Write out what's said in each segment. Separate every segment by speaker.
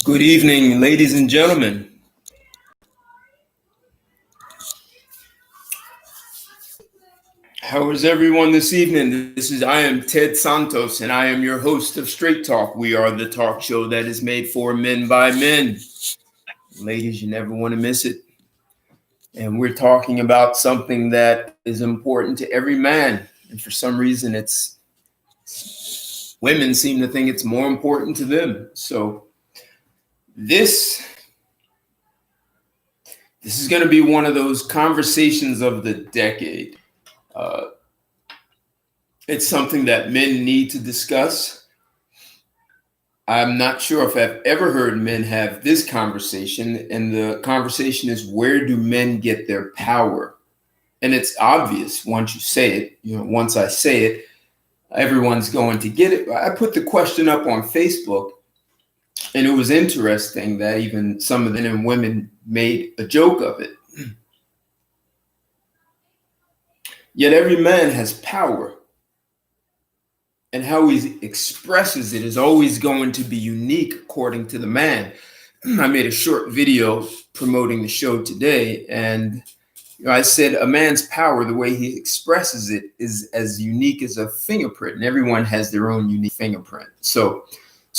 Speaker 1: Good evening, ladies and gentlemen. How is everyone this evening? I am Ted Santos, and I am your host of Straight Talk. We are the talk show that is made for men by men. Ladies, you never want to miss it. And we're talking about something that is important to every man. And for some reason, women seem to think it's more important to them. So this is going to be one of those conversations of the decade. It's something that men need to discuss. I'm not sure if I've ever heard men have this conversation, and the conversation is, where do men get their power? And it's obvious once you say it. Once I say it, everyone's going to get it. I put the question up on Facebook, and it was interesting that even some of the men and women made a joke of it. Yet every man has power. And how he expresses it is always going to be unique according to the man. I made a short video promoting the show today, and I said a man's power, the way he expresses it, is as unique as a fingerprint, and everyone has their own unique fingerprint. So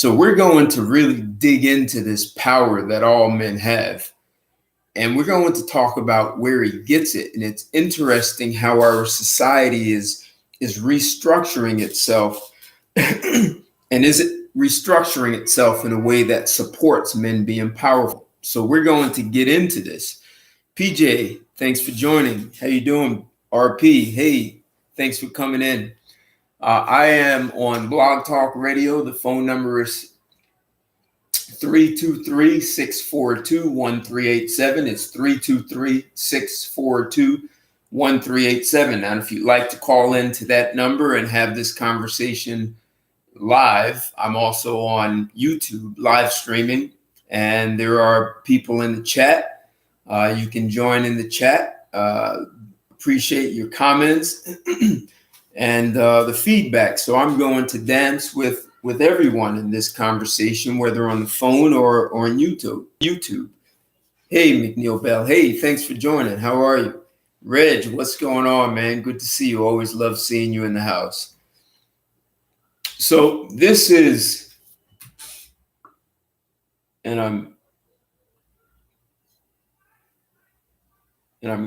Speaker 1: we're going to really dig into this power that all men have, and we're going to talk about where he gets it. And it's interesting how our society is restructuring itself and is it restructuring itself in a way that supports men being powerful. So we're going to get into this. PJ, thanks for joining. How you doing? RP, hey, thanks for coming in. I am on Blog Talk Radio. The phone number is 323-642-1387. It's 323-642-1387. And if you'd like to call into that number and have this conversation live, I'm also on YouTube live streaming, and there are people in the chat. You can join in the chat. Appreciate your comments and the feedback. So I'm going to dance with everyone in this conversation, whether on the phone or on YouTube. Hey, McNeil Bell. Hey, thanks for joining. How are you? Reg, what's going on, man? Good to see you. Always love seeing you in the house. So this is, and I'm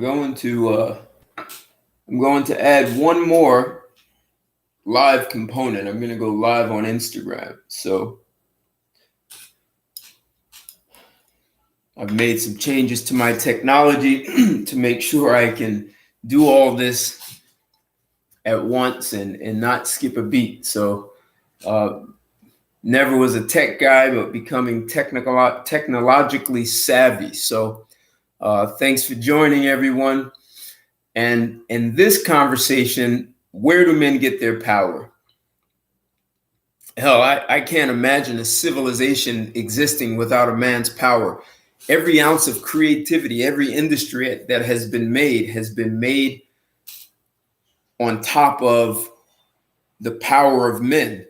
Speaker 1: going to add one more live component. I'm going to go live on Instagram. So I've made some changes to my technology to make sure I can do all this at once and not skip a beat. So never was a tech guy, but becoming technologically savvy. So thanks for joining, everyone. And in this conversation, where do men get their power? Hell, I can't imagine a civilization existing without a man's power. Every ounce of creativity, every industry that has been made on top of the power of men.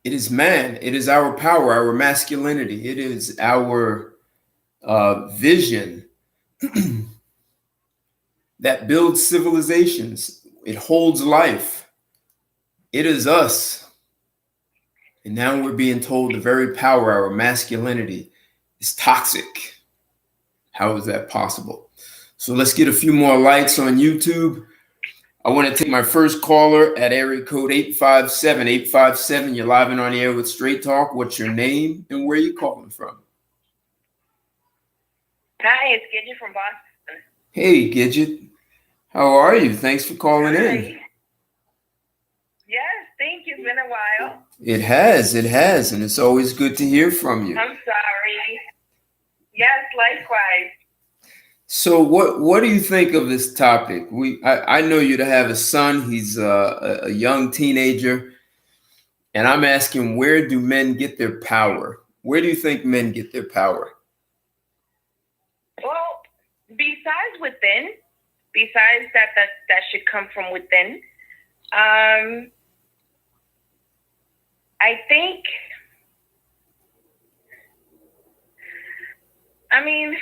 Speaker 1: It is man. It is our power, our masculinity. It is our vision that builds civilizations. It holds life. It is us. And now we're being told the very power, our masculinity, is toxic. How is that possible? So let's get a few more likes on YouTube. I want to take my first caller at area code 857. 857, you're live and on the air with Straight Talk. What's your name and where are you calling from?
Speaker 2: Hi, it's Gidget from Boston.
Speaker 1: Hey, Gidget. How are you? Thanks for calling in.
Speaker 2: Yes, thank you. It's been a while.
Speaker 1: It has, and it's always good to hear from you.
Speaker 2: I'm sorry. Yes, likewise.
Speaker 1: So what do you think of this topic? I know you to have a son. He's a young teenager. And I'm asking, where do men get their power? Where do you think men get their power?
Speaker 2: Well, besides within, besides that should come from within. I think, I mean,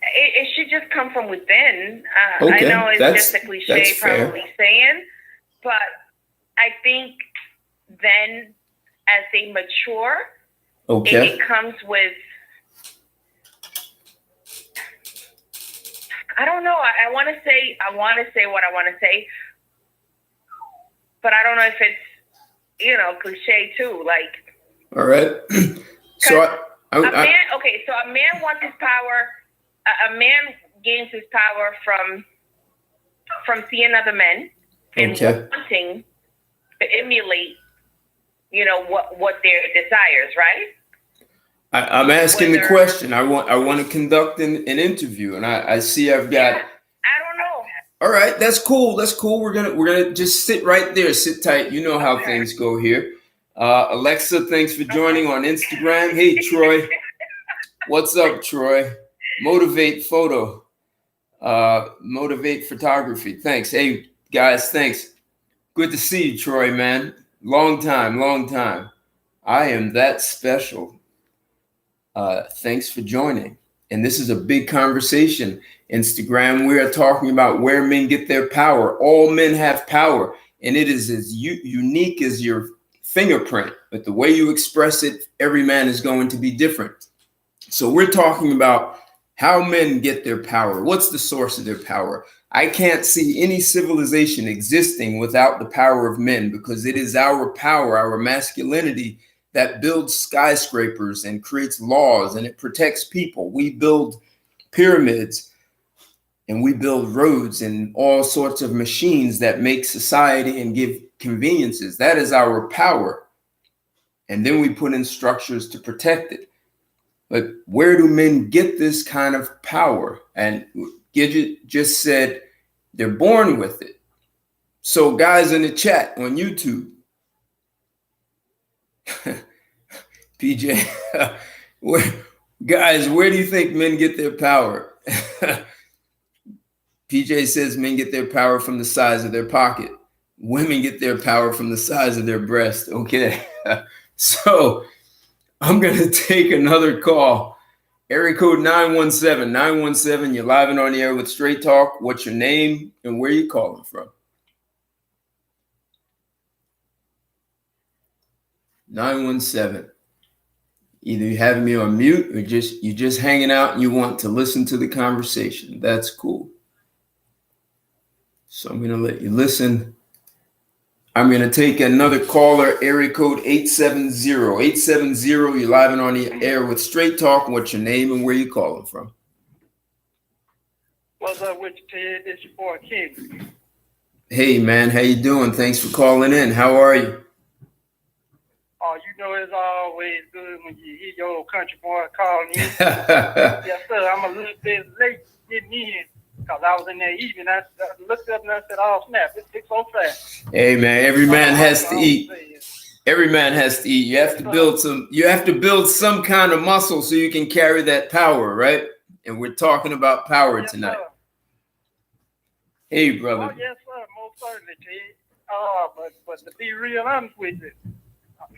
Speaker 2: it should just come from within.
Speaker 1: Okay,
Speaker 2: I know it's just a cliche probably saying, but I think then as they mature, it comes with, I don't know. I want to say what I want to say, but I don't know if it's, cliche too. Like,
Speaker 1: all right. So
Speaker 2: a man wants his power. A man gains his power from seeing other men and wanting to emulate, what their desires, right?
Speaker 1: I'm asking the question. I want to conduct an interview, and I see I've got.
Speaker 2: Yeah, I don't know.
Speaker 1: All right, that's cool. That's cool. We're gonna just sit right there. Sit tight. You know how things go here. Alexa, thanks for joining on Instagram. Hey, Troy. What's up, Troy? Motivate photo. Motivate photography. Thanks. Hey, guys, thanks. Good to see you, Troy, man. Long time. I am that special. Thanks for joining. And this is a big conversation. Instagram, we are talking about where men get their power. All men have power, and it is as unique as your fingerprint. But the way you express it, every man is going to be different. So we're talking about how men get their power. What's the source of their power? I can't see any civilization existing without the power of men, because it is our power, our masculinity, that builds skyscrapers and creates laws, and it protects people. We build pyramids and we build roads and all sorts of machines that make society and give conveniences. That is our power. And then we put in structures to protect it. But where do men get this kind of power? And Gidget just said they're born with it. So guys in the chat on YouTube, PJ, where do you think men get their power? PJ says men get their power from the size of their pocket. Women get their power from the size of their breast. Okay. So I'm going to take another call. Area code 917. 917, you're live and on the air with Straight Talk. What's your name and where you calling from? 917. Either you're having me on mute or you're just hanging out and you want to listen to the conversation. That's cool. So I'm going to let you listen. I'm going to take another caller, area code 870. 870, you're live and on the air with Straight Talk. What's your name and where you calling from?
Speaker 3: What's up with you, Ted? It's your boy, King.
Speaker 1: Hey, man. How you doing? Thanks for calling in. How are you?
Speaker 3: Oh, you know it's always good when you hear your old country boy calling you. Yes, sir. I'm a little bit late getting in because I was in there eating. I looked up and I said, oh, snap, it's 6:05.
Speaker 1: Hey, man, every man has to eat. Every man has to eat. You have to build some kind of muscle so you can carry that power, right? And we're talking about power tonight.
Speaker 3: Sir.
Speaker 1: Hey, brother.
Speaker 3: Oh, yes, sir. Most certainly, Ted. But to be real honest with you,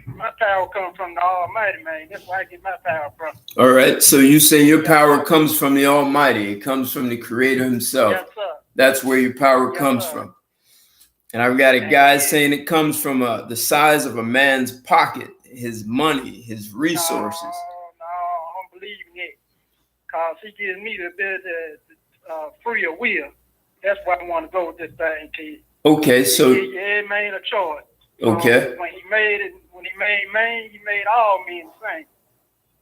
Speaker 3: my power comes from the Almighty, man. That's where I get my power from.
Speaker 1: All right. So you say your power comes from the Almighty. It comes from the Creator himself.
Speaker 3: Yes, sir.
Speaker 1: That's where your power comes from. And I've got a guy saying it comes from the size of a man's pocket, his money, his resources.
Speaker 3: No, I don't believe in it. Because he gives me the bit of free of will. That's why I want to go with this thing, Ted.
Speaker 1: Okay, so
Speaker 3: it made a choice.
Speaker 1: Okay.
Speaker 3: When he made man, he made all men the same.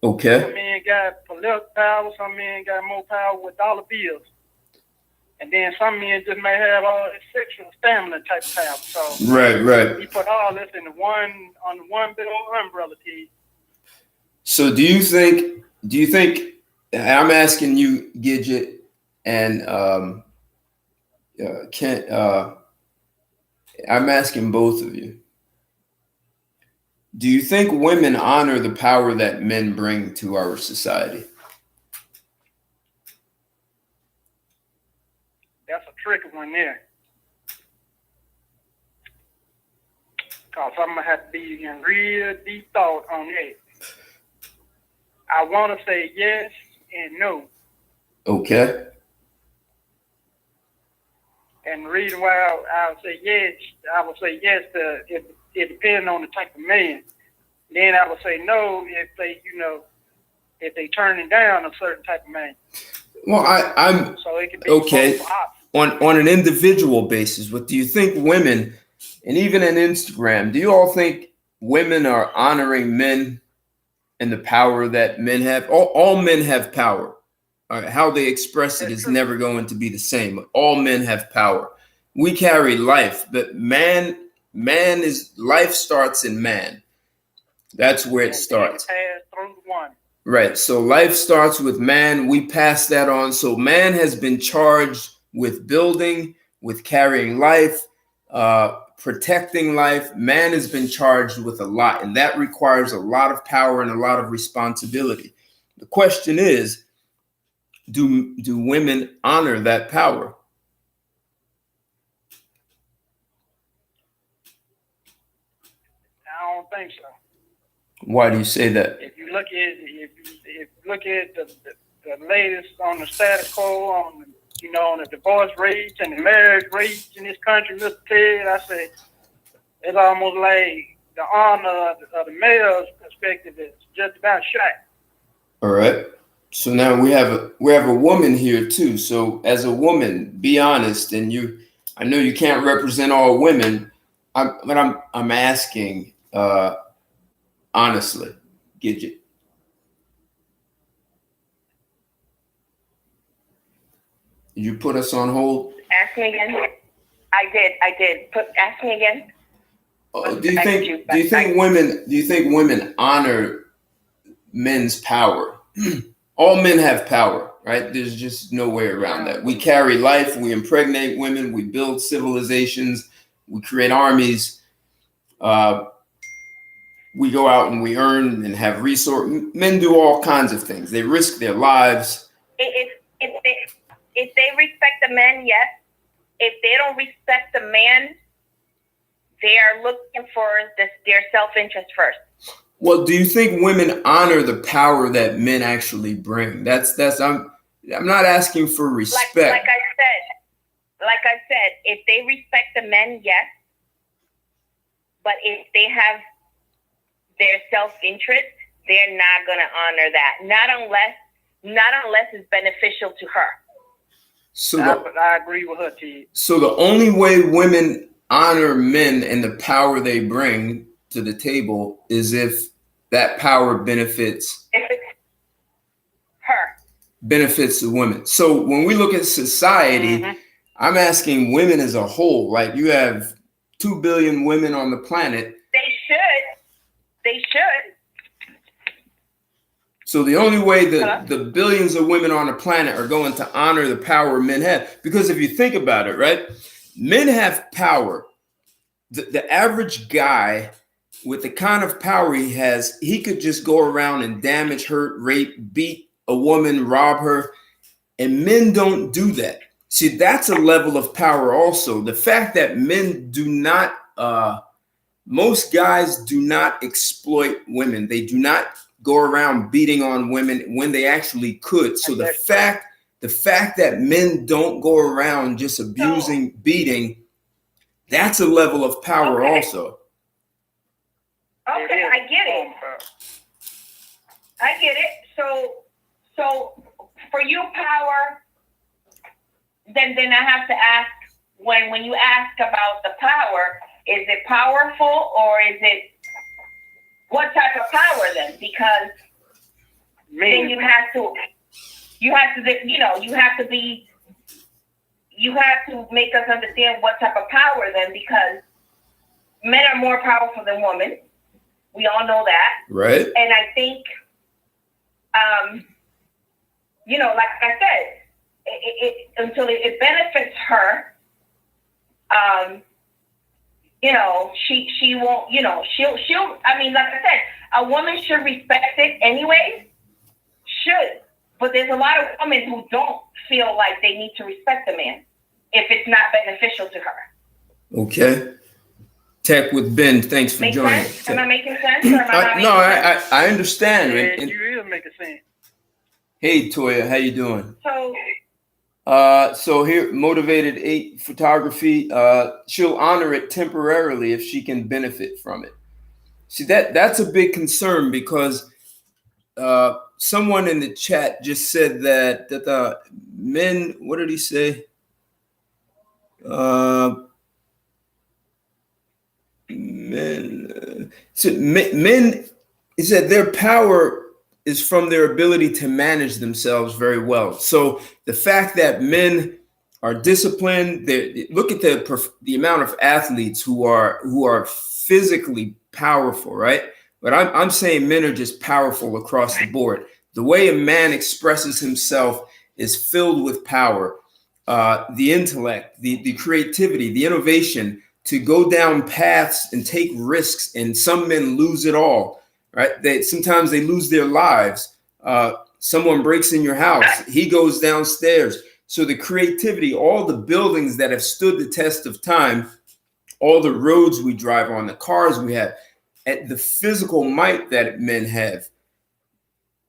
Speaker 1: Okay.
Speaker 3: Some men got political power, some men got more power with dollar bills. And then some men just may have all this sexual stamina type of power. So
Speaker 1: right.
Speaker 3: He put all this in one big old umbrella, Ted. So
Speaker 1: do you think I'm asking you, Gidget, and I'm asking both of you. Do you think women honor the power that men bring to our society?
Speaker 3: That's a tricky one there. Because I'm going to have to be in real deep thought on that. I want to say yes and no.
Speaker 1: Okay.
Speaker 3: And the reason why I would say yes to it depends on the type of man. Then I would say no if they turning down a certain type of man.
Speaker 1: Well, I'm
Speaker 3: so it could be
Speaker 1: okay.
Speaker 3: both
Speaker 1: On an individual basis, what do you think women, and even on Instagram, do you all think women are honoring men and the power that men have? All men have power. How they express it is never going to be the same. All men have power. We carry life, but life starts in man. That's where it starts. Right. So life starts with man. We pass that on. So man has been charged with building, with carrying life, protecting life. Man has been charged with a lot, and that requires a lot of power and a lot of responsibility. The question is, do women honor that power?
Speaker 3: I don't think so.
Speaker 1: Why do you say that?
Speaker 3: If you look at the latest on the status quo on the divorce rates and the marriage rates in this country, Mr. Ted, I say it's almost like the honor of the male's perspective is just about shot.
Speaker 1: All right. So now we have a woman here too. So as a woman, be honest, and I know you can't represent all women, but I'm asking honestly, Gidget. Did you put us on hold?
Speaker 2: Ask me again. I did. Ask me again.
Speaker 1: Do you think women honor men's power? All men have power, right? There's just no way around that. We carry life, we impregnate women, we build civilizations, we create armies, we go out and we earn and have resources. Men do all kinds of things. They risk their lives.
Speaker 2: If they respect the men, yes. If they don't respect the man, they are looking for their self-interest first.
Speaker 1: Well, do you think women honor the power that men actually bring? I'm not asking for respect.
Speaker 2: Like I said, if they respect the men, yes. But if they have their self-interest, they're not going to honor that. Not unless it's beneficial to her.
Speaker 1: So
Speaker 3: I agree with her, T.
Speaker 1: So the only way women honor men and the power they bring to the table is if that power benefits
Speaker 2: her.
Speaker 1: Benefits the women. So when we look at society, I'm asking women as a whole. Like you have 2 billion women on the planet.
Speaker 2: They should.
Speaker 1: So the only way that the billions of women on the planet are going to honor the power men have, because if you think about it, right, men have power. The average guy with the kind of power he has, he could just go around and damage, hurt, rape, beat a woman, rob her, and men don't do that. See, that's a level of power also. The fact that men do not, most guys do not exploit women. They do not go around beating on women when they actually could. So the fact that men don't go around just abusing, beating, that's a level of power also.
Speaker 2: Okay, I get it. So for you, power, then I have to ask, when you ask about the power, is it powerful or is it what type of power then? Because then you have to make us understand what type of power then, because men are more powerful than women. We all know that.
Speaker 1: Right.
Speaker 2: And I think, like I said, until it benefits her, she won't, she'll, I mean, like I said, a woman should respect it anyways. Should. But there's a lot of women who don't feel like they need to respect a man. if it's not beneficial to her.
Speaker 1: Okay. Tech with Ben, thanks for
Speaker 2: Make
Speaker 1: joining.
Speaker 2: sense? Am I making sense? Or am I not
Speaker 1: No,
Speaker 2: making sense?
Speaker 1: I understand.
Speaker 3: Yeah,
Speaker 1: And,
Speaker 3: you is making sense.
Speaker 1: hey, Toya, how you doing?
Speaker 2: So
Speaker 1: So here, Motivated 8 Photography, she'll honor it temporarily if she can benefit from it. See, that's a big concern because someone in the chat just said that men, what did he say? Men, he said their power is from their ability to manage themselves very well. So the fact that men are disciplined, look at the amount of athletes who are physically powerful, right? But I'm saying men are just powerful across the board. The way a man expresses himself is filled with power. The intellect, the creativity, the innovation to go down paths and take risks. And some men lose it all, right? Sometimes they lose their lives. Someone breaks in your house, he goes downstairs. So the creativity, all the buildings that have stood the test of time, all the roads we drive on, the cars we have, and the physical might that men have,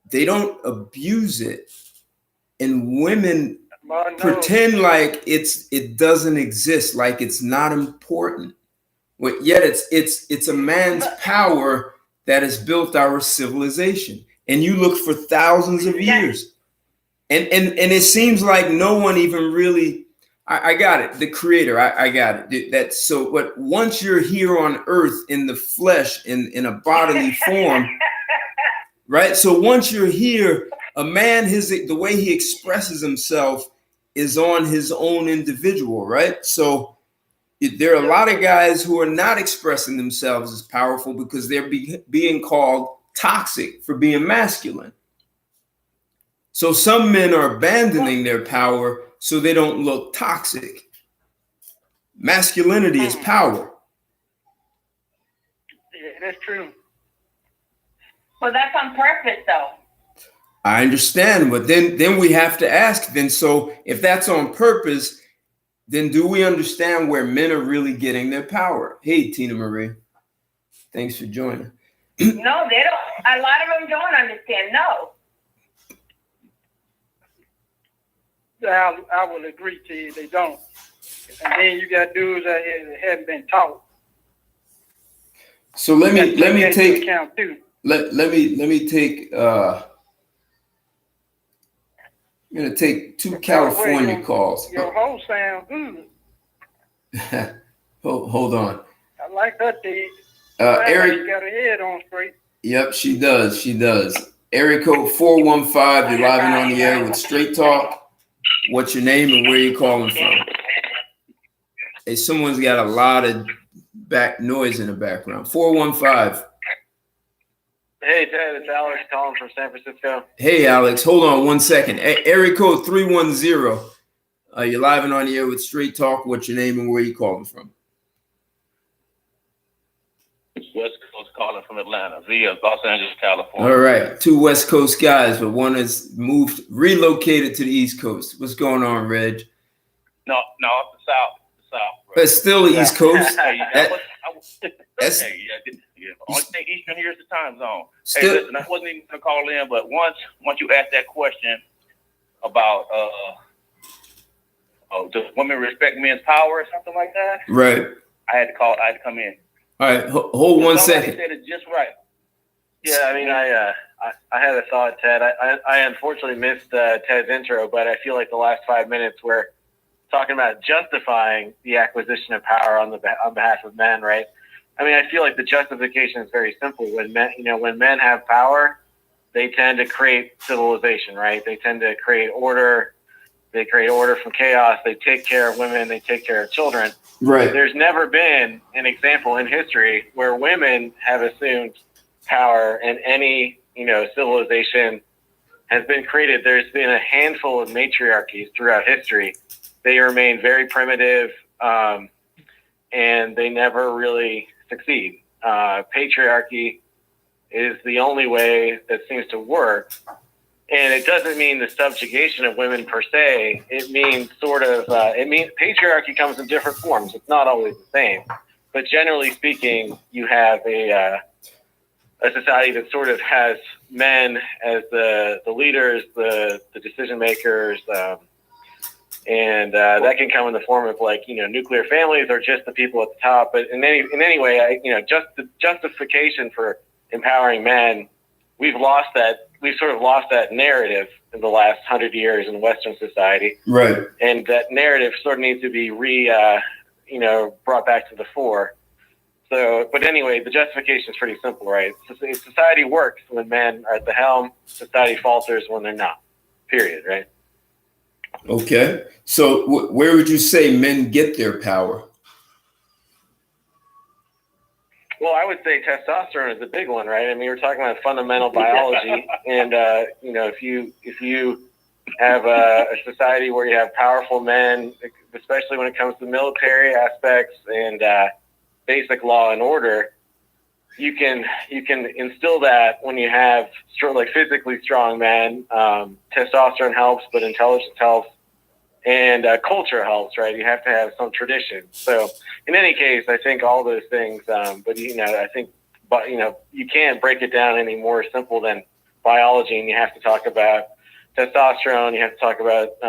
Speaker 1: they don't abuse it. And women pretend like it doesn't exist, like it's not important. But yet it's a man's power that has built our civilization. And you look for thousands of years. And it seems like no one even really, I got it, the creator, I got it. That's so what once you're here on earth in the flesh, in a bodily form, right? So once you're here, a man, the way he expresses himself is on his own individual, right? So there are a lot of guys who are not expressing themselves as powerful because they're being called toxic for being masculine. So some men are abandoning their power so they don't look toxic. Masculinity is power.
Speaker 3: Yeah, that's true.
Speaker 2: Well, that's on purpose, though.
Speaker 1: I understand, but then we have to ask, then, so if that's on purpose, then do we understand where men are really getting their power? Hey, Tina Marie, thanks for joining.
Speaker 2: No, they don't. A lot of them don't understand. No.
Speaker 3: I will agree to you. They don't. And then you got dudes out here that haven't been taught.
Speaker 1: So let me take
Speaker 3: account too.
Speaker 1: Let me take I'm gonna take two California calls.
Speaker 3: Your host sound good.
Speaker 1: Hold on.
Speaker 3: I like her, Dave.
Speaker 1: Eric,
Speaker 3: you got her head on straight.
Speaker 1: Yep, she does. She does. Area code 415. You're live and on the air with Straight Talk. What's your name and where you calling from? Hey, someone's got a lot of back noise in the background. 415.
Speaker 4: Hey, Ted, it's Alex calling from San Francisco.
Speaker 1: Hey, Alex, hold on 1 second. Area code 310. You're live and on the air with Straight Talk. What's your name and where you calling from?
Speaker 4: West Coast calling from Atlanta via Los Angeles, California.
Speaker 1: All right, two West Coast guys, but one has relocated to the East Coast. What's going on, Reg?
Speaker 4: No, it's the South.
Speaker 1: But still the East Coast.
Speaker 4: Only thing Eastern here is the time zone.
Speaker 1: Still,
Speaker 4: hey, listen, I wasn't even going to call in, but once you asked that question about does women respect men's power or something like that?
Speaker 1: Right.
Speaker 4: I had to come in.
Speaker 1: All right, hold 1 second.
Speaker 4: Said it just right.
Speaker 5: Yeah, I mean, I had a thought, Ted. I unfortunately missed Ted's intro, but I feel like the last 5 minutes were talking about justifying the acquisition of power on behalf of men, right? I mean, I feel like the justification is very simple. When men have power, they tend to create civilization, right? They tend to create order. They create order from chaos. They take care of women. They take care of children.
Speaker 1: Right.
Speaker 5: There's never been an example in history where women have assumed power and any, civilization has been created. There's been a handful of matriarchies throughout history. They remain very primitive, and they never really succeed. Patriarchy is the only way that seems to work. And it doesn't mean the subjugation of women per se. It means patriarchy comes in different forms. It's not always the same. But generally speaking, you have a society that sort of has men as the leaders, the decision makers, and that can come in the form of nuclear families or just the people at the top. But in any way, just the justification for empowering men, we've sort of lost that narrative in the last 100 years in Western society.
Speaker 1: Right.
Speaker 5: And that narrative sort of needs to be brought back to the fore. So, but anyway, the justification is pretty simple, right? Society works when men are at the helm. Society falters when they're not. Period, right?
Speaker 1: Okay. So where would you say men get their power?
Speaker 5: Well, I would say testosterone is a big one, right? I mean, we're talking about fundamental biology, and if you have a society where you have powerful men, especially when it comes to military aspects and basic law and order, you can instill that when you have physically strong men. Testosterone helps, but intelligence helps, and culture helps, right? You have to have some tradition. So in any case, I think all those things, but you can't break it down any more simple than biology, and you have to talk about testosterone. You have to talk about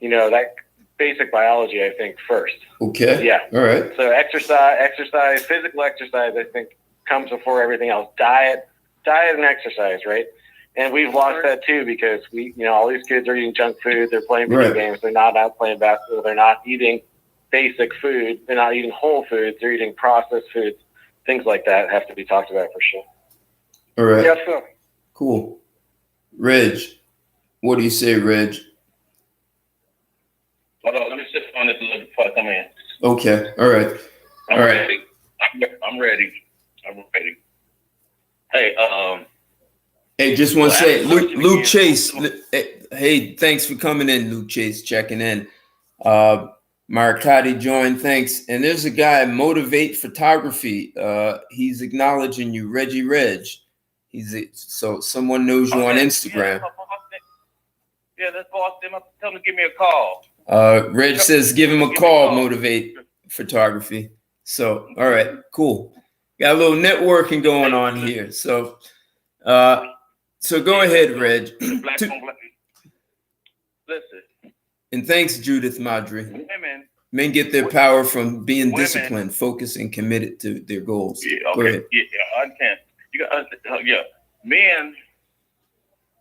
Speaker 5: that basic biology, I think, first.
Speaker 1: Okay.
Speaker 5: Yeah.
Speaker 1: All right.
Speaker 5: So exercise, physical exercise, I think, comes before everything else. Diet and exercise, right? And we've lost that too because all these kids are eating junk food. They're playing video games. They're not out playing basketball. They're not eating basic food. They're not eating whole foods. They're eating processed foods. Things like that have to be talked about for sure.
Speaker 1: All right.
Speaker 3: Yes, sir.
Speaker 1: Cool. Reg, what do you say, Reg?
Speaker 4: Hold on, let me sit on this a little before I come in.
Speaker 1: Okay. All right.
Speaker 4: I'm ready. I'm ready. Hey,
Speaker 1: Hey, just want to say, Luke
Speaker 4: again.
Speaker 1: Chase. Hey, thanks for coming in, Luke Chase, checking in. Marcotti joined, thanks. And there's a guy, Motivate Photography. He's acknowledging you, Reggie Reg. So someone knows you on Instagram.
Speaker 4: Yeah, let's boss them up. Tell them to give me a call.
Speaker 1: Reg says give him a call, Motivate Photography. So, all right, cool. Got a little networking going on here. So go ahead, Reg.
Speaker 4: Listen.
Speaker 1: And thanks, Judith Madri.
Speaker 4: Women.
Speaker 1: Men get their power from being disciplined, focused, and committed to their goals.
Speaker 4: Yeah, okay.
Speaker 1: Go ahead.
Speaker 4: Yeah, I understand. You got men.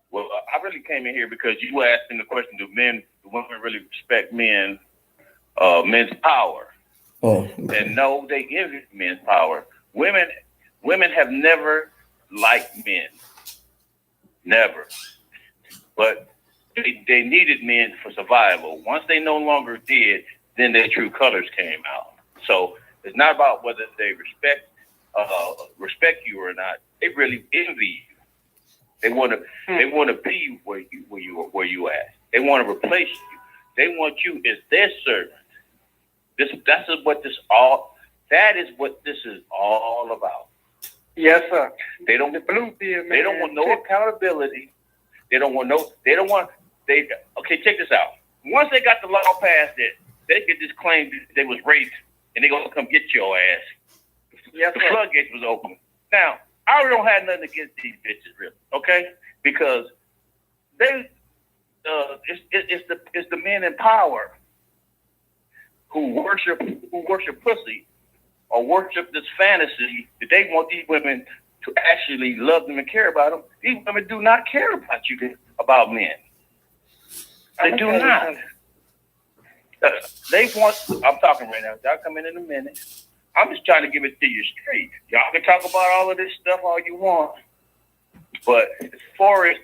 Speaker 4: Well, I really came in here because you were asking the question: do women really respect men's power?
Speaker 1: Oh, okay.
Speaker 4: And no, they give men's power. Women have never liked men, never. But they needed men for survival. Once they no longer did, then their true colors came out. So it's not about whether they respect you or not. They really envy you. They want to be where you at. They want to replace you. They want you as their servant. That is what this is all about.
Speaker 3: Yes, sir.
Speaker 4: They don't want no accountability. Okay, check this out. Once they got the law passed that they could just claim they was raped and they gonna come get your ass.
Speaker 3: Yes,
Speaker 4: the
Speaker 3: sir.
Speaker 4: floodgates was open. Now, I really don't have nothing against these bitches, really, okay? Because they it's the men in power who worship pussy or worship this fantasy that they want these women to actually love them and care about them. These women do not care about about men. They do not. They want. I'm talking right now. Y'all come in a minute. I'm just trying to give it to you straight. Y'all can talk about all of this stuff all you want, but as far as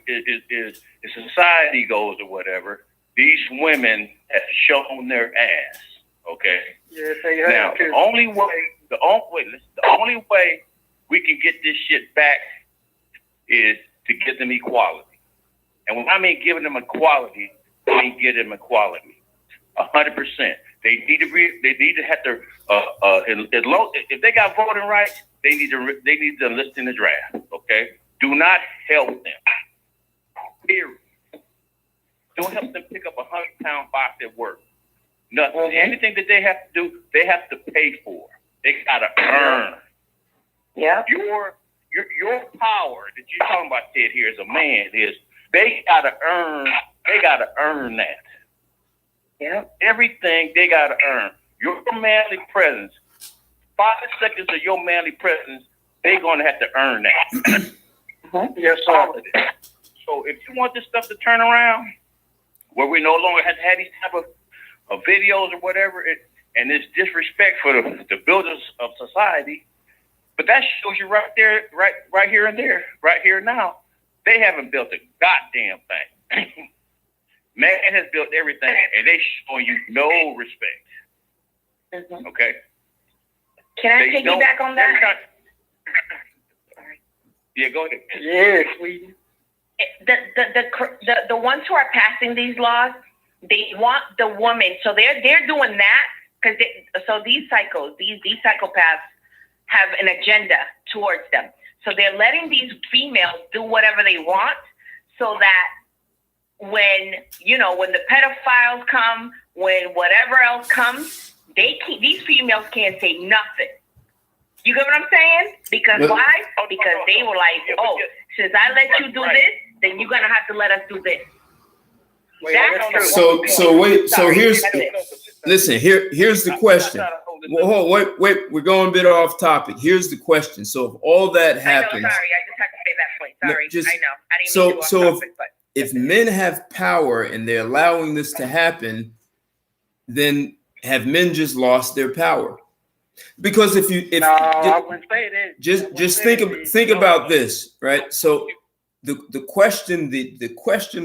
Speaker 4: society goes or whatever, these women have shown their ass. Okay.
Speaker 3: Yes, they have.
Speaker 4: Now the only way we can get this shit back is to give them equality. And when I mean giving them equality, I mean give them equality. 100%. They need to have to if they got voting rights, they need to enlist in the draft. Okay, do not help them. Period. Don't help them pick up a 100-pound box at work. Nothing. Anything that they have to do, they have to pay for. They gotta earn.
Speaker 2: Yeah.
Speaker 4: Your power that you're talking about, Ted, here as a man is they gotta earn. They gotta earn that.
Speaker 2: Yeah.
Speaker 4: Everything they gotta earn. Your manly presence. 5 seconds of your manly presence, they're gonna have to earn that.
Speaker 3: Yes,
Speaker 4: All
Speaker 3: sir.
Speaker 4: of it. So if you want this stuff to turn around, where we no longer have to have these type of videos or whatever, and this disrespect for the builders of society, but that shows you right there, right here and there, right here now, they haven't built a goddamn thing. Man has built everything, and they show you no respect. Okay.
Speaker 2: Can I piggyback on that?
Speaker 4: Yeah, go ahead.
Speaker 3: Yes, we.
Speaker 2: The ones who are passing these laws, they want the woman. So they're doing that because these psychopaths have an agenda towards them. So they're letting these females do whatever they want, so that when the pedophiles come, when whatever else comes, these females can't say nothing. You get what I'm saying? Because why? Because they were like, oh, since I let you do this, then you're gonna have to let us do this.
Speaker 1: Here's the question. Wait, we're going a bit off topic. Here's the question. So if all that happens,
Speaker 2: I just had to say that point. Sorry, I know. I didn't mean to
Speaker 1: so
Speaker 2: off topic, but
Speaker 1: if men have power and they're allowing this to happen, then have men just lost their power? Because I
Speaker 3: wouldn't say that.
Speaker 1: Just think about this, right? So the question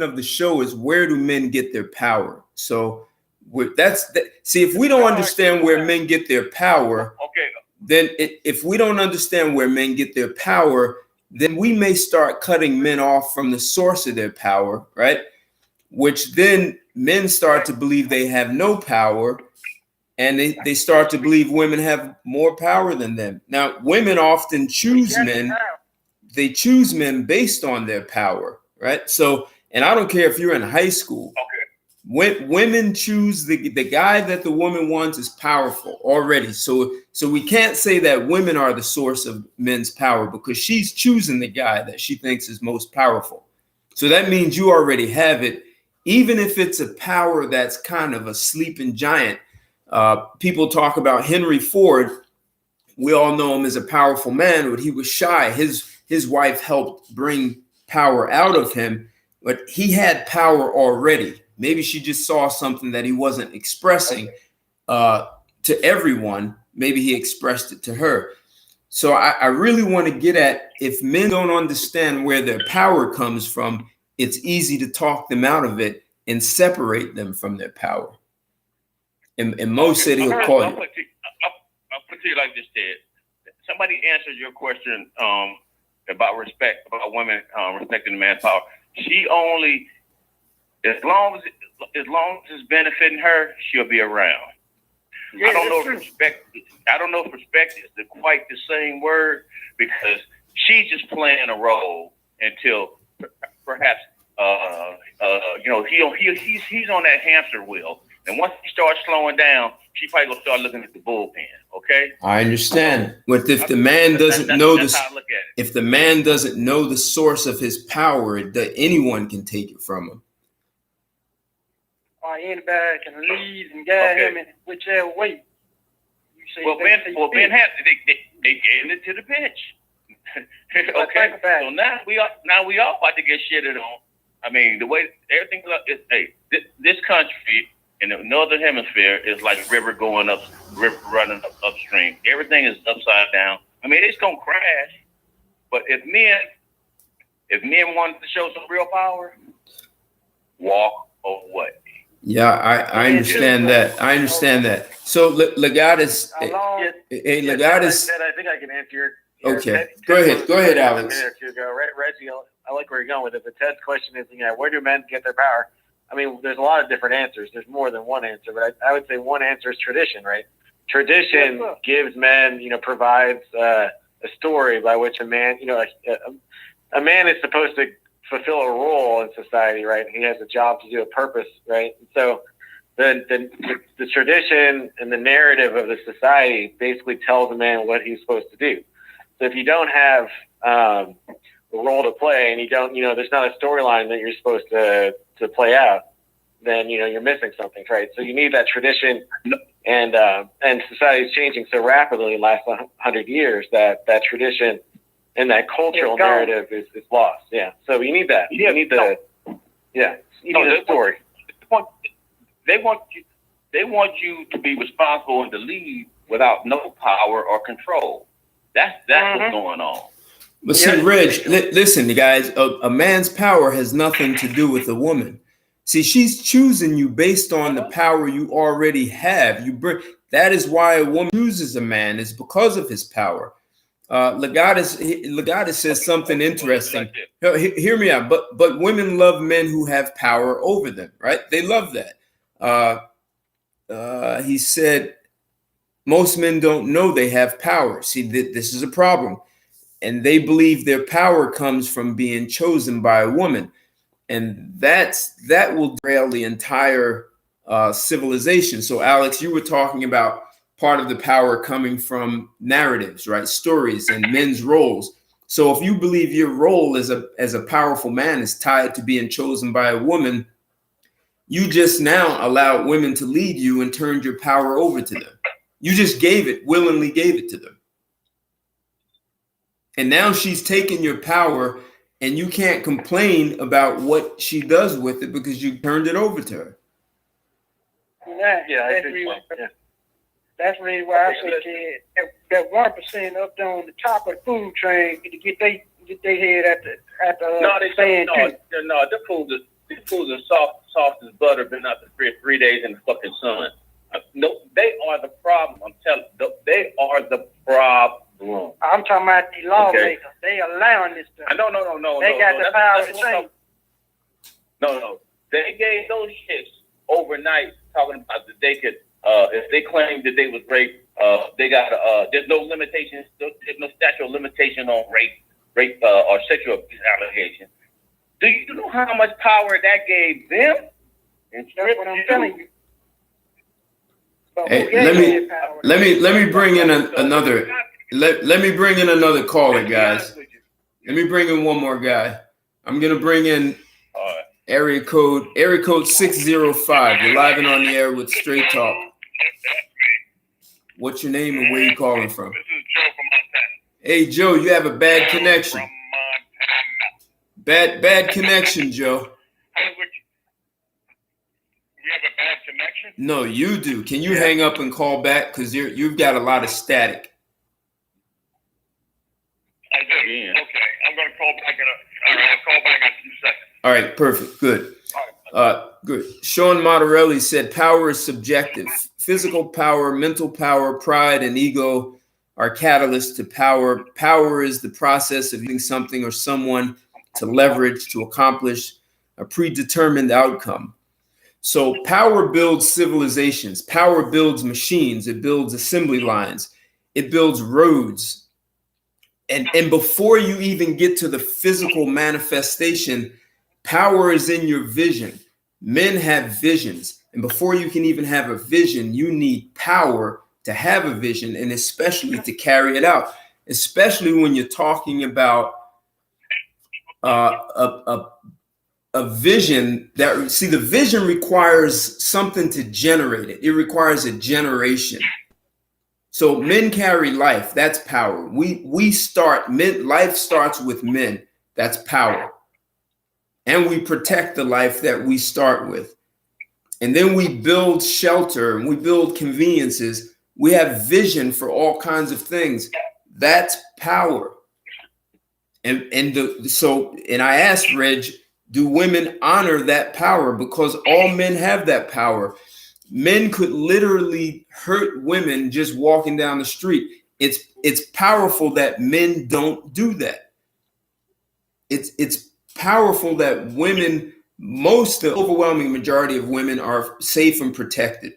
Speaker 1: of the show is, where do men get their power? So see, if we don't understand where men get their power, then if we don't understand where men get their power, then we may start cutting men off from the source of their power, right? Which then men start to believe they have no power, and they start to believe women have more power than them. Now, women often choose men. They choose men based on their power, right? So, and I don't care if you're in high school. Women choose the guy that the woman wants is powerful already. So we can't say that women are the source of men's power, because she's choosing the guy that she thinks is most powerful. So that means you already have it, even if it's a power that's kind of a sleeping giant. People talk about Henry Ford. We all know him as a powerful man, but he was shy. His wife helped bring power out of him, but he had power already. Maybe she just saw something that he wasn't expressing to everyone. Maybe he expressed it to her. So I really want to get at, if men don't understand where their power comes from, it's easy to talk them out of it and separate them from their power. And Mo said he'll call you.
Speaker 4: I'll put it to you like this, Ted. Somebody answered your question about respect, about women respecting the man's power. She only, as long as it's benefiting her, she'll be around.
Speaker 3: Yeah,
Speaker 4: I don't know if respect is quite the same word, because she's just playing a role until perhaps he's on that hamster wheel. And once he starts slowing down, she probably gonna start looking at the bullpen. Okay.
Speaker 1: I understand, but if the man doesn't know this, if the man doesn't know the source of his power, that anyone can take it from him.
Speaker 3: Or anybody can lead and guide him in whichever way.
Speaker 4: Ben has they gave it to the bench. Okay. So now we all about to get shitted on. I mean, the way everything is, this country in the northern hemisphere is like a river running upstream. Everything is upside down. I mean, it's gonna crash. But if men wanted to show some real power, walk away.
Speaker 1: Yeah, I understand that. I understand that. So Legatus, Legatus.
Speaker 5: I think I can answer your
Speaker 1: okay. Go ahead, Alex.
Speaker 5: Reggie, I like where you're going with it. But Ted's question is, where do men get their power? I mean, there's a lot of different answers. There's more than one answer, but I would say one answer is tradition, right? Tradition gives men, provides a story by which a man, a man is supposed to fulfill a role in society, right? He has a job to do, a purpose, right? And so the tradition and the narrative of the society basically tells a man what he's supposed to do. So if you don't have a role to play, and you don't, there's not a storyline that you're supposed to play out, then you're missing something, right? So you need that tradition, and society is changing so rapidly in the last 100 years that tradition and that cultural narrative is lost. Yeah. So you need that. You need the story.
Speaker 4: They want you to be responsible and to lead without no power or control. That's what's going on.
Speaker 1: But see, Reg, listen, guys, a man's power has nothing to do with a woman. See, she's choosing you based on the power you already have. That is why a woman chooses a man, is because of his power. Legatus says something interesting. Hear me out. But women love men who have power over them, right? They love that. He said, most men don't know they have power. See, this is a problem. And they believe their power comes from being chosen by a woman. And that will derail the entire civilization. So, Alex, you were talking about part of the power coming from narratives, right? Stories and men's roles. So if you believe your role as a powerful man is tied to being chosen by a woman, you just now allowed women to lead you and turned your power over to them. You just willingly gave it to them. And now she's taken your power, and you can't complain about what she does with it because you turned it over to her.
Speaker 3: That's really why I said that 1% up there on the top of the food train to get their head at the sand.
Speaker 4: No, the food is soft as butter, been out the fridge 3 days in the fucking sun. No, they are the problem. I'm telling you, they are the problem.
Speaker 3: I'm talking about the lawmakers. Okay. They allowing this stuff.
Speaker 4: No.
Speaker 3: They got the power to change.
Speaker 4: No. They gave those chicks overnight talking about that they could, if they claimed that they was raped, they got there's no limitations, there's no statute of limitation on rape or sexual abuse allegations. Do you know how much power that gave them?
Speaker 3: That's what I'm telling you.
Speaker 1: Hey, let me bring in another. Let me bring in another caller, guys. Let me bring in one more guy. I'm gonna bring in area code 605. You're live and on the air with Straight Talk. What's your name and where you calling from?
Speaker 6: This is Joe from Montana.
Speaker 1: Hey Joe, you have a bad connection. Bad connection, Joe.
Speaker 6: We have a bad connection?
Speaker 1: No, you do. Can you hang up and call back? Because you've got a lot of static.
Speaker 6: I do. Okay, I'm going to call back in a few seconds.
Speaker 1: All right, perfect. Good. Good. Sean Monterelli said power is subjective. Physical power, mental power, pride, and ego are catalysts to power. Power is the process of using something or someone to leverage to accomplish a predetermined outcome. So power builds civilizations. Power builds machines. It builds assembly lines. It builds roads. And before you even get to the physical manifestation, power is in your vision. Men have visions. And before you can even have a vision, you need power to have a vision, and especially to carry it out, especially when you're talking about a vision that, see, the vision requires something to generate it. It requires a generation. So men carry life. That's power. Life starts with men. That's power. And we protect the life that we start with. And then we build shelter and we build conveniences. We have vision for all kinds of things. That's power. And I asked Reg, do women honor that power? Because all men have that power. Men could literally hurt women just walking down the street. It's powerful that men don't do that. It's powerful that women, the overwhelming majority of women, are safe and protected.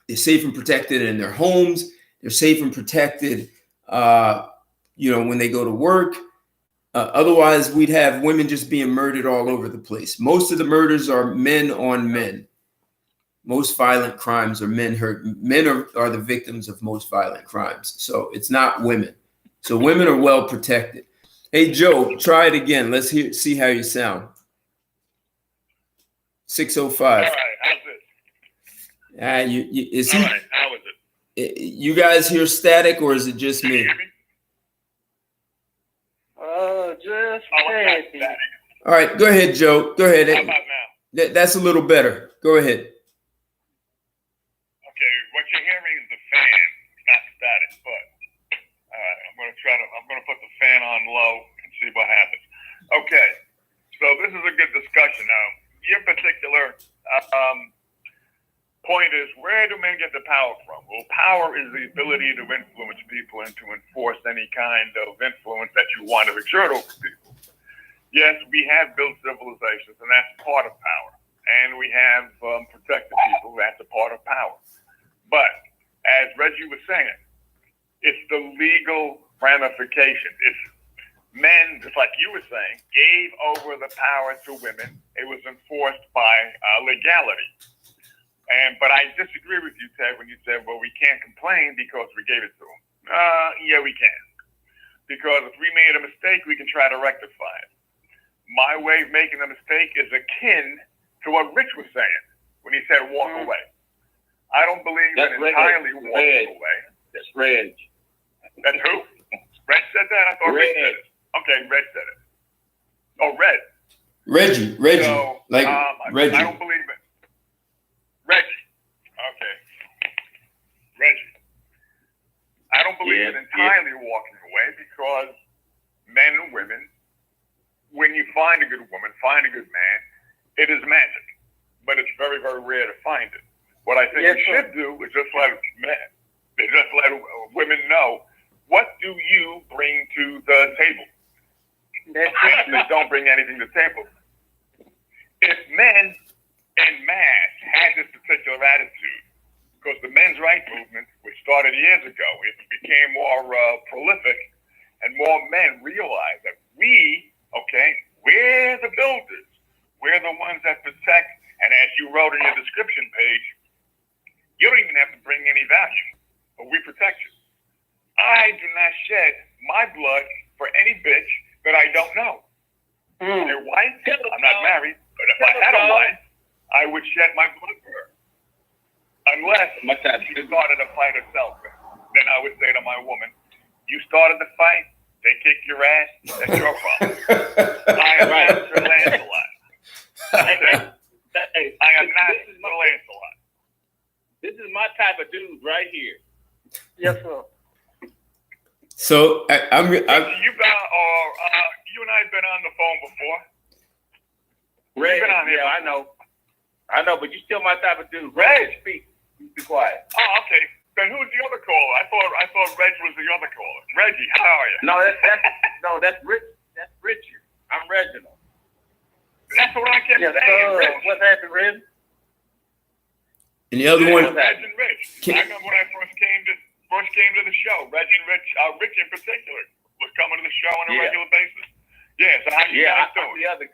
Speaker 1: They're safe and protected in their homes. They're safe and protected, when they go to work. Otherwise, we'd have women just being murdered all over the place. Most of the murders are men on men. Most violent crimes are men hurt. Men are the victims of most violent crimes. So it's not women. So women are well protected. Hey, Joe, try it again. Let's see how you sound. 605.
Speaker 6: All right, how's it? All right, how is it?
Speaker 1: You guys hear static, or is it just
Speaker 6: Can you
Speaker 1: me?
Speaker 6: hear me?
Speaker 3: Just
Speaker 6: It's not static.
Speaker 1: All right, go ahead, Joe. Go ahead.
Speaker 6: How about now?
Speaker 1: That's a little better. Go ahead.
Speaker 6: Okay, what you're hearing is the fan, not static, but I'm gonna put the fan on low and see what happens. Okay, so this is a good discussion. Now, your particular point is, where do men get the power from? Well, power is the ability to influence people and to enforce any kind of influence that you want to exert over people. Yes, we have built civilizations, and that's part of power. And we have protected people, that's a part of power. But as Reggie was saying, it's the legal ramifications. It's men, just like you were saying, gave over the power to women. It was enforced by legality. But I disagree with you, Ted, when you said, well, we can't complain because we gave it to them. Yeah, we can. Because if we made a mistake, we can try to rectify it. My way of making a mistake is akin to what Rich was saying when he said walk away. I don't believe in entirely walking away.
Speaker 4: That's Reg.
Speaker 6: That's who? Red said that? I thought Red said it. Okay, Red said it. Oh, Red.
Speaker 1: Reggie,
Speaker 6: So,
Speaker 1: Reggie.
Speaker 6: I don't believe it. Reggie. Okay. Reggie. I don't believe in entirely walking away because men and women, when you find a good woman, find a good man, it is magic. But it's very, very rare to find it. What I think we should do is just let women know, what do you bring to the table? They don't bring anything to the table. If men en masse had this particular attitude, because the men's rights movement, which started years ago, it became more prolific, and more men realized that we're the builders. We're the ones that protect, and as you wrote in your description page, you don't even have to bring any value, but we protect you. I do not shed my blood for any bitch that I don't know. Your wife, I'm not married, but if I had a wife, I would shed my blood for her. Unless she started a fight herself. Then I would say to my woman, you started the fight, they kicked your ass, that's your problem. I am not Sir Lancelot. I am not Sir Lancelot.
Speaker 4: This is my type of dude right here.
Speaker 3: Yes, sir.
Speaker 1: So
Speaker 6: You and I have been on the phone before.
Speaker 4: Reg,
Speaker 6: You've been on here before.
Speaker 4: I know, but you still my type of dude.
Speaker 6: Reg,
Speaker 4: speak. Be quiet.
Speaker 6: Oh, okay. Then who's the other caller? I thought Reg was the other caller. Reggie, how are you?
Speaker 4: That's Rich. That's Richard. I'm Reginald.
Speaker 6: That's what I kept saying. Rich.
Speaker 3: What happened, Reg?
Speaker 1: and the other one,
Speaker 6: Reg and Rich. I remember when I first came to the show. Reg and Rich, Rich in particular, was coming to the show on a regular basis. Yeah. So how you guys doing?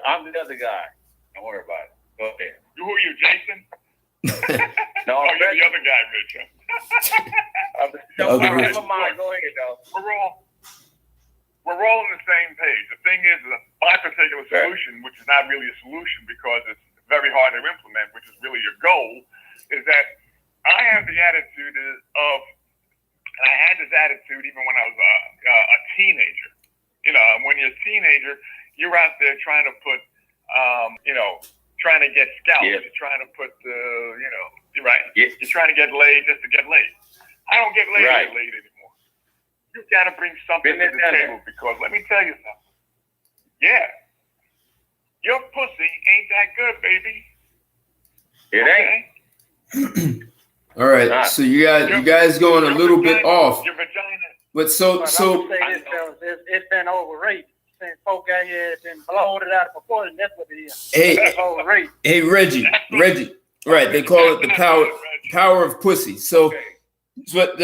Speaker 4: I'm the other guy. Don't worry about it. Go ahead.
Speaker 6: Who are you, Jason?
Speaker 4: No,
Speaker 6: you're the other guy, Rich.
Speaker 4: Go ahead, though.
Speaker 6: We're all on the same page. The thing is, my particular solution, which is not really a solution because it's very hard to implement, which is really your goal, is that I have the attitude of, and I had this attitude even when I was a teenager. You know, when you're a teenager, you're out there trying to put, trying to get scalps. Yeah. You're trying to put, you're right. Yeah. You're trying to get laid just to get laid. I don't get laid anymore. You got to bring something to the table because let me tell you something. Yeah. Your pussy ain't that good, baby.
Speaker 4: It ain't.
Speaker 1: All right. So you guys going a little bit off.
Speaker 6: Your vagina.
Speaker 1: But so
Speaker 3: It's been overrated. Since folk out here been blowed it out before, and that's what it is. It's overrated.
Speaker 1: Hey, Reggie. Right. They call it the power of pussy. So what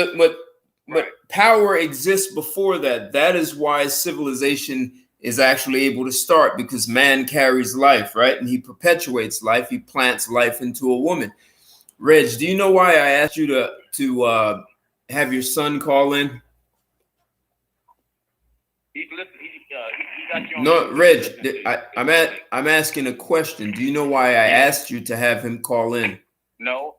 Speaker 1: but power exists before that. That is why civilization is actually able to start, because man carries life, right? And he perpetuates life. He plants life into a woman. Reg, do you know why I asked you to have your son call in?
Speaker 4: He got you on
Speaker 1: No, Reg, I'm asking a question. Do you know why I asked you to have him call in?
Speaker 4: No,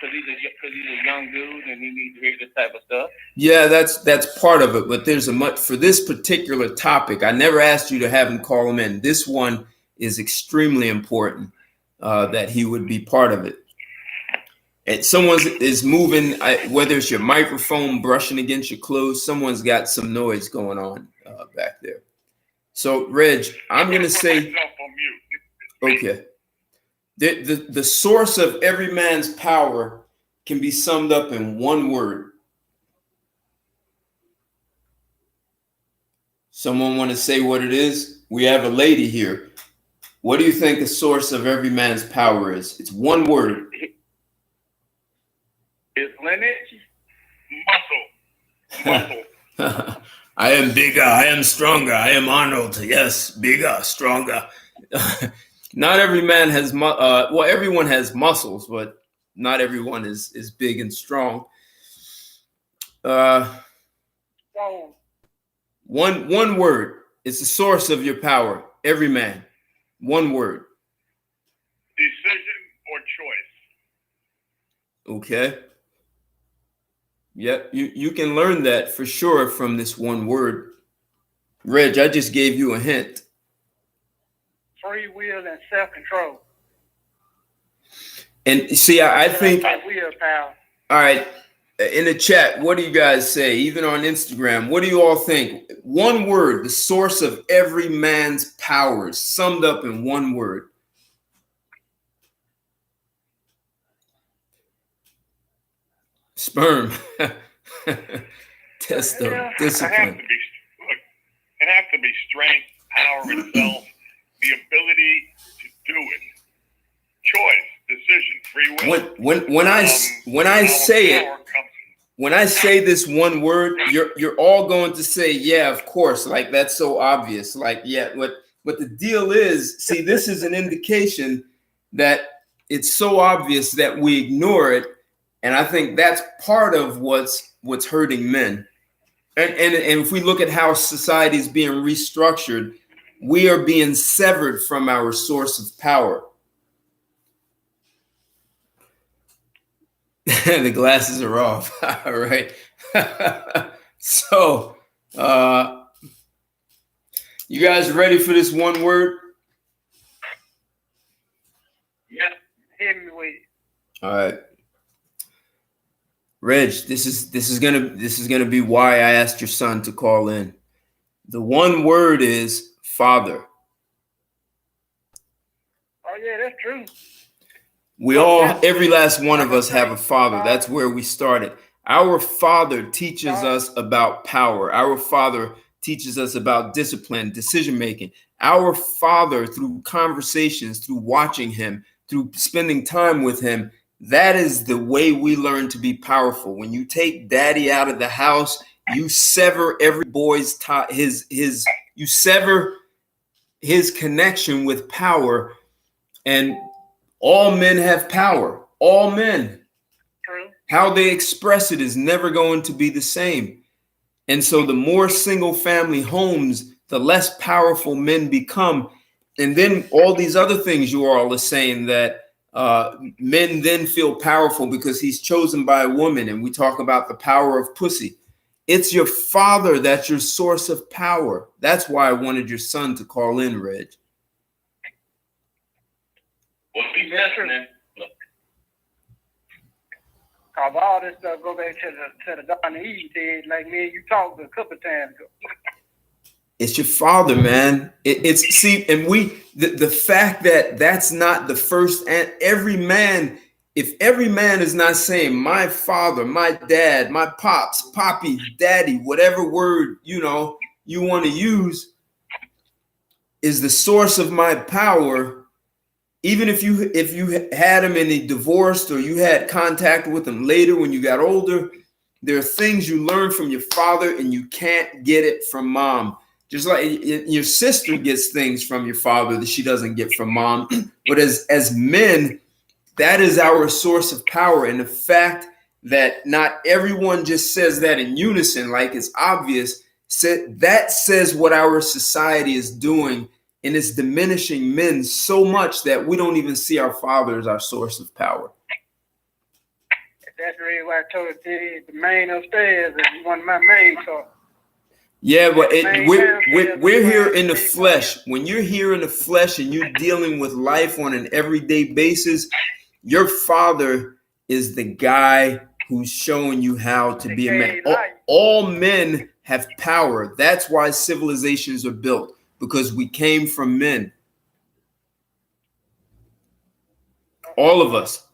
Speaker 4: because he's a young dude and he needs to hear this type of stuff.
Speaker 1: Yeah, that's part of it. But there's for this particular topic, I never asked you to have him call him in. This one is extremely important that he would be part of it. And someone is moving, whether it's your microphone brushing against your clothes, someone's got some noise going on back there. So, Reg, I'm going to say, okay, the source of every man's power can be summed up in one word. Someone want to say what it is? We have a lady here. What do you think the source of every man's power is? It's one word.
Speaker 4: His lineage, muscle.
Speaker 1: I am bigger. I am stronger. I am Arnold. Yes, bigger, stronger. Not every man has well, everyone has muscles, but not everyone is big and strong. One word. It's the source of your power. Every man. One word.
Speaker 6: Decision or choice.
Speaker 1: Okay. Yep, you can learn that for sure from this one word. Reg, I just gave you a hint.
Speaker 3: Free will and self-control.
Speaker 1: And see, I think,
Speaker 3: willpower.
Speaker 1: All right, in the chat, what do you guys say? Even on Instagram, what do you all think? One word, the source of every man's powers, summed up in one word. Sperm. Test of discipline.
Speaker 6: It has to be strength, power itself, the ability to do it. Choice, decision, free will.
Speaker 1: When I say it, when I say this one word, you're all going to say, yeah, of course, like that's so obvious. Like, yeah, but the deal is, see, this is an indication that it's so obvious that we ignore it. And I think that's part of what's hurting men. And if we look at how society is being restructured, we are being severed from our source of power. The glasses are off. All right. So, you guys ready for this one word?
Speaker 3: Yeah, hit me with it.
Speaker 1: All right. Reg, this is gonna be why I asked your son to call in. The one word is father.
Speaker 3: Oh yeah, that's true.
Speaker 1: We all, every last one of us have a father. That's where we started. Our father teaches us about power. Our father teaches us about discipline, decision making. Our father, through conversations, through watching him, through spending time with him, that is the way we learn to be powerful. When you take daddy out of the house, you sever every boy's you sever his connection with power, and all men have power. All men.
Speaker 3: True.
Speaker 1: How they express it is never going to be the same. And so the more single family homes, the less powerful men become. And then all these other things you all are saying, that men then feel powerful because he's chosen by a woman. And we talk about the power of pussy. It's your father that's your source of power. That's why I wanted your son to call in, Reg.
Speaker 4: Well, he's listening.
Speaker 3: Cause all this stuff go back to the Garden of Eden, Ted, like me and you talked a couple times ago.
Speaker 1: It's your father, man. The fact that that's not the first, and every man, if every man is not saying my father, my dad, my pops, poppy, daddy, whatever word, you want to use, is the source of my power. Even if you had him and he divorced, or you had contact with him later when you got older, there are things you learn from your father and you can't get it from mom. Just like your sister gets things from your father that she doesn't get from mom. But as men, that is our source of power. And the fact that not everyone just says that in unison, like it's obvious, that says what our society is doing. And it's diminishing men so much that we don't even see our father as our source of power.
Speaker 3: That's really why I told you the main upstairs is one of my main. So
Speaker 1: yeah, but we're here in the flesh. When you're here in the flesh and you're dealing with life on an everyday basis, your father is the guy who's showing you how to be a man. All men have power. That's why civilizations are built, because we came from men. All of us.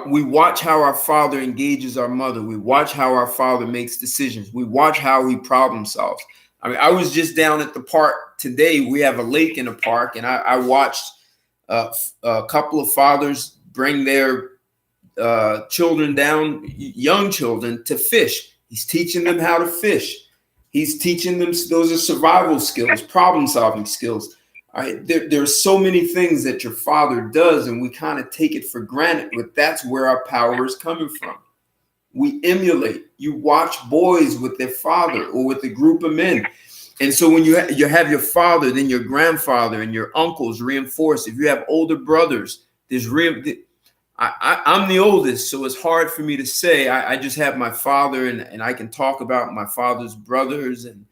Speaker 1: We watch how our father engages our mother. We watch how our father makes decisions. We watch how he problem solves. I mean, I was just down at the park today. We have a lake in the park, and I watched a couple of fathers bring their children down, young children, to fish. He's teaching them how to fish. He's teaching them, those are survival skills, problem solving skills. All right, there are so many things that your father does, and we kind of take it for granted, but that's where our power is coming from. We emulate. You watch boys with their father or with a group of men. And so when you have your father, then your grandfather and your uncles reinforce. If you have older brothers, I'm the oldest, so it's hard for me to say. I just have my father, and I can talk about my father's brothers and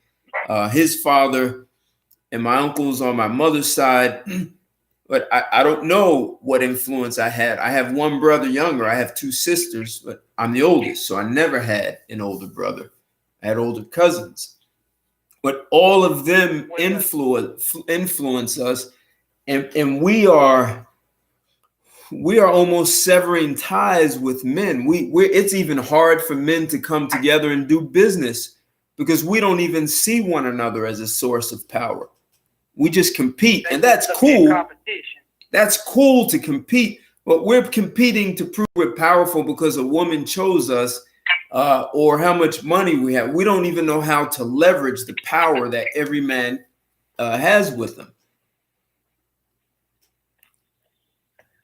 Speaker 1: his father and my uncles on my mother's side. But I don't know what influence I had. I have one brother younger. I have two sisters, but I'm the oldest, so I never had an older brother. I had older cousins. But all of them influence us, and we are almost severing ties with men. It's even hard for men to come together and do business because we don't even see one another as a source of power. We just compete, and that's cool. That's cool to compete, but we're competing to prove we're powerful because a woman chose us, or how much money we have. We don't even know how to leverage the power that every man has with them.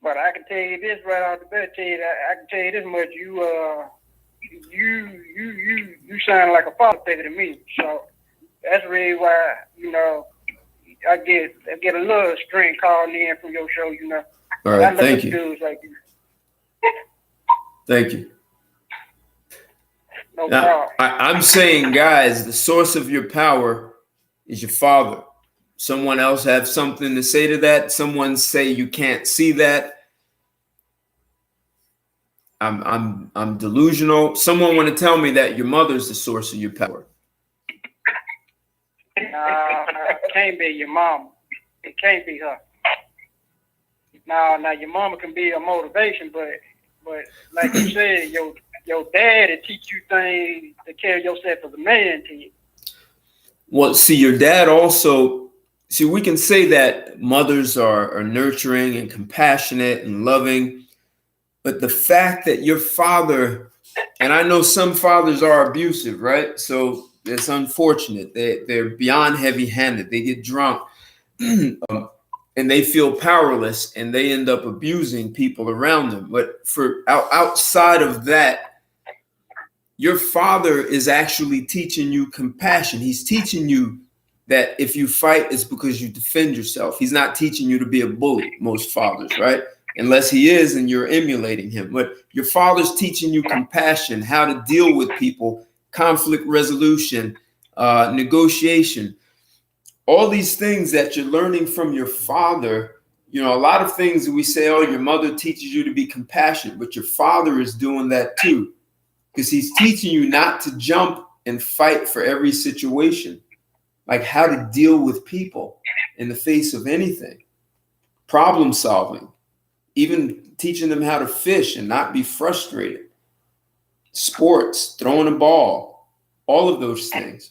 Speaker 3: But I can tell you this right off the bat. I can tell you this much. You sound like a father figure to me. So that's really why I get a little string calling in from your show.
Speaker 1: All right, thank you.
Speaker 3: Dudes like you.
Speaker 1: Thank you.
Speaker 3: No problem.
Speaker 1: I'm saying, guys, the source of your power is your father. Someone else have something to say to that? Someone say you can't see that? I'm delusional. Someone want to tell me that your mother's the source of your power.
Speaker 3: It can't be your mama. It can't be her. Now your mama can be a motivation, but like you said, your dad will teach you things to carry yourself as a man to you.
Speaker 1: Well, see, your dad also, we can say that mothers are nurturing and compassionate and loving, but the fact that your father, and I know some fathers are abusive, right? So it's unfortunate. They're beyond heavy-handed. They get drunk and they feel powerless, and they end up abusing people around them. But for outside of that, your father is actually teaching you compassion. He's teaching you that if you fight, it's because you defend yourself. He's not teaching you to be a bully, most fathers, right? Unless he is and you're emulating him. But your father's teaching you compassion, how to deal with people, conflict resolution, negotiation. All these things that you're learning from your father, a lot of things that we say, oh, your mother teaches you to be compassionate, but your father is doing that too, because he's teaching you not to jump and fight for every situation, like how to deal with people in the face of anything, problem solving, even teaching them how to fish and not be frustrated, sports, throwing a ball, all of those things.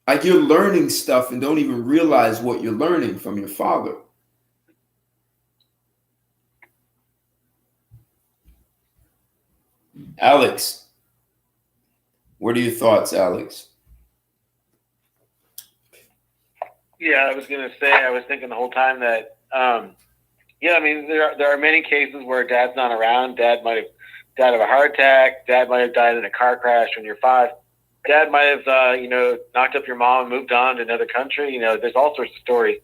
Speaker 1: Like you're learning stuff and don't even realize what you're learning from your father. Alex, what are your thoughts, Alex?
Speaker 5: Yeah, I was going to say, I was thinking the whole time that, yeah, I mean, there are many cases where dad's not around. Dad might have died of a heart attack. Dad might have died in a car crash when you're 5. Dad might have, knocked up your mom and moved on to another country. There's all sorts of stories.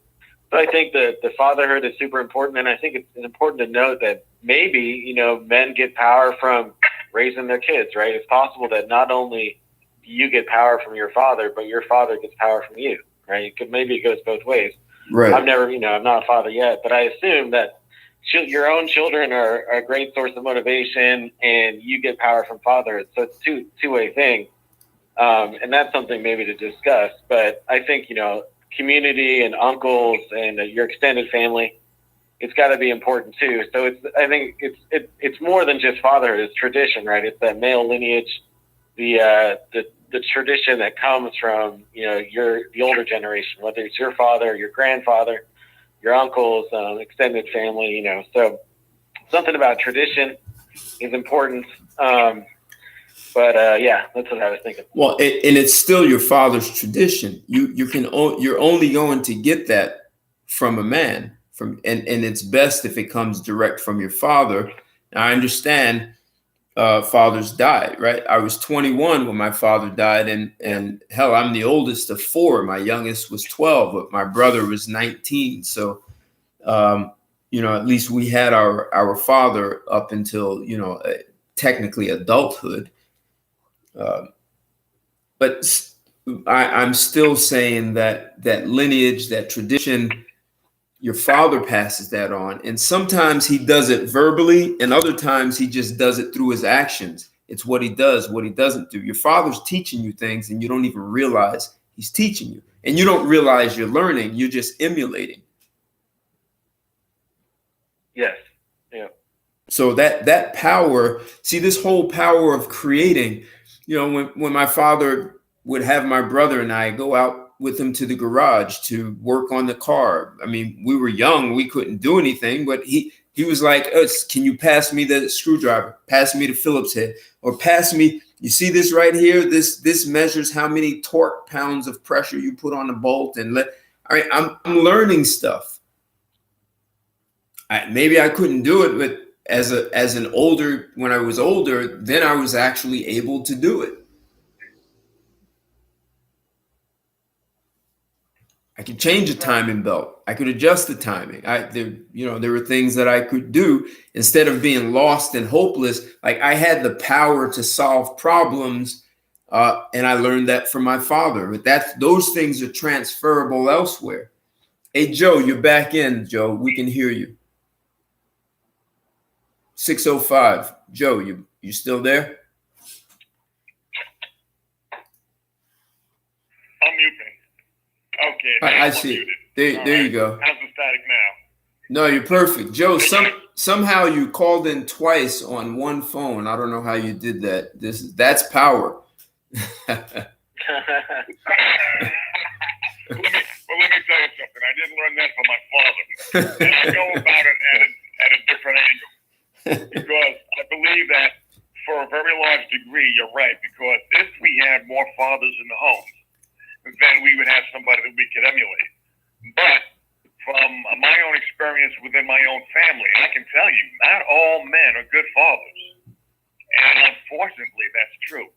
Speaker 5: But I think that the fatherhood is super important. And I think it's important to note that maybe, men get power from raising their kids, right? It's possible that not only do you get power from your father, but your father gets power from you, right? Maybe it goes both ways.
Speaker 1: Right.
Speaker 5: I've never, I'm not a father yet, but I assume that your own children are a great source of motivation and you get power from father. So it's two-way thing. And that's something maybe to discuss. But I think, community and uncles and your extended family, it's got to be important too. So I think it's more than just fatherhood. It's tradition, right? It's that male lineage, the tradition that comes from, the older generation, whether it's your father, your grandfather, your uncles, extended family, so something about tradition is important. But yeah, that's what I was thinking.
Speaker 1: Well, and it's still your father's tradition. You're only going to get that from a man. And it's best if it comes direct from your father. Now, I understand fathers died, right? I was 21 when my father died, and hell, I'm the oldest of 4. My youngest was 12, but my brother was 19. So, at least we had our father up until technically adulthood. But I'm still saying that lineage, that tradition, your father passes that on. And sometimes he does it verbally, and other times he just does it through his actions. It's what he does, what he doesn't do. Your father's teaching you things, and you don't even realize he's teaching you. And you don't realize you're learning. You're just emulating.
Speaker 5: Yes. Yeah.
Speaker 1: So that power, see, this whole power of creating, when my father would have my brother and I go out with him to the garage to work on the car. I mean, we were young, we couldn't do anything, but he was like, can you pass me the screwdriver? Pass me the Phillips head, or pass me, you see this right here? This measures how many torque pounds of pressure you put on the bolt. And I'm learning stuff. Maybe I couldn't do it, but when I was older, then I was actually able to do it. I could change a timing belt. I could adjust the timing. There were things that I could do instead of being lost and hopeless. Like, I had the power to solve problems, and I learned that from my father. But those things are transferable elsewhere. Hey, Joe, you're back in, Joe. We can hear you. 605. Joe, you still there?
Speaker 6: I'm muting. Okay.
Speaker 1: I see. There you go.
Speaker 6: How's the static now?
Speaker 1: No, you're perfect. Joe, somehow you called in twice on one phone. I don't know how you did that. That's power.
Speaker 6: Let me tell you something. I didn't learn that from my father. And I go about it at a different angle. Because I believe that for a very large degree, you're right. Because if we had more fathers in the homes, then we would have somebody that we could emulate. But from my own experience within my own family, I can tell you, not all men are good fathers. And unfortunately, that's true.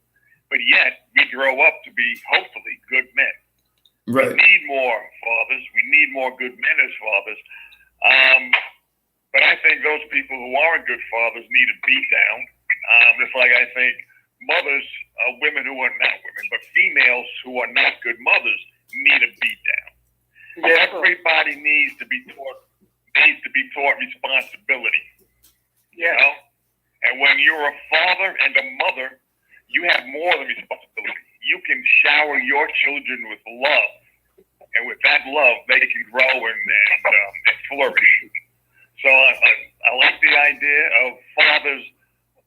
Speaker 6: But yet, we grow up to be, hopefully, good men.
Speaker 1: Right.
Speaker 6: We need more fathers. We need more good men as fathers. But I think those people who aren't good fathers need a beat down. Just like I think mothers, women who are not women, but females who are not good mothers need a beat down. Yeah. Everybody needs to be taught responsibility.
Speaker 3: Yeah.
Speaker 6: You know? And when you're a father and a mother, you have more than responsibility. You can shower your children with love, and with that love, they can grow and flourish. So I like the idea of fathers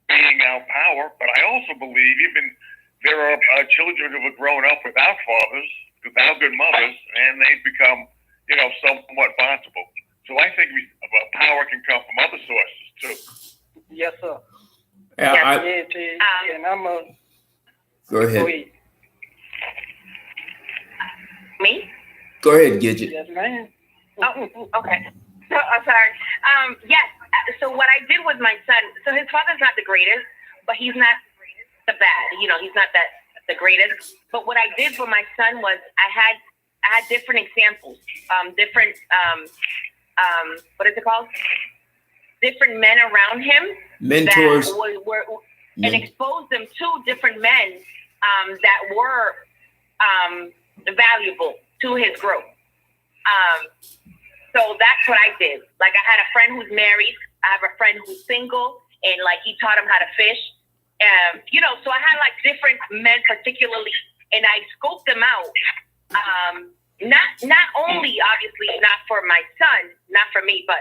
Speaker 6: being our power, but I also believe even there are children who have grown up without fathers, without good mothers, and they've become, somewhat vulnerable. So I think power can come from other sources too.
Speaker 3: Yes, sir.
Speaker 1: Yeah,
Speaker 3: And I'm a.
Speaker 1: go ahead.
Speaker 3: Go ahead.
Speaker 2: Me?
Speaker 1: Go ahead, Gidget.
Speaker 3: Yes, ma'am.
Speaker 2: Oh, okay. So, I'm sorry. Yes. So what I did with my son. So his father's not the greatest, but he's not the bad. You know, he's not the greatest. But what I did for my son was I had different examples, different what is it called? Different men around him,
Speaker 1: Mentors,
Speaker 2: that were and exposed them to different men that were valuable to his growth. So that's what I did. Like, I had a friend who's married. I have a friend who's single, and like he taught him how to fish. You know, so I had like different men particularly, and I scoped them out. Not only obviously not for my son, not for me, but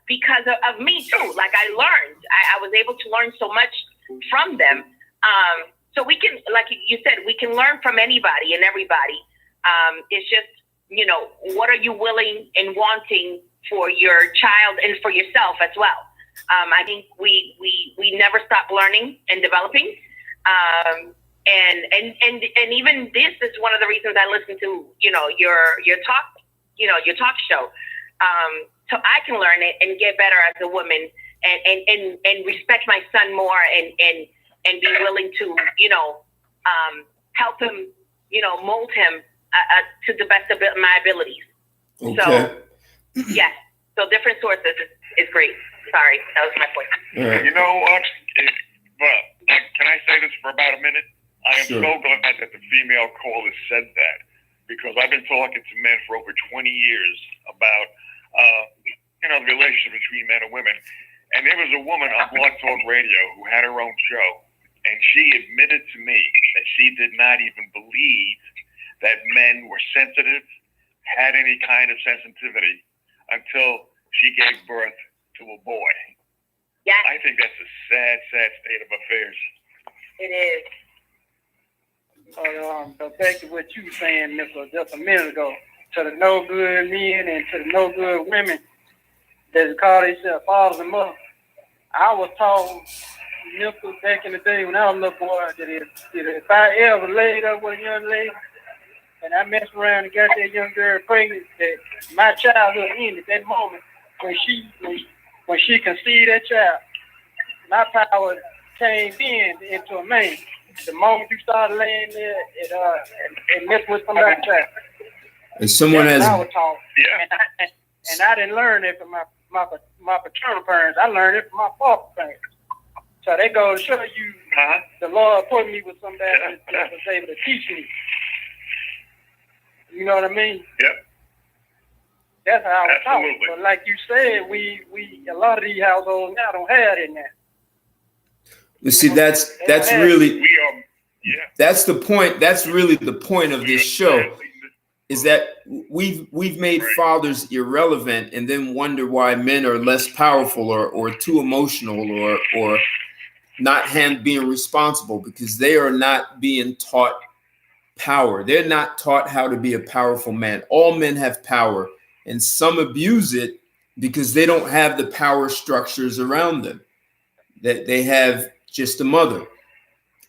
Speaker 2: because of me too. Like, I learned, I was able to learn so much from them. So we can, like you said, we can learn from anybody and everybody. It's just, you know, what are you willing and wanting for your child and for yourself as well? I think we never stop learning and developing. And even this is one of the reasons I listen to, you know, your talk show. So I can learn it and get better as a woman and respect my son more and be willing to, you know, help him, you know, mold him to the best of my abilities.
Speaker 1: okay.
Speaker 2: So, yes. So different sources is great. Sorry, that was my point.
Speaker 1: All right.
Speaker 6: You know what? Well, can I say this for about a minute? I am
Speaker 1: Sure.
Speaker 6: so glad that the female caller said that, because I've been talking to men for over 20 years about, you know, the relationship between men and women. And there was a woman on Blog Talk Radio who had her own show, and she admitted to me that she did not even believe that men were sensitive, had any kind of sensitivity, until she gave birth to a boy.
Speaker 2: Yes,
Speaker 6: I think that's a sad, sad state of affairs.
Speaker 2: it is.
Speaker 3: But back to what you were saying, Mister, just a minute ago, to the no good men and to the no good women that call themselves fathers and mothers. I was taught, Mister, back in the day when I was a little boy, that if I ever laid up with a young lady and I messed around and got that young girl pregnant, that my childhood ended that moment when she conceived that child. My power came into a man. The moment you started laying there and messing with somebody's child.
Speaker 1: And someone
Speaker 3: That's
Speaker 1: has,
Speaker 3: what I was taught.
Speaker 6: Yeah.
Speaker 3: And I didn't learn it from my paternal parents. I learned it from my foster parents. So they go to show you the Lord put me with somebody that was able to teach me. You know what I mean?
Speaker 6: Yep.
Speaker 3: That's how I was taught.
Speaker 6: Absolutely.
Speaker 3: But like you said, we a lot of these households now don't have it now.
Speaker 1: you see, that's really,
Speaker 6: We are, yeah.
Speaker 1: that's the point. That's really the point of this show, is that we've made fathers irrelevant and then wonder why men are less powerful or too emotional or not being responsible, because they are not being taught power. They're not taught how to be a powerful man. All men have power, and some abuse it because they don't have the power structures around them. That they have just a mother.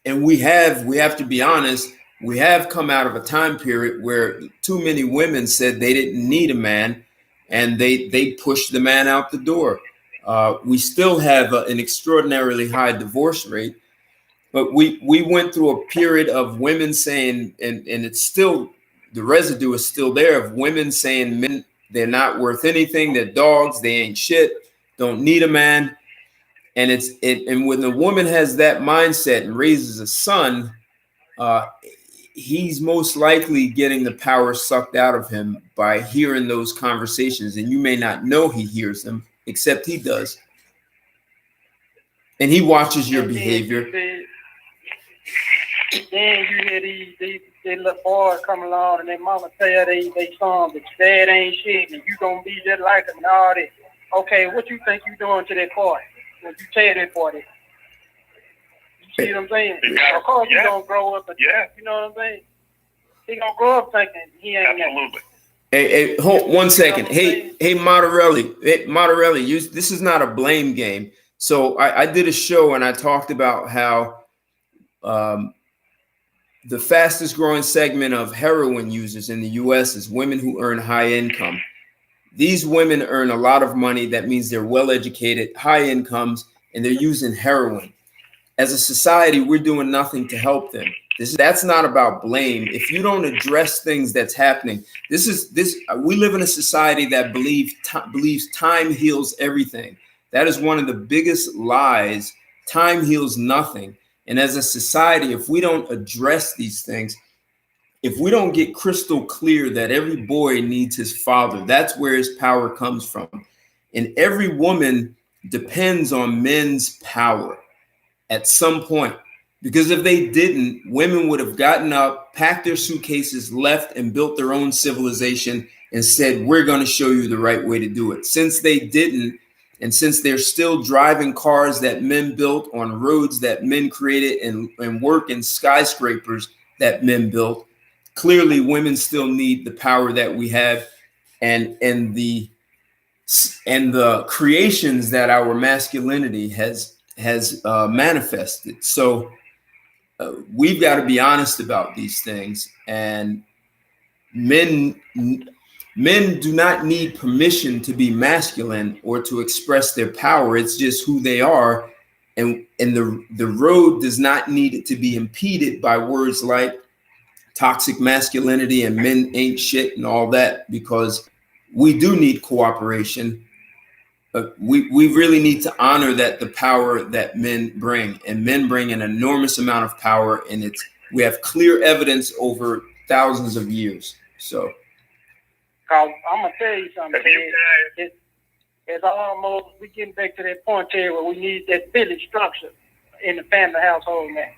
Speaker 1: And we have to be honest, we have come out of a time period where too many women said they didn't need a man, and they pushed the man out the door. We still have an extraordinarily high divorce rate, but we went through a period of women saying, and it's still, the residue is still there, of women saying men, they're not worth anything, they're dogs, they ain't shit, don't need a man. And and when a woman has that mindset and raises a son, he's most likely getting the power sucked out of him by hearing those conversations. And you may not know he hears them, except he does. And he watches your behavior.
Speaker 3: Then you hear these little boys come along and their mama tell they son, but your dad ain't shit and you gonna be just like him and all that. Okay, what you think you doing to that boy? When you tell that boy that? You see what I'm saying? Of course you gonna grow up and you know what I'm saying? He gonna grow up thinking he ain't
Speaker 6: Absolutely.
Speaker 1: Hey, hold 1 second. Hey, Monterelli, this is not a blame game. So I did a show and I talked about how the fastest growing segment of heroin users in the US is women who earn high income. These women earn a lot of money. That means they're well educated, high incomes, and they're using heroin. As a society, we're doing nothing to help them. That's not about blame. If you don't address things that's happening, we live in a society that believes time heals everything. That is one of the biggest lies. Time heals nothing. And as a society, if we don't address these things, if we don't get crystal clear that every boy needs his father, that's where his power comes from. And every woman depends on men's power at some point. Because if they didn't, women would have gotten up, packed their suitcases, left, and built their own civilization and said, we're going to show you the right way to do it. Since they didn't, and since they're still driving cars that men built on roads that men created and work in skyscrapers that men built, clearly women still need the power that we have and the creations that our masculinity has manifested. So we've got to be honest about these things, and men do not need permission to be masculine or to express their power. It's just who they are, and the road does not need it to be impeded by words like toxic masculinity and men ain't shit and all that, because we do need cooperation. We really need to honor that the power that men bring, and men bring an enormous amount of power, and we have clear evidence over thousands of years. So,
Speaker 3: I'm gonna tell you something. It's almost, we getting back to that point here where we need that village structure in the family household, man.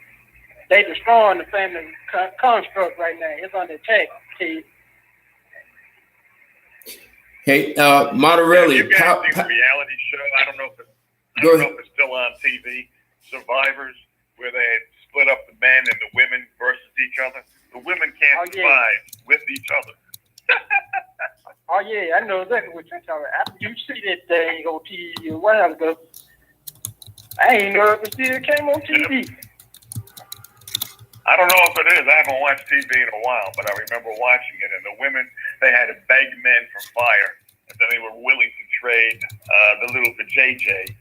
Speaker 3: They destroying the family construct right now. It's under attack, Steve.
Speaker 1: Hey, Monterelli.
Speaker 6: You guys see the reality show? I don't know if it's still on TV. Survivors, where they split up the men and the women versus each other. The women can't survive with each other.
Speaker 3: Oh yeah, I know exactly what you're talking about. You see that thing on TV a while ago. I ain't know if it still came on TV.
Speaker 6: I don't know if it is. I haven't watched TV in a while, but I remember watching it. And the women, they had to beg men for fire, and then they were willing to trade the little JJ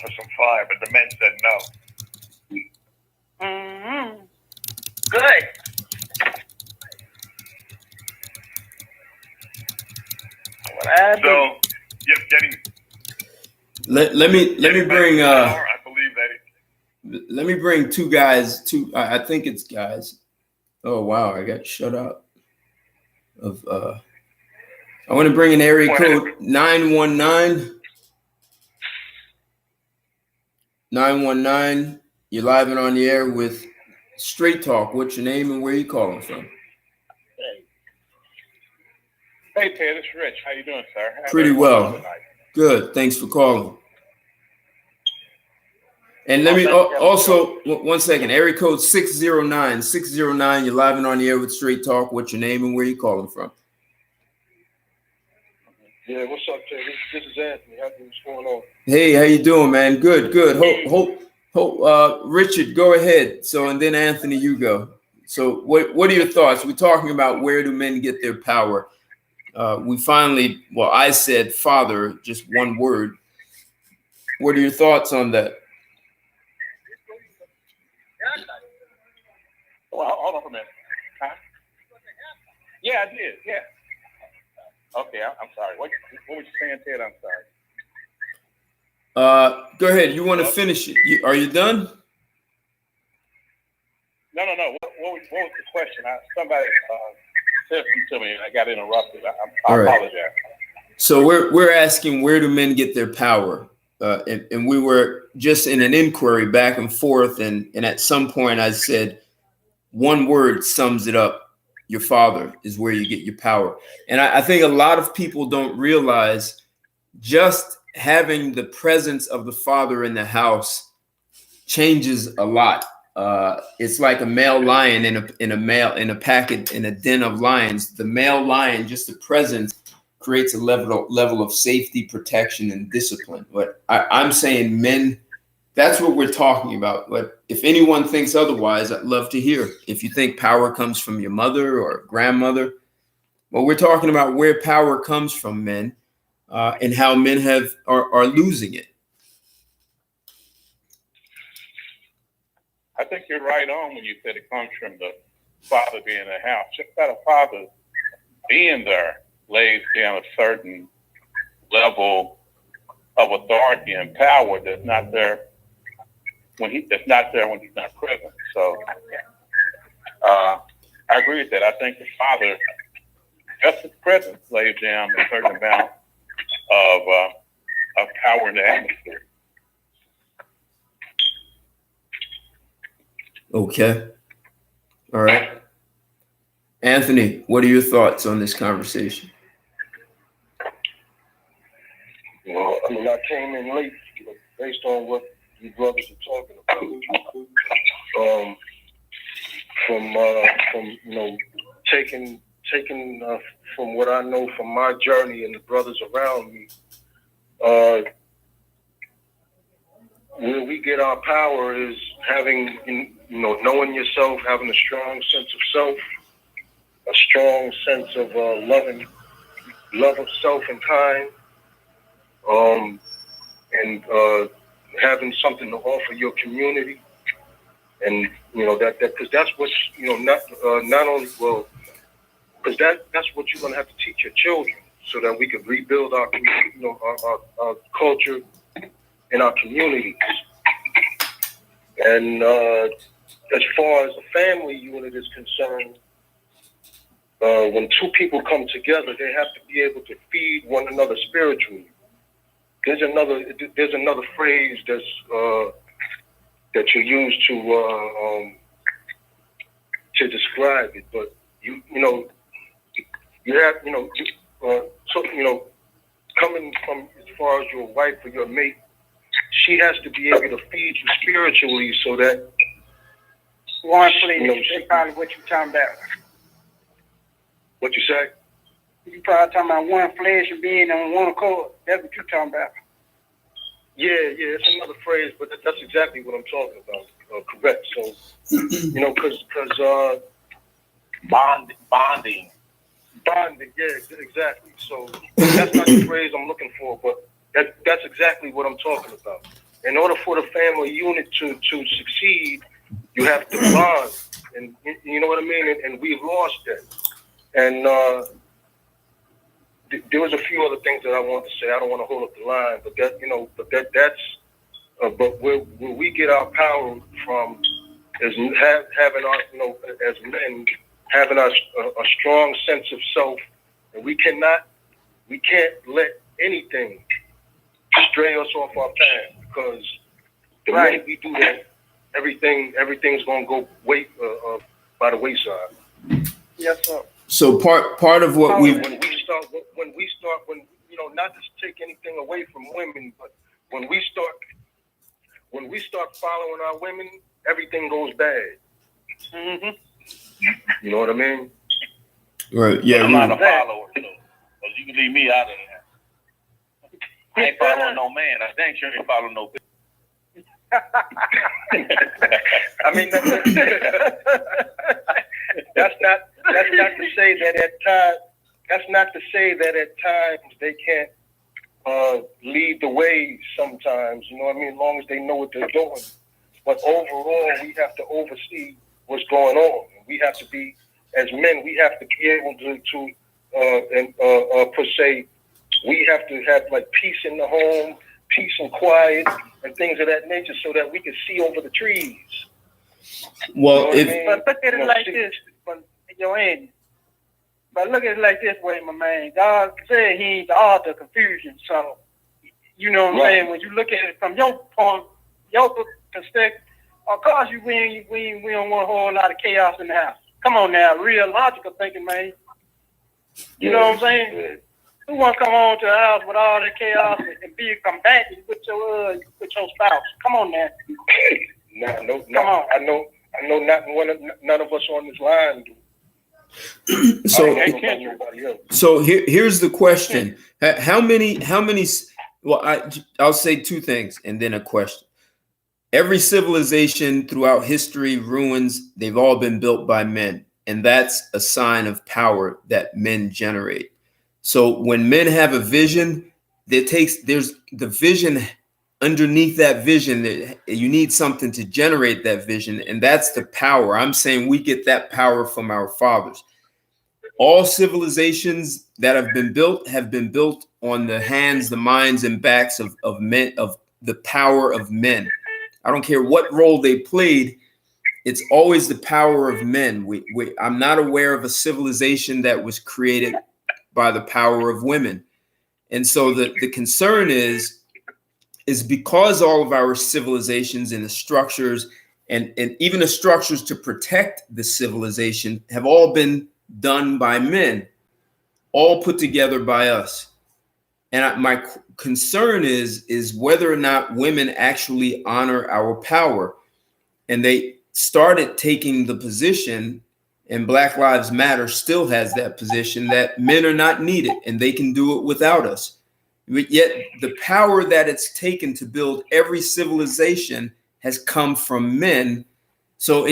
Speaker 6: for some fire, but the men said no.
Speaker 2: Mm-hmm. Good.
Speaker 6: So, just getting.
Speaker 1: Let me bring.
Speaker 6: Power, I believe that.
Speaker 1: Let me bring two guys. I think it's guys. Oh wow, I got shut out. I want to bring in area code 919. 919. You're live and on the air with Straight Talk. What's your name and where you calling from?
Speaker 7: Hey Ted, it's Rich. How you doing, sir?
Speaker 1: Pretty well. Good. Thanks for calling. And let me also, 1 second, area code 609. 609, you're live and on the air with Straight Talk. What's your name and where you calling from?
Speaker 7: Yeah, what's up, Ted? This is Anthony. What's going on?
Speaker 1: Hey, how you doing, man? Good. Hope, Richard, go ahead. So, and then Anthony, you go. So what are your thoughts? We're talking about where do men get their power? I said father, just one word. What are your thoughts on that?
Speaker 7: Well, hold on for a minute. Huh? Yeah, I did. Yeah. Okay, I'm sorry. What was you saying, Ted? I'm sorry.
Speaker 1: Go ahead. You want to finish it? Are you done?
Speaker 7: No. What was the question? Somebody said something to me and I got interrupted. I apologize.
Speaker 1: So we're asking, where do men get their power? And we were just in an inquiry back and forth, and at some point I said, one word sums it up. Your father is where you get your power. And I think a lot of people don't realize just having the presence of the father in the house changes a lot. It's like a male lion in a den of lions. The male lion, just the presence creates a level of safety, protection, and discipline. But I'm saying men, that's what we're talking about. But if anyone thinks otherwise, I'd love to hear. If you think power comes from your mother or grandmother, well, we're talking about where power comes from, men, and how men are losing it.
Speaker 7: I think you're right on when you said it comes from the father being in the house. Just that a father being there lays down a certain level of authority and power that's not there when he's not present. So I agree with that. I think the father, just his presence, lays down a certain amount of power in the atmosphere.
Speaker 1: Okay. All right. Anthony, what are your thoughts on this conversation?
Speaker 8: Well, I mean, I came in late based on what you brothers are talking about. From you know, taking from what I know from my journey and the brothers around me, where we get our power is having, you know, knowing yourself, having a strong sense of self, a strong sense of love of self and kind, and having something to offer your community, and you know that because that's what's, you know, not only, well, because that's what you're gonna have to teach your children, so that we can rebuild our, you know, our culture in our communities. And as far as the family unit is concerned, when two people come together, they have to be able to feed one another spiritually. There's another phrase that's that you use to describe it, but you know you have, you know, so, you know, coming from as far as your wife or your mate, she has to be able to feed you spiritually, so that
Speaker 3: One, please.
Speaker 8: You know,
Speaker 3: That's probably what you're talking about.
Speaker 8: What you say?
Speaker 3: You probably talking about one flesh and being on one accord. That's what you're talking about.
Speaker 8: Yeah, it's another phrase, but that's exactly what I'm talking about. Correct. So, you know, because
Speaker 7: Bonding.
Speaker 8: Yeah, exactly. So that's not the phrase I'm looking for, but that's exactly what I'm talking about. In order for the family unit to succeed, you have to bond, and you know what I mean. And we've lost that. And there was a few other things that I wanted to say. I don't want to hold up the line, but that, you know, but where we get our power from is having our, you know, as men, having a strong sense of self, and we can't let anything stray us off our path, because the minute we do that, everything's gonna go by the wayside.
Speaker 3: Yes, sir.
Speaker 1: So part of what
Speaker 8: when you know, not to take anything away from women, but when we start following our women, everything goes bad.
Speaker 3: Mm-hmm.
Speaker 8: You know what I mean?
Speaker 1: Right. Yeah.
Speaker 7: I'm not a follower, so you can leave me out of there. I ain't following no man. I think sure ain't following no bitch.
Speaker 8: I mean, that's not to say that at times. That's not to say that at times they can't lead the way. Sometimes, you know what I mean. As long as they know what they're doing. But overall, we have to oversee what's going on. We have to be, as men, we have to be able to per se, we have to have like peace in the home, peace and quiet, and things of that nature, so that we can see over the trees.
Speaker 1: Well,
Speaker 8: you know
Speaker 3: But look at it like this, but look at it like this way, my man. God said He ain't the author of confusion. So, you know what I'm saying? When you look at it from your point, your perspective, of course we don't want a whole lot of chaos in the house. Come on now, real logical thinking, man. You know what I'm saying?
Speaker 8: Yeah.
Speaker 3: Who want to come home to the house with all the chaos and be combative with your spouse? Come on now.
Speaker 8: Come on. I know. None of us on this line do.
Speaker 1: So here's the question. How many, well, I'll say two things and then a question. Every civilization throughout history, ruins, they've all been built by men. And that's a sign of power that men generate. So when men have a vision, there's the vision underneath that vision, that you need something to generate that vision. And that's the power. I'm saying we get that power from our fathers. All civilizations that have been built on the hands, the minds, and backs of men, of the power of men. I don't care what role they played. It's always the power of men. I'm not aware of a civilization that was created by the power of women. And so the concern is because all of our civilizations and the structures and even the structures to protect the civilization have all been done by men, all put together by us. And my concern is whether or not women actually honor our power. And they started taking the position, and Black Lives Matter still has that position, that men are not needed and they can do it without us. But yet the power that it's taken to build every civilization has come from men. So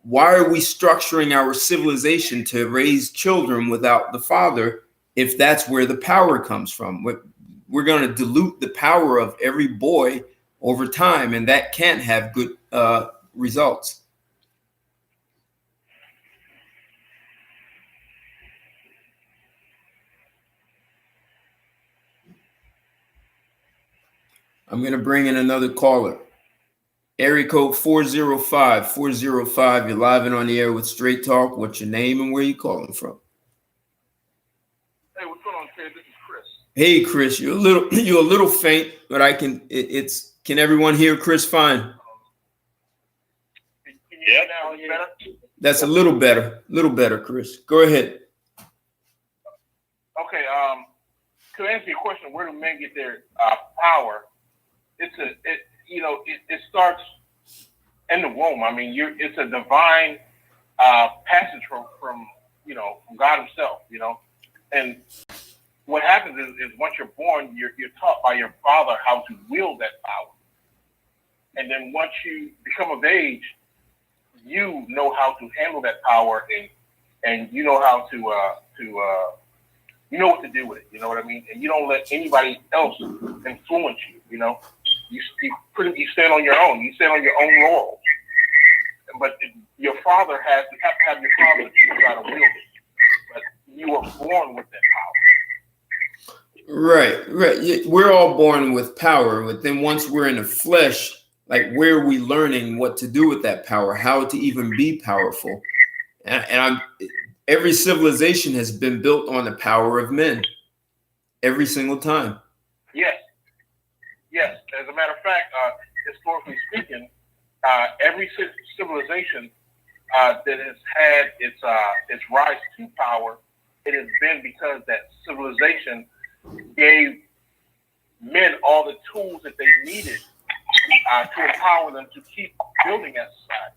Speaker 1: why are we structuring our civilization to raise children without the father if that's where the power comes from? We're going to dilute the power of every boy over time, and that can't have good results. I'm going to bring in another caller. Area code 405. 405. You're live and on the air with Straight Talk. What's your name and where you calling from?
Speaker 9: Hey, what's going on, Ted? This is Chris.
Speaker 1: Hey, Chris. You're a little faint, but can everyone hear Chris fine?
Speaker 9: Can you hear me now?
Speaker 1: That's a little better, Chris. Go ahead.
Speaker 9: Okay. To answer your question, where do men get their power? It starts in the womb. I mean, it's a divine passage from God Himself. And what happens is once you're born, you're taught by your father how to wield that power. And then once you become of age, you know how to handle that power, and you know how to you know what to do with it. You know what I mean? And you don't let anybody else influence you. You stand on your own. You stand on your own laurels. But your father you have to have your father to try to wield it. But you were born with that power.
Speaker 1: Right. We're all born with power, but then once we're in the flesh, like, where are we learning what to do with that power, how to even be powerful? And every civilization has been built on the power of men. Every single time.
Speaker 9: Yes. As a matter of fact, historically speaking, every civilization that has had its rise to power, it has been because that civilization gave men all the tools that they needed to empower them to keep building that society.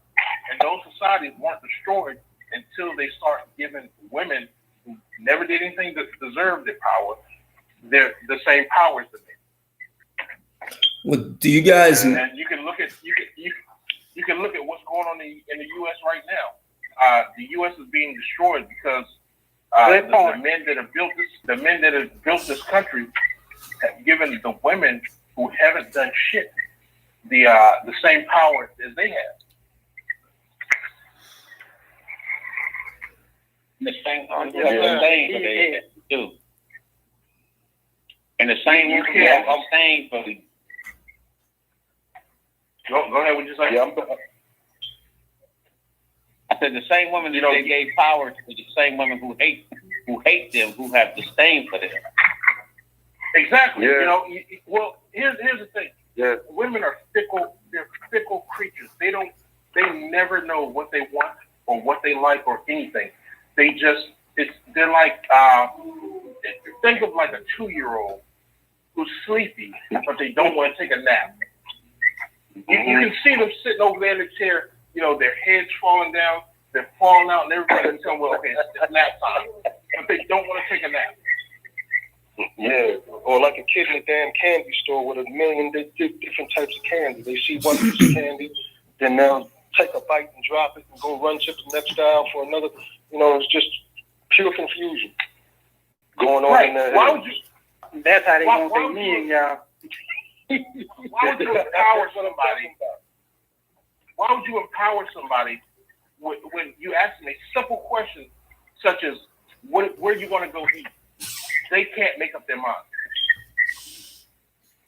Speaker 9: And those societies weren't destroyed until they start giving women who never did anything to deserve their power the same powers that they.
Speaker 1: Well, do you guys?
Speaker 9: And you can look at what's going on in the U.S. right now. The U.S. is being destroyed because the men that have built this country have given the women who haven't done shit the same power as they have.
Speaker 7: The same thing too. And the same for the.
Speaker 9: Go ahead. What you say?
Speaker 7: I said the same women that they gave power to, the same women who hate them, who have disdain for them.
Speaker 9: Exactly.
Speaker 8: Yeah.
Speaker 9: Well, here's the thing.
Speaker 8: Yeah.
Speaker 9: Women are fickle. They're fickle creatures. They never know what they want or what they like or anything. They're like think of like a 2-year-old who's sleepy, but they don't want to take a nap. You can see them sitting over there in the chair, their heads falling down, they're falling out, and everybody's telling, well, okay, it's nap time, but they don't want to take a nap.
Speaker 8: Yeah, or like a kid in a damn candy store with a million different types of candy. They see one piece of candy, then they'll take a bite and drop it and go run to the next aisle for another. You know, it's just pure confusion going on in there.
Speaker 3: Why would you? That's how they gonna be mean, y'all.
Speaker 9: Why would you empower somebody? Why would you empower somebody when you ask them a simple question such as, where are you going to go eat? They can't make up their mind.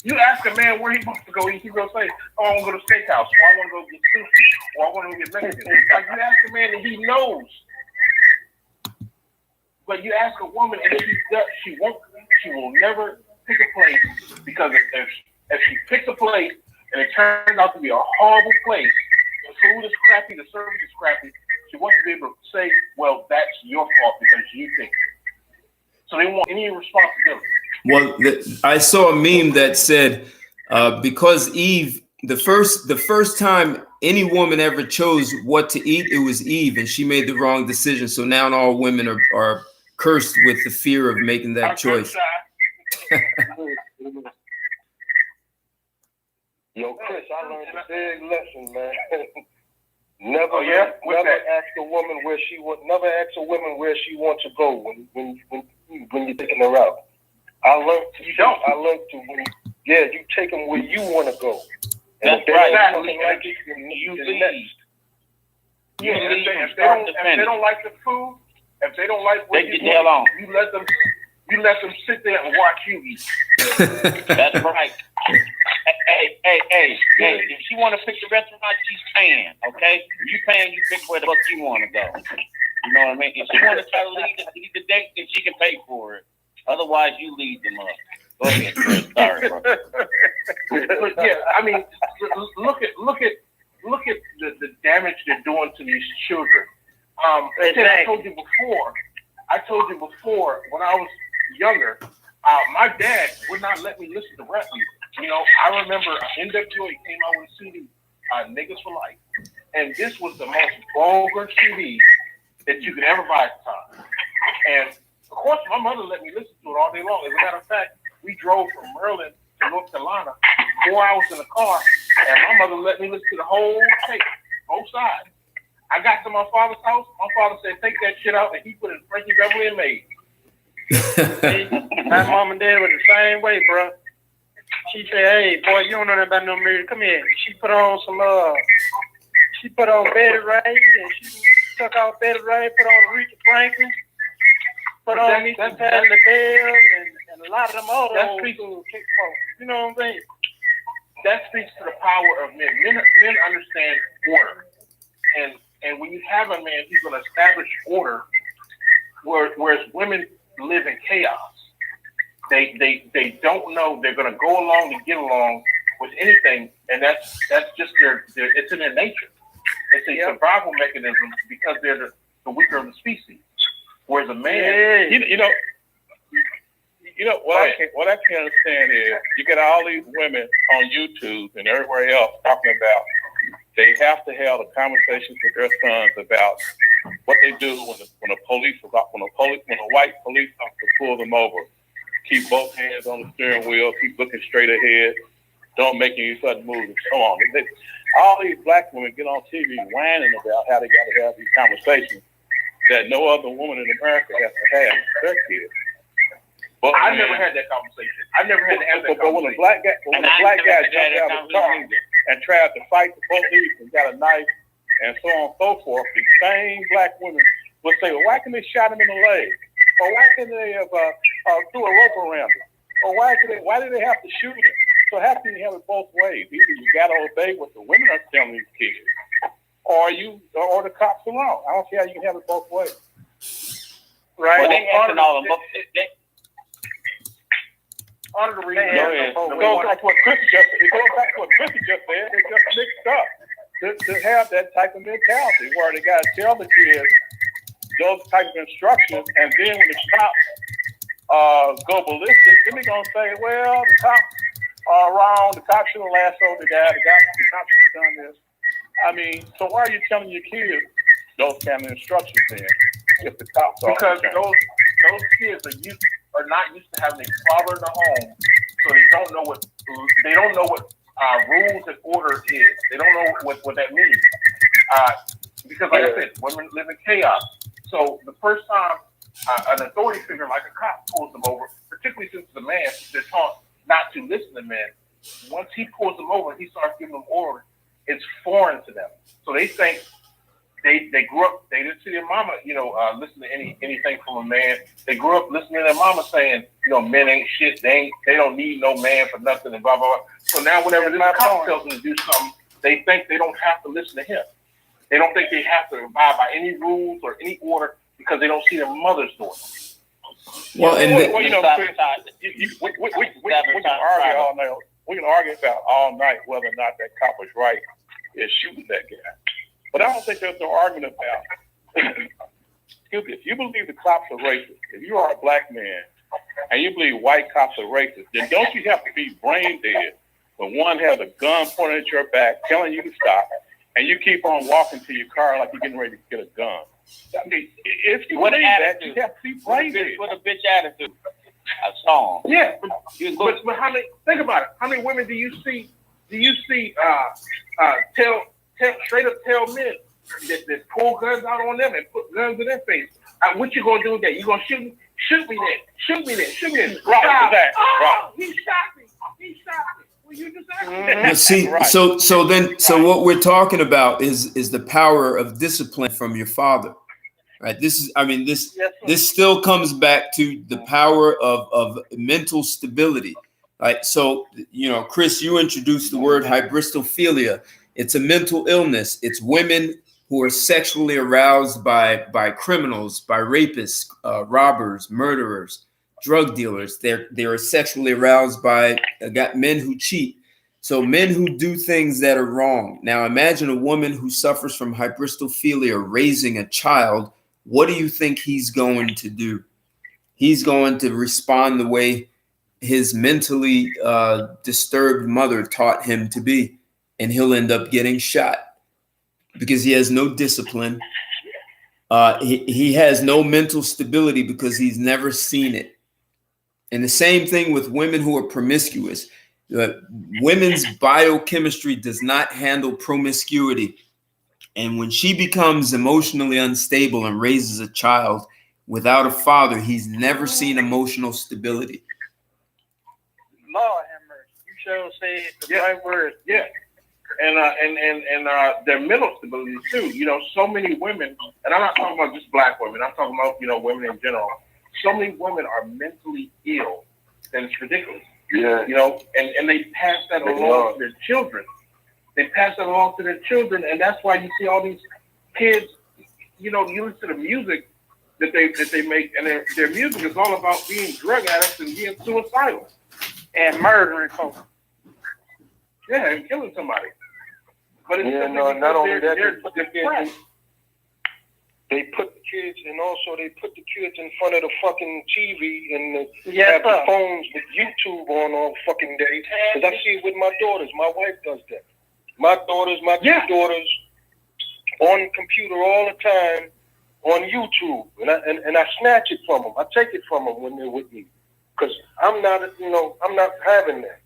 Speaker 9: You ask a man where he wants to go eat, he's going to say, oh, I want to go to steakhouse, or I want to go get sushi, or I want to go get Mexican. Like, you ask a man and he knows. But you ask a woman and she will never pick a place, because if she picks a place and it turns out to be a horrible place, the food is crappy, the service is crappy, she wants to be able to say, well, that's your fault because you picked it. So they want any responsibility.
Speaker 1: Well, I saw a meme that said, because Eve, the first time any woman ever chose what to eat, it was Eve, and she made the wrong decision. So now all women are cursed with the fear of making that choice.
Speaker 8: Yo, Chris, I learned a big lesson, man. Never ask a woman where she wants to go when you're taking her out. I learned you take them where you want to go. And
Speaker 9: that's right.
Speaker 8: Like it,
Speaker 9: you lead. Yeah, if they don't like the food, if they don't like what you let them sit there and watch you eat.
Speaker 10: That's right. Hey, if she want to pick the restaurant, she's paying, okay? If you paying, you pick where the fuck you want to go. You know what I mean? If she want to try to lead the date, then she can pay for it. Otherwise, you lead them up. Go ahead, Chris. Sorry, bro.
Speaker 9: But yeah, I mean, look at the damage they're doing to these children. I told you before, when I was younger, my dad would not let me listen to rap music. You know, I remember NWA came out with a CD, Niggas for Life. And this was the most vulgar CD that you could ever buy at the time. And of course, my mother let me listen to it all day long. As a matter of fact, we drove from Maryland to North Carolina, 4 hours in the car, and my mother let me listen to the whole tape, both sides. I got to my father's house. My father said, take that shit out, and he put it in Frankie Beverly and Mays.
Speaker 3: My mom and dad were the same way, bro. She said, hey, boy, you don't know nothing about no music. Come here. She put on Betty Ray, and she took out Betty Ray, put on Aretha Franklin, put on me some Patti LaBelle, and a lot of them other old school kick folks. You know what I'm saying?
Speaker 9: That speaks to the power of men. Men understand order. And when you have a man who's going to establish order, whereas women live in chaos. They don't know they're going to go along to get along with anything, and that's just it's in their nature. It's a survival mechanism because they're the weaker of the species. Whereas a man,
Speaker 7: you know what I can understand is you get all these women on YouTube and everywhere else talking about they have to have a conversation with their sons about what they do when a white police officer pulls them over. Keep both hands on the steering wheel. Keep looking straight ahead. Don't make any sudden moves and so on. All these black women get on TV whining about how they got to have these conversations that no other woman in America has to have with their kids. But
Speaker 9: I never had that conversation. I never had to have that conversation.
Speaker 7: But when a black guy jumped out of the car and tried to fight the police and got a knife and so on and so forth, the same black women would say, well, why can they shot him in the leg? Or why can they have do a rope around him? Or why do they have to shoot him? So how can you have it both ways? Either you got to obey what the women are telling these kids, or the cops are wrong. I don't see how you can have it both ways.
Speaker 10: Right? Well, they asking all of them.
Speaker 9: Part of the reason
Speaker 7: it goes back to what Chris just said. They just mixed up to have that type of mentality where they got to tell the kids those type of instructions, and then when the cops go ballistic, then they're gonna say, well, the cops are wrong. The cops should have lassoed the guy. The cops should have done this. I mean, so why are you telling your kids those kind of instructions in if the cops are
Speaker 9: Because
Speaker 7: concerned.
Speaker 9: those kids are not used to having a father in the home, so they don't know what rules and order is. They don't know what that means. Because like I said, women live in chaos. So the first time an authority figure like a cop pulls them over, particularly since the man, they're taught not to listen to men. Once he pulls them over and he starts giving them orders, it's foreign to them. So they think they grew up, they didn't see their mama, listen to anything from a man. They grew up listening to their mama saying, men ain't shit, they don't need no man for nothing and blah, blah, blah. So now whenever this cop tells them to do something, they think they don't have to listen to him. They don't think they have to abide by any rules or any order because they don't see their mothers doing it.
Speaker 1: Well, and
Speaker 7: we can argue all night. We can argue about all night whether or not that cop was right in shooting that guy. But I don't think there's no argument about, excuse me, if you believe the cops are racist, if you are a black man and you believe white cops are racist, then don't you have to be brain dead when one has a gun pointed at your back telling you to stop and you keep on walking to your car like you're getting ready to get a gun? I mean, if you believe that, you have to be brain dead.
Speaker 10: With a bitch attitude. A song.
Speaker 9: Yeah, but how many? Think about it. How many women do you see? Straight up tell men that pull guns out on them and put guns in their face? What you gonna do with that? You gonna shoot me? Shoot me then. Shoot me then. Shoot me then.
Speaker 7: Right.
Speaker 9: Oh, he shot me. He shot me. Well, you just asked
Speaker 1: see,
Speaker 7: Right.
Speaker 1: so what we're talking about is the power of discipline from your father. Right. This still comes back to the power of mental stability. Right. So, Chris, you introduced the word hybristophilia. It's a mental illness. It's women who are sexually aroused by criminals, by rapists, robbers, murderers, drug dealers. They are sexually aroused by men who cheat. So men who do things that are wrong. Now imagine a woman who suffers from hybristophilia raising a child. What do you think he's going to do? He's going to respond the way his mentally disturbed mother taught him to be, and he'll end up getting shot because he has no discipline. He has no mental stability because he's never seen it. And the same thing with women who are promiscuous. Women's biochemistry does not handle promiscuity. And when she becomes emotionally unstable and raises a child without a father, he's never seen emotional stability.
Speaker 3: Lord have mercy. You sure say the right word.
Speaker 9: Yeah. And their mental stability too. So many women, and I'm not talking about just black women, I'm talking about, women in general. So many women are mentally ill that it's ridiculous.
Speaker 8: Yeah.
Speaker 9: And they pass that along to their children. They pass that along to their children, and that's why you see all these kids, you listen to the music that they make, and their music is all about being drug addicts and being suicidal.
Speaker 3: And murdering folks.
Speaker 9: Yeah, and killing somebody. But it's
Speaker 8: not only that,
Speaker 9: they're depressed.
Speaker 8: They put the kids, and also they put the kids in front of the fucking TV and
Speaker 3: Yes,
Speaker 8: have the phones with YouTube on all fucking day. Because I see it with my daughters. My wife does that. My daughters, my two daughters, on the computer all the time on YouTube, and I snatch it from them. I take it from them when they're with me, because I'm not having that.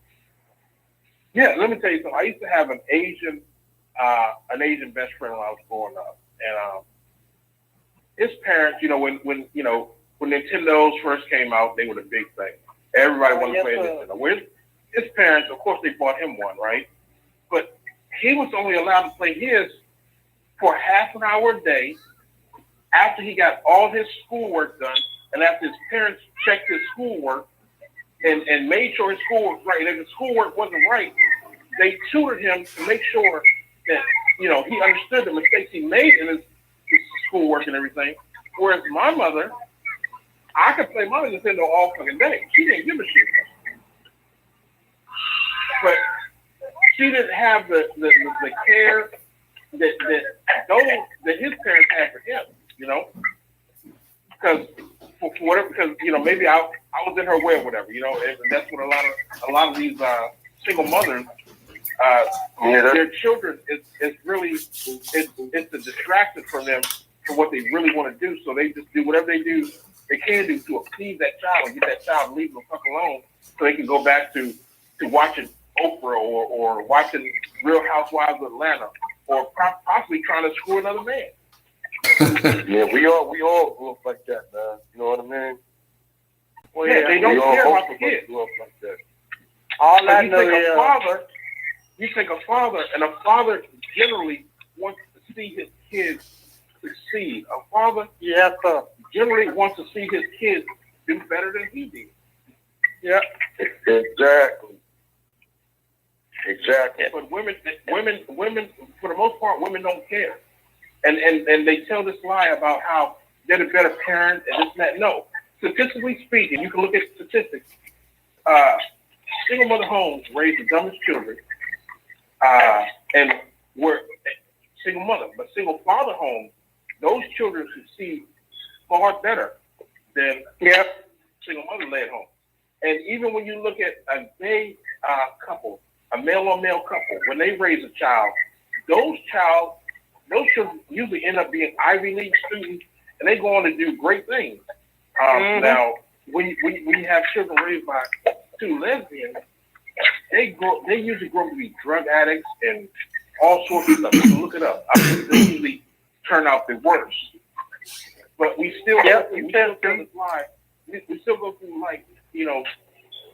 Speaker 9: Yeah, let me tell you something. I used to have an Asian best friend when I was growing up, and his parents, when Nintendos first came out, they were the big thing. Everybody wanted to play a Nintendo. His parents, of course, they bought him one, right? But he was only allowed to play his for half an hour a day after he got all his schoolwork done, and after his parents checked his schoolwork and made sure his schoolwork was right. And if his schoolwork wasn't right, they tutored him to make sure that he understood the mistakes he made in his schoolwork and everything. Whereas my mother, I could play my Nintendo all fucking day. She didn't give a shit. But she didn't have the care that his parents had for him, because for whatever, because maybe I was in her way or whatever, and that's what a lot of these single mothers their children is really it's a distraction for them from what they really want to do. So they just do whatever they can do to appease that child and get that child to leave them fuck alone, so they can go back to watching Oprah or watching Real Housewives of Atlanta, or possibly trying to screw another man.
Speaker 8: Yeah, we all grew up like that, man. You know what I mean?
Speaker 9: Well, yeah, they don't care about the kids.
Speaker 8: Grew up like that.
Speaker 3: All I
Speaker 9: you
Speaker 3: know
Speaker 9: take
Speaker 3: is
Speaker 9: a father, and a father generally wants to see his kids succeed. A father generally wants to see his kids do better than he did.
Speaker 3: Yeah.
Speaker 8: Exactly.
Speaker 9: But women, for the most part, women don't care, and they tell this lie about how they're the better parent and this and that. No, statistically speaking, you can look at statistics. Single mother homes raise the dumbest children, and we're single mother, but single father homes, those children succeed far better than single mother led home. And even when you look at a gay couple, a male on male couple, when they raise a child, those children usually end up being Ivy League students, and they go on to do great things. Now, when you have children raised by two lesbians, they usually grow up to be drug addicts and all sorts of stuff. You can look it up. I mean, they usually turn out the worst. But we still go through this lie. We still go through, like,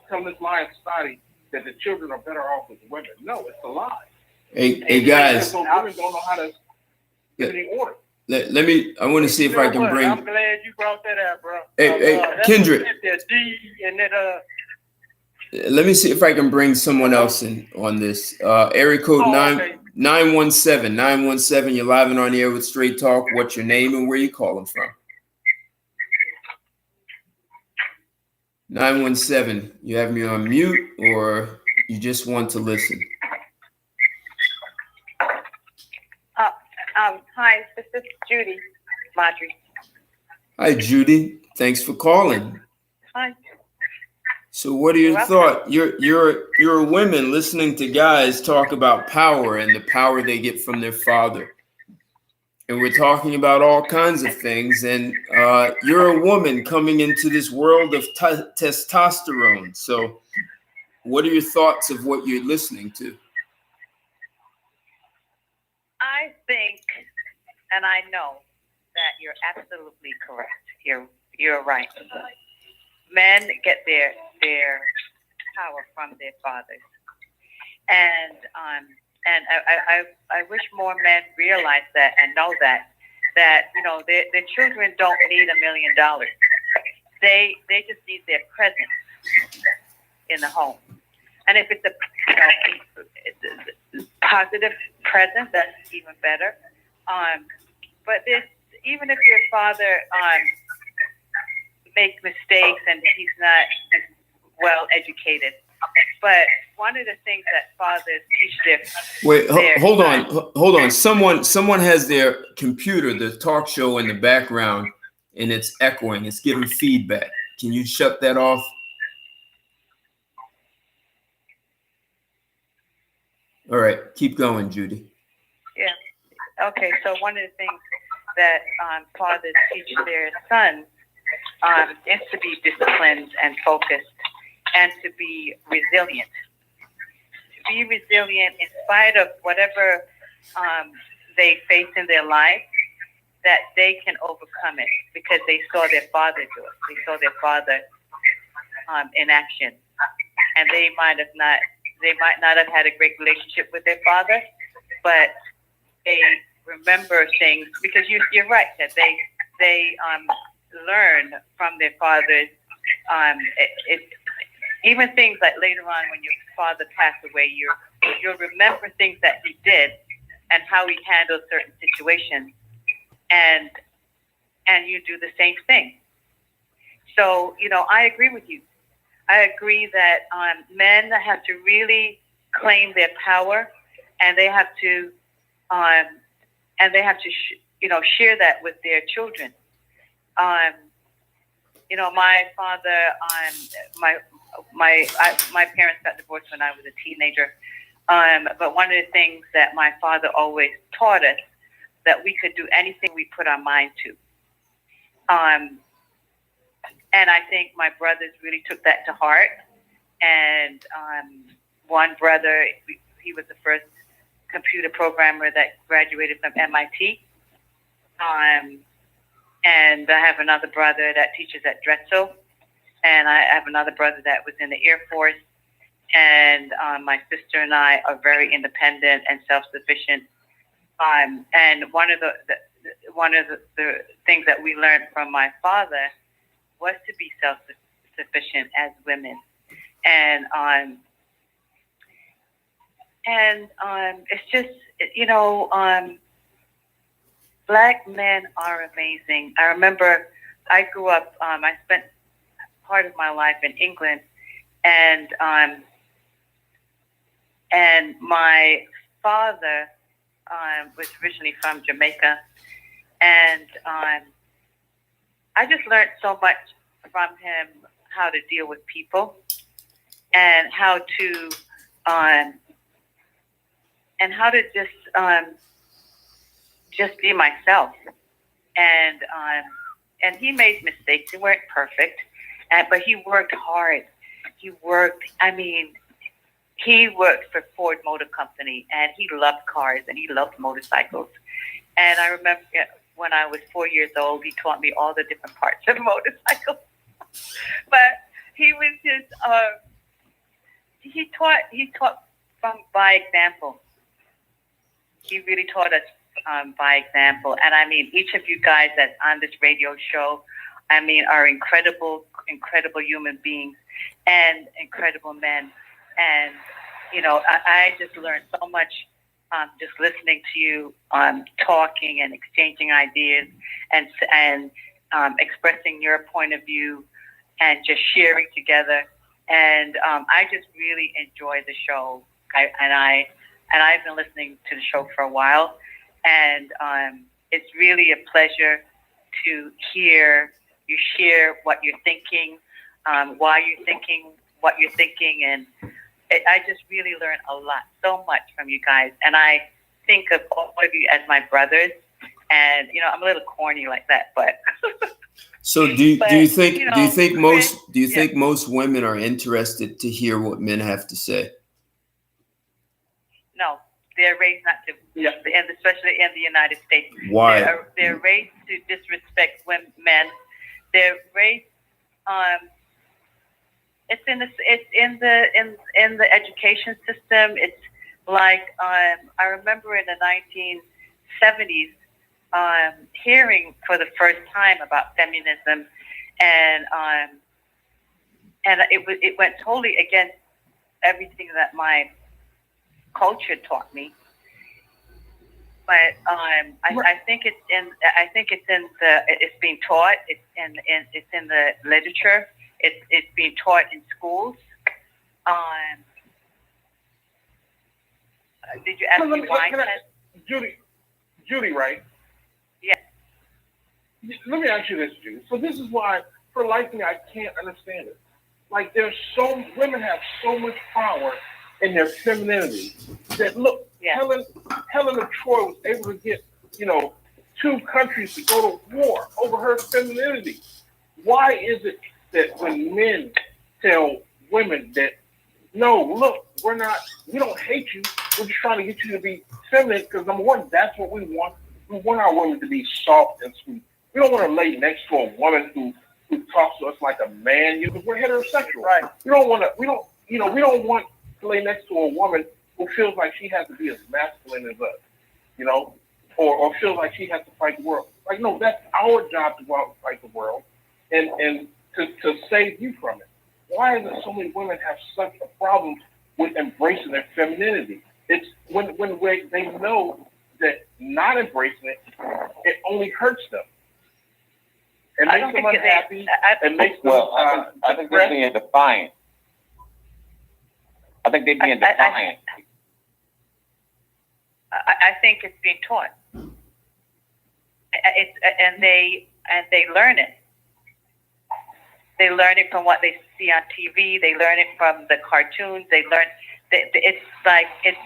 Speaker 9: telling this lie in society that the children are better off with women. No, it's a lie.
Speaker 1: Hey guys.
Speaker 9: Women don't know how to get any order.
Speaker 1: Let me. I want to see if I can bring.
Speaker 3: I'm glad you brought that up, bro.
Speaker 1: Hey, Kendrick. Let me see if I can bring someone else in on this. Area code 917. 917. You're live and on the air with Straight Talk. What's your name and where you calling from? 917. You have me on mute, or you just want to listen?
Speaker 11: Hi, this is Judy Marjorie.
Speaker 1: Hi, Judy. Thanks for calling.
Speaker 11: Hi.
Speaker 1: So, what are your thoughts? You're women listening to guys talk about power and the power they get from their father, and we're talking about all kinds of things. And you're a woman coming into this world of testosterone. So, what are your thoughts of what you're listening to?
Speaker 11: I think, and I know that you're absolutely correct. You're right. Men get their power from their fathers, and I wish more men realize that and know that their children don't need $1 million. They just need their presence in the home, and if it's a positive presence, that's even better. But even if your father makes mistakes and he's not well educated, but one of the things that fathers teach
Speaker 1: hold on. Someone has their computer, the talk show in the background, and it's echoing. It's giving feedback. Can you shut that off? All right, keep going, Judy.
Speaker 11: Yeah. Okay. So one of the things that fathers teach their sons is to be disciplined and focused, and to be resilient. To be resilient in spite of whatever they face in their life, that they can overcome it because they saw their father do it. They saw their father in action, and they might not have had a great relationship with their father, but they remember things because you're right that they learn from their fathers. Even things like later on when your father passed away, you'll remember things that he did and how he handled certain situations, and you do the same thing. So I agree with you. I agree that men have to really claim their power, and they have to share that with their children. My father, my parents got divorced when I was a teenager, But one of the things that my father always taught us, that we could do anything we put our mind to. And I think my brothers really took that to heart. And one brother, he was the first computer programmer that graduated from MIT. And I have another brother that teaches at Drexel. And I have another brother that was in the Air Force. And my sister and I are very independent and self-sufficient. And one of the things that we learned from my father was to be self-sufficient as women. And it's just, Black men are amazing. I remember I grew up, I spent part of my life in England, and my father was originally from Jamaica, and I just learned so much from him, how to deal with people, and how to just be myself. And he made mistakes. They weren't perfect, but he worked hard. He worked for Ford Motor Company, and he loved cars, and he loved motorcycles. And I remember when I was 4 years old, he taught me all the different parts of motorcycles. But he was just, he taught by example. He really taught us by example. And I mean, each of you guys that's on this radio show, are incredible human beings and incredible men. And, I just learned so much just listening to you talking and exchanging ideas and expressing your point of view and just sharing together. And I just really enjoy the show. I've been listening to the show for a while, and it's really a pleasure to hear you share what you're thinking, why you're thinking what you're thinking, and I just really learned a lot, so much from you guys. And I think of all of you as my brothers, and I'm a little corny like that, but.
Speaker 1: So do you think most women are interested to hear what men have to say?
Speaker 11: No, they're raised not to, and especially in the United States.
Speaker 1: Why?
Speaker 11: They're raised to disrespect men. They're raised. It's in the education system. It's like I remember in the 1970s hearing for the first time about feminism, and it went totally against everything that my culture taught me. But I think it's being taught. It's in the literature. It's being taught in schools. Did you ask me why?
Speaker 9: Judy, right?
Speaker 11: Yes.
Speaker 9: Let me ask you this, Judy. So this is why, for life, I can't understand it. Like, women have so much power in their femininity that, look, Helen of Troy was able to get, 2 countries to go to war over her femininity. Why is it that when men tell women that, no, look, we don't hate you, we're just trying to get you to be feminine, because number one, that's what we want. We want our women to be soft and sweet. We don't want to lay next to a woman who talks to us like a man, because we're heterosexual. Right. We don't want to lay next to a woman who feels like she has to be as masculine as us, or feels like she has to fight the world. Like, no, that's our job to go out and fight the world and to save you from it. Why is it so many women have such a problem with embracing their femininity? It's when they know that not embracing it only hurts them. It makes them unhappy. It makes them
Speaker 10: I think they're being defiant. I think they're being defiant.
Speaker 11: I think it's being taught. And they learn it. They learn it from what they see on TV. They learn it from the cartoons. They it's like it's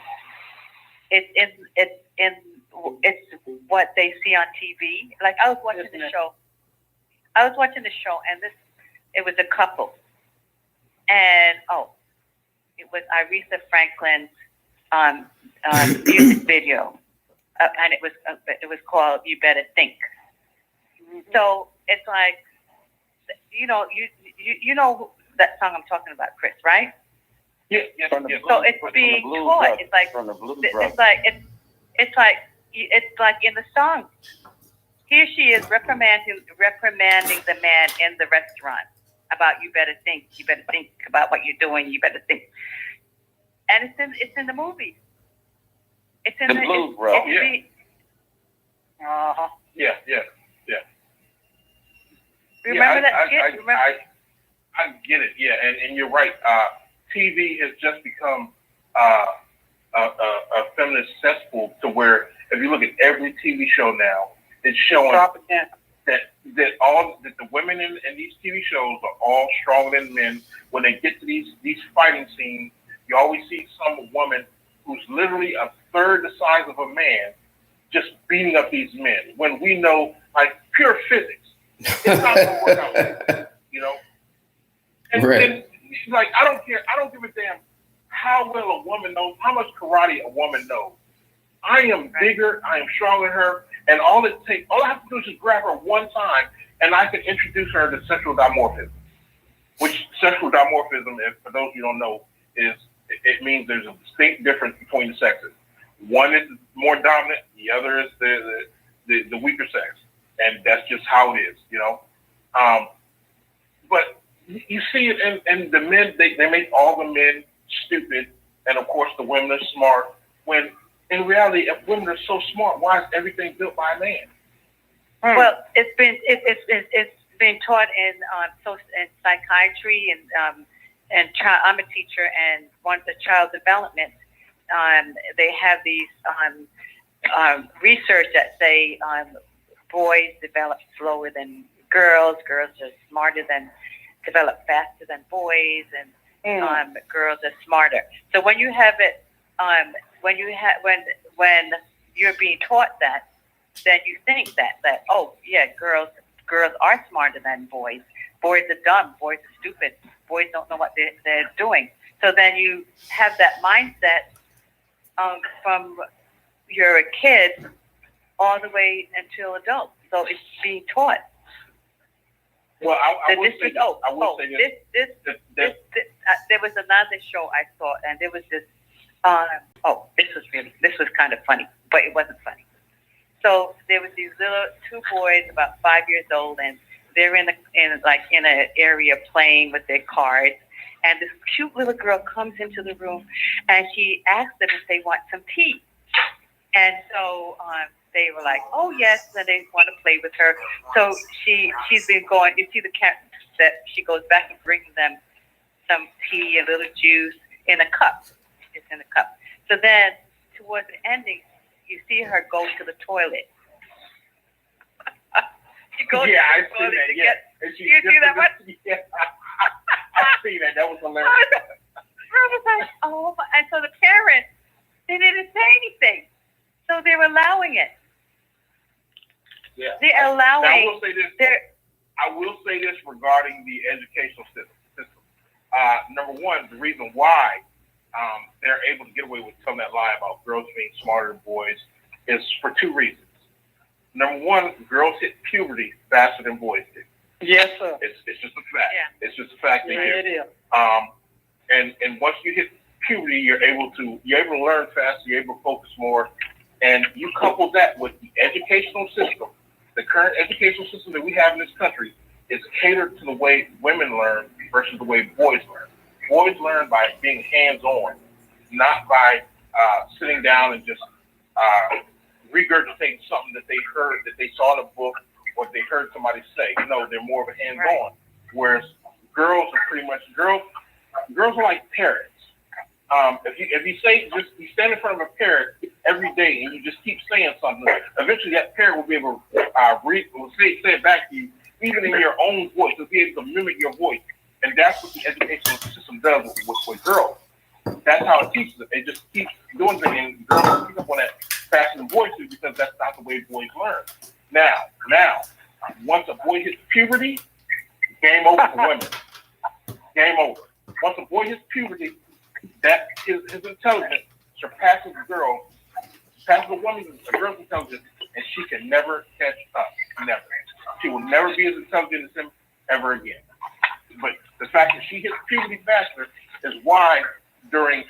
Speaker 11: what they see on TV. Like I was watching the show. And it was a couple, and it was Aretha Franklin's music video, and it was called "You Better Think." So it's like, you know that song I'm talking about, Chris, right?
Speaker 9: Yeah.
Speaker 11: So it's being taught. It's like it's like in the song. Here she is reprimanding the man in the restaurant about you better think about what you're doing, you better think. And it's in the movie. It's in the
Speaker 10: Blues Brothers.
Speaker 9: Yeah.
Speaker 11: Remember that skit?
Speaker 9: I get it. Yeah, and you're right. TV has just become a feminist cesspool to where if you look at every TV show now, it's showing that the women in these TV shows are all stronger than men. When they get to these fighting scenes, you always see some woman who's literally a third the size of a man just beating up these men. When we know, like pure physics, it's not going to work out like that, you know. And like I don't care. I don't give a damn how well a woman knows, how much karate a woman knows. I am bigger. I am stronger than her. And all I have to do is just grab her one time, and I can introduce her to sexual dimorphism. Which sexual dimorphism, for those who don't know, it means there's a distinct difference between the sexes. One is more dominant, the other is the weaker sex, and that's just how it is, you know. But you see it, and the men they make all the men stupid, and of course the women are smart. When in reality, if women are so smart, why is everything built by a man?
Speaker 11: Well, it's been taught in psychiatry and I'm a teacher and one the child development. They have these research that say boys develop slower than girls. Girls are develop faster than boys, and girls are smarter. So when you have it, when you're being taught that, then you think that girls are smarter than boys. Boys are dumb. Boys are stupid. Boys don't know what they're doing. So then you have that mindset from you're a kid all the way until adult. So it's being taught.
Speaker 9: Well, I will say this.
Speaker 11: There was another show I saw, and there was this. This was kind of funny, but it wasn't funny. So there was these two boys about 5 years old, and they're in an area playing with their cards. And this cute little girl comes into the room, and she asks them if they want some tea. And so they were like, "Oh yes," and they want to play with her. So she's been going. You see the cat that she goes back and brings them some tea and little juice in a cup. It's in a cup. So then, towards the ending, you see her go to the toilet. She goes to the toilet to get. You see that one?
Speaker 9: Yeah, I see that. That was hilarious.
Speaker 11: I was like, oh, and so the parents, they didn't say anything, so they're allowing it.
Speaker 9: Yeah,
Speaker 11: they're allowing.
Speaker 9: I will say this regarding the educational system. Number one, the reason why they're able to get away with telling that lie about girls being smarter than boys is for two reasons. Number one, girls hit puberty faster than boys do.
Speaker 3: Yes, sir.
Speaker 9: It's just a fact.
Speaker 11: Yeah.
Speaker 9: It's just a fact.
Speaker 3: Yeah, it is.
Speaker 9: And once you hit puberty, you're able to learn faster. You're able to focus more, and you couple that with the educational system. The current educational system that we have in this country is catered to the way women learn versus the way boys learn. Boys learn by being hands-on, not by sitting down and just regurgitating something that they heard, that they saw in a book, or they heard somebody say. No, they're more of a hands-on. Right. Whereas girls are pretty much girls are like parrots. If you stand in front of a parrot every day and you just keep saying something, eventually that parrot will be able to say it back to you, even in your own voice. It'll be able to mimic your voice. And that's what the educational system does with girls. That's how it teaches it. It just keeps doing things, and girls pick up on that faster than boys do because that's not the way boys learn. Now, once a boy hits puberty, game over for women. Game over. Once a boy hits puberty, that his intelligence surpasses the girl, surpasses a girl's intelligence, and she can never catch up. Never. She will never be as intelligent as him ever again. But the fact that she hits puberty faster is why during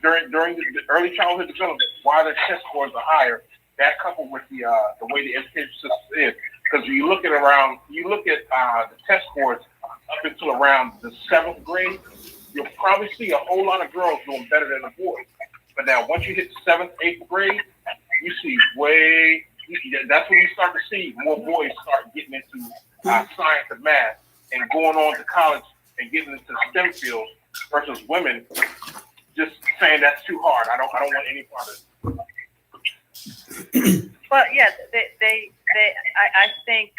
Speaker 9: the early childhood development, why the test scores are higher. That coupled with the way the education system is, because you look at the test scores up until around the 7th grade, you'll probably see a whole lot of girls doing better than the boys. But now once you hit 7th, 8th grade, you see that's when you start to see more boys start getting into science and math and going on to college and getting into STEM fields versus women just saying that's too hard. I don't want any part of it.
Speaker 11: Well, yeah, I think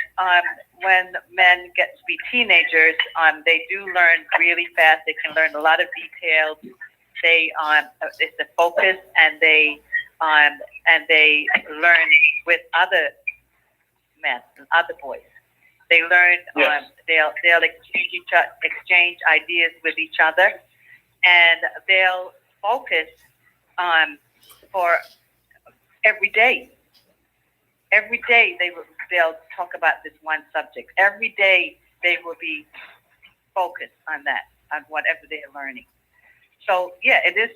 Speaker 11: when men get to be teenagers, they do learn really fast. They can learn a lot of details. It's a focus, and they learn with other men and other boys. They learn.
Speaker 9: Yes.
Speaker 11: They'll exchange ideas with each other, and they'll focus for every day. Every day they'll talk about this one subject. Every day they will be focused on that, on whatever they're learning. So yeah, it is.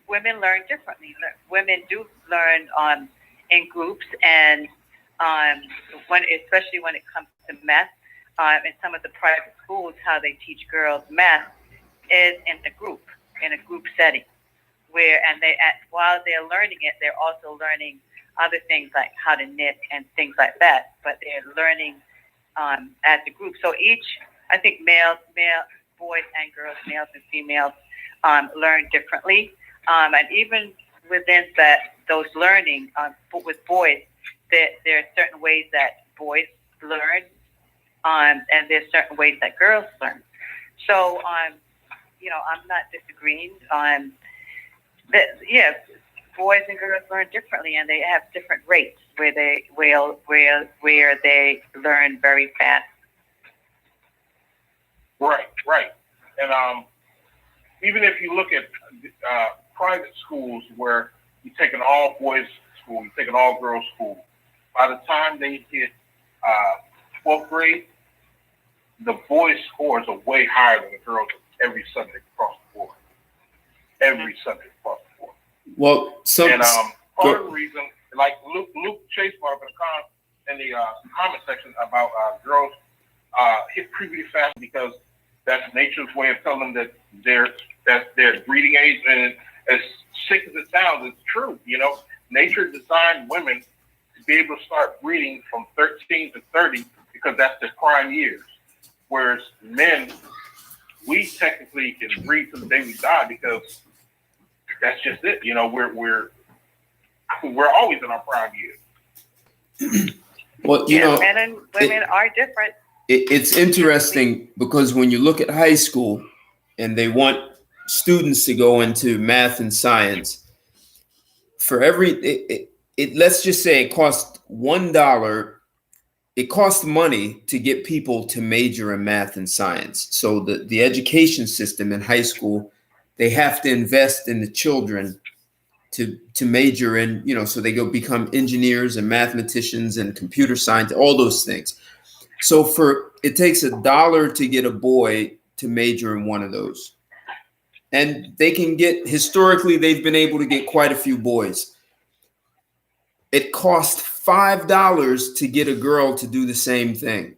Speaker 11: Women learn differently. Women do learn in groups, and especially when it comes to math. In some of the private schools, how they teach girls math is in a group setting, while they're learning it, they're also learning other things like how to knit and things like that. But they're learning as a group. So I think boys and girls, males and females, learn differently. And even within those learning, with boys, there are certain ways that boys learn, and there's certain ways that girls learn. So, I'm not disagreeing. Boys and girls learn differently, and they have different rates where they learn very fast.
Speaker 9: Right. And even if you look at private schools where you take an all boys school, you take an all girls school, by the time they hit 12th grade, the boys' scores are way higher than the girls' every subject across the board. Every subject across the board.
Speaker 1: Well,
Speaker 9: part of the reason, like Luke Chase brought up in the comment section about girls hit puberty fast because that's nature's way of telling them that their breeding age, and as sick as it sounds, it's true. Nature designed women to be able to start breeding from 13 to 30 because that's their prime years. Whereas men, we technically can breed to the day we die because that's just it. We're always in our prime years.
Speaker 1: Well,
Speaker 11: men and women are different.
Speaker 1: It's interesting because when you look at high school and they want students to go into math and science, for let's just say it costs $1. It costs money to get people to major in math and science. So the education system in high school, they have to invest in the children to major in, so they go become engineers and mathematicians and computer science, all those things. So it takes $1 to get a boy to major in one of those. And historically, they've been able to get quite a few boys. It costs $5 to get a girl to do the same thing.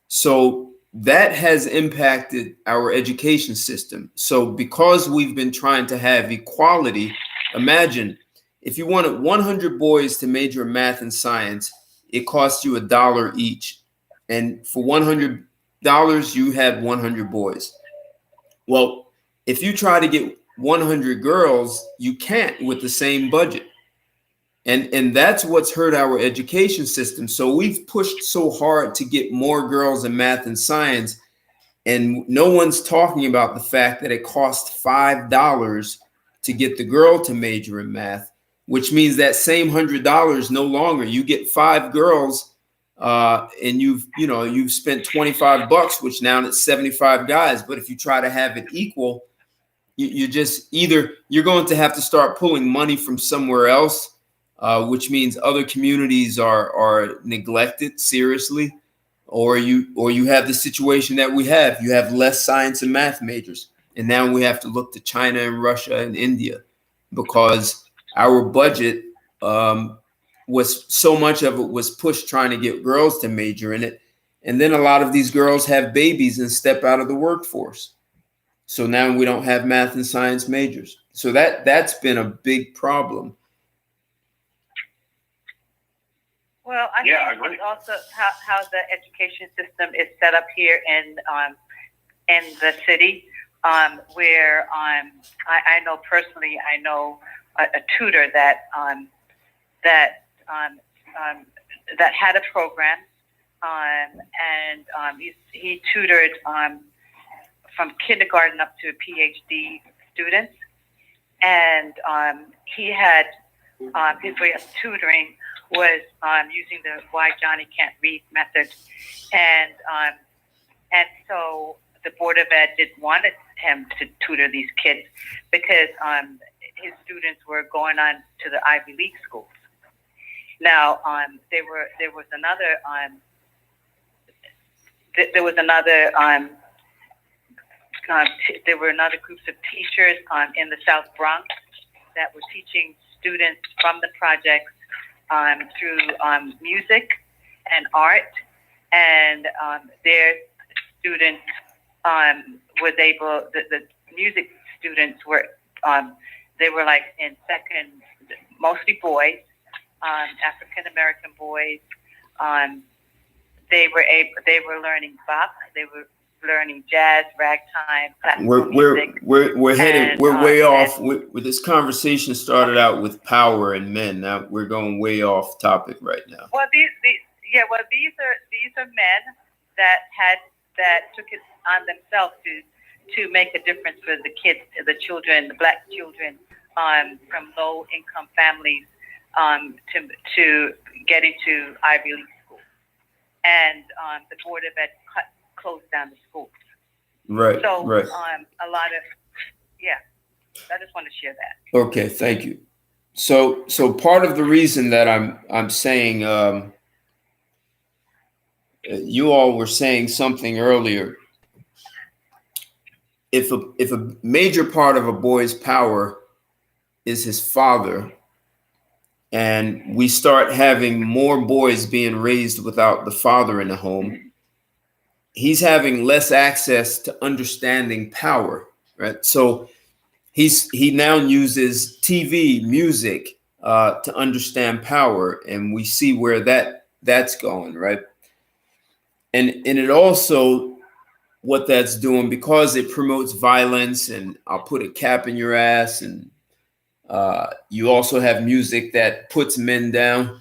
Speaker 1: So that has impacted our education system. So because we've been trying to have equality, imagine if you wanted 100 boys to major in math and science, it costs you $1 each. And for $100, you have 100 boys. Well, if you try to get 100 girls, you can't with the same budget. And that's what's hurt our education system. So we've pushed so hard to get more girls in math and science. And no one's talking about the fact that it costs $5 to get the girl to major in math, which means that same $100 no longer. You get 5 girls, and you've spent $25, which now it's 75 guys. But if you try to have it equal, you just you're going to have to start pulling money from somewhere else, which means other communities are neglected seriously. Or you have the situation that we have. You have less science and math majors. And now we have to look to China and Russia and India because our budget was so much of it was pushed trying to get girls to major in it. And then a lot of these girls have babies and step out of the workforce. So now we don't have math and science majors. So that's been a big problem.
Speaker 11: Well, I think it's also how the education system is set up here in the city, where I know personally, I know a tutor that had a program, and he tutored from kindergarten up to PhD students, and he had his way of tutoring was using the Why Johnny Can't Read method. And so the Board of Ed didn't want him to tutor these kids because his students were going on to the Ivy League schools. Now, there was another groups of teachers in the South Bronx that were teaching students from the projects through music and art, and their students was able. The music students were they were like in second, mostly boys, African American boys. They were learning Bach. They were learning jazz, ragtime, classical music.
Speaker 1: We're headed. We're way off. With this conversation started out with power and men. Now we're going way off topic right now.
Speaker 11: Well, these are men that took it on themselves to make a difference for the kids, the children, the black children from low income families to get into Ivy League schools, and the Board of Ed closed down the schools.
Speaker 1: Right.
Speaker 11: So,
Speaker 1: right.
Speaker 11: A lot of, I just want to share that.
Speaker 1: Okay, thank you. So part of the reason that I'm saying, you all were saying something earlier. If a major part of a boy's power is his father, and we start having more boys being raised without the father in the home, he's having less access to understanding power, right? So he now uses TV, music to understand power, and we see where that's going, right? And it also, what that's doing, because it promotes violence, and I'll put a cap in your ass, and you also have music that puts men down.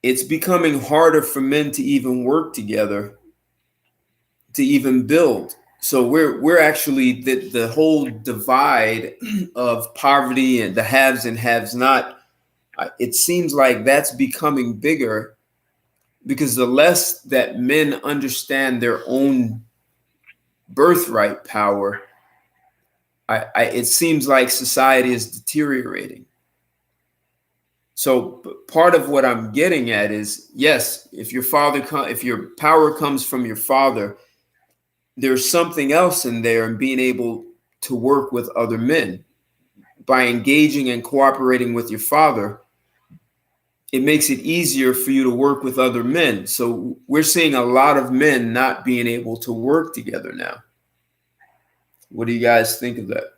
Speaker 1: It's becoming harder for men to even work together, to even build. So we're actually the whole divide of poverty and the haves and haves not. It seems like that's becoming bigger because the less that men understand their own birthright power, it seems like society is deteriorating. So part of what I'm getting at is, yes, if your power comes from your father, there's something else in there, and being able to work with other men by engaging and cooperating with your father, it makes it easier for you to work with other men. So we're seeing a lot of men not being able to work together now. What do you guys think of that?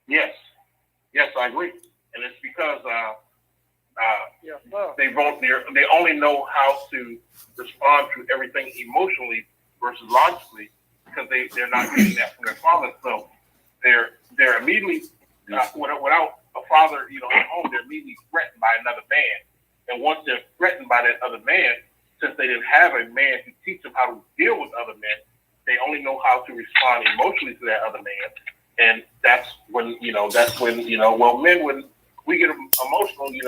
Speaker 9: Yes, I agree, and it's because they only know how to respond to everything emotionally versus logically, because they're not getting that from their father. So they're immediately without a father, at home, they're immediately threatened by another man. And once they're threatened by that other man, since they didn't have a man to teach them how to deal with other men, they only know how to respond emotionally to that other man. And that's when, well, men, when we get emotional, we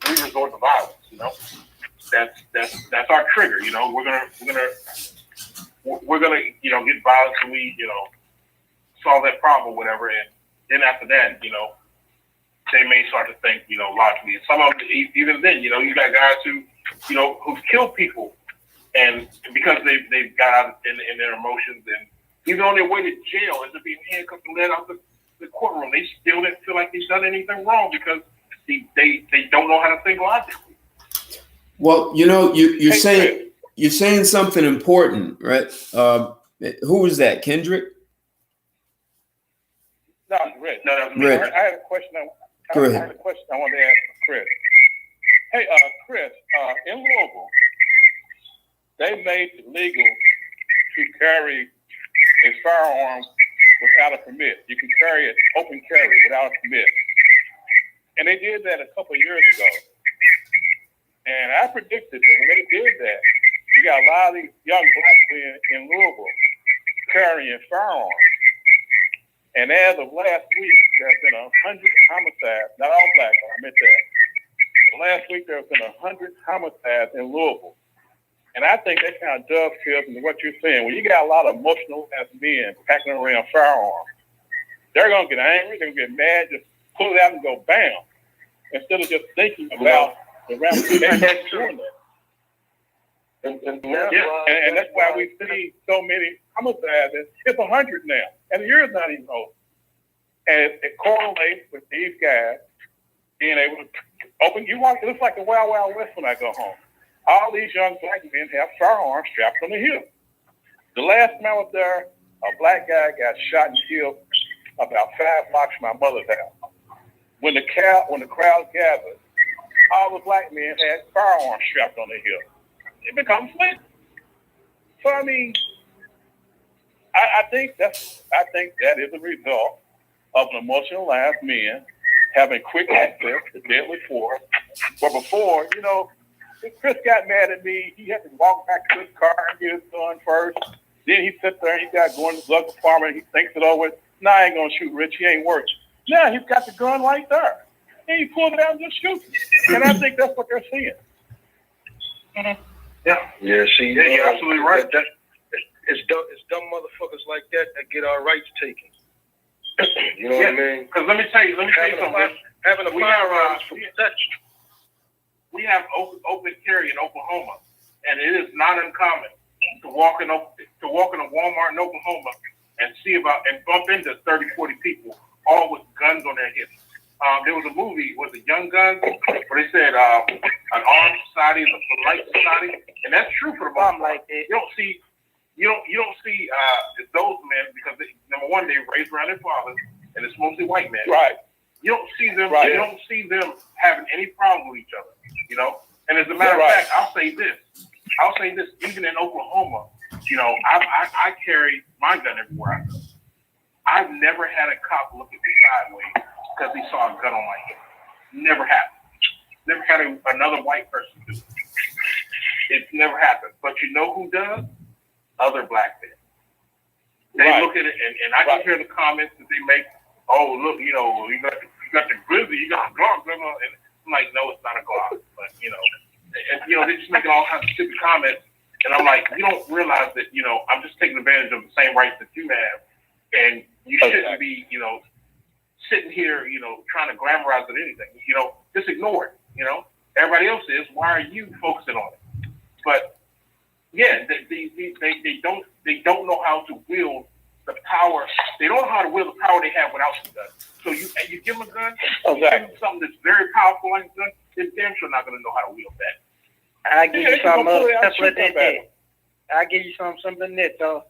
Speaker 9: resort to violence, That's our trigger, we're gonna get violence when we, solve that problem or whatever. And then after that, they may start to think, logically. And some of them, even then, you got guys who, who've killed people, and because they've got out in their emotions, and even on their way to jail, as they're being handcuffed and led out the courtroom, they still didn't feel like they've done anything wrong because they don't know how to think logically.
Speaker 1: Well, you're saying something important, right? Who was that? Kendrick?
Speaker 7: No, Rich.
Speaker 9: No, that was
Speaker 1: Rich.
Speaker 7: I had a question.
Speaker 1: Go ahead.
Speaker 7: I had a question I wanted to ask Chris. Hey, Chris, in Louisville, they made it legal to carry a firearm without a permit. You can carry it open carry without a permit. And they did that a couple of years ago. And I predicted that when they did that, you got a lot of these young black men in Louisville carrying firearms. And as of last week, there have been 100 homicides, not all black, but I meant that. But last week, there have been 100 homicides in Louisville. And I think that kind of dovetails into what you're saying. When you got a lot of emotional ass men packing around firearms, they're going to get angry, they're going to get mad, just pull it out and go bam, instead of just thinking about the ramifications of doing that. And that's why we see so many homicides. It's 100 now, and the year's not even over. And it correlates with these guys being able to open. You walk, it looks like the Wild Wild West when I go home. All these young black men have firearms strapped on the hip. The last time I was there, a black guy got shot and killed about 5 blocks from my mother's house. When the crowd gathered, all the black men had firearms strapped on their hip. It becomes lit. So I mean, I think that is a result of an emotionalized man having quick access to deadly force. But before, if Chris got mad at me, he had to walk back to his car and get his gun first. Then he sits there and he got going to the drug department. He thinks it over. Nah, I ain't gonna shoot Rich. He ain't working. Now he's got the gun right there, and he pulls it out and just shoots. And I think that's what they're seeing.
Speaker 2: Mm-hmm.
Speaker 8: Yeah. See,
Speaker 9: you're absolutely right.
Speaker 8: It's dumb motherfuckers like that get our rights taken. You know what I mean?
Speaker 9: Because let me tell you something.
Speaker 8: Having a firearm is for protection.
Speaker 9: We have open carry in Oklahoma, and it is not uncommon to walk in a Walmart in Oklahoma and bump into 30, 40 people, all with guns on their hips. There was a movie, was it Young Guns, where they said an armed society is a polite society, and that's true for the most part. You don't see those men because number one, they raised around their fathers, and it's mostly white men.
Speaker 7: Right.
Speaker 9: You don't see them. Right. You don't see them having any problem with each other. And as a matter of fact, I'll say this. Even in Oklahoma, I carry my gun everywhere I go. I've never had a cop look at me sideways because he saw a gun on my hip. Never happened. Never had another white person do it. It's never happened. But you know who does? Other black men. They look at it, and I can hear the comments that they make. Oh, look, you got the grizzly, you got a Glock, and I'm like, no, it's not a Glock, but they're just making all kinds of stupid comments, and I'm like, you don't realize that I'm just taking advantage of the same rights that you have, and you shouldn't be sitting here trying to glamorize it or anything. Just ignore it. Everybody else is. Why are you focusing on it? But yeah, they don't know how to wield the power. They don't know how to wield the power they have without the gun. So you give them a gun, you give them something that's very powerful like a gun, they're damn sure not going to know how to wield that.
Speaker 3: I give you something simple that. I give you something that though.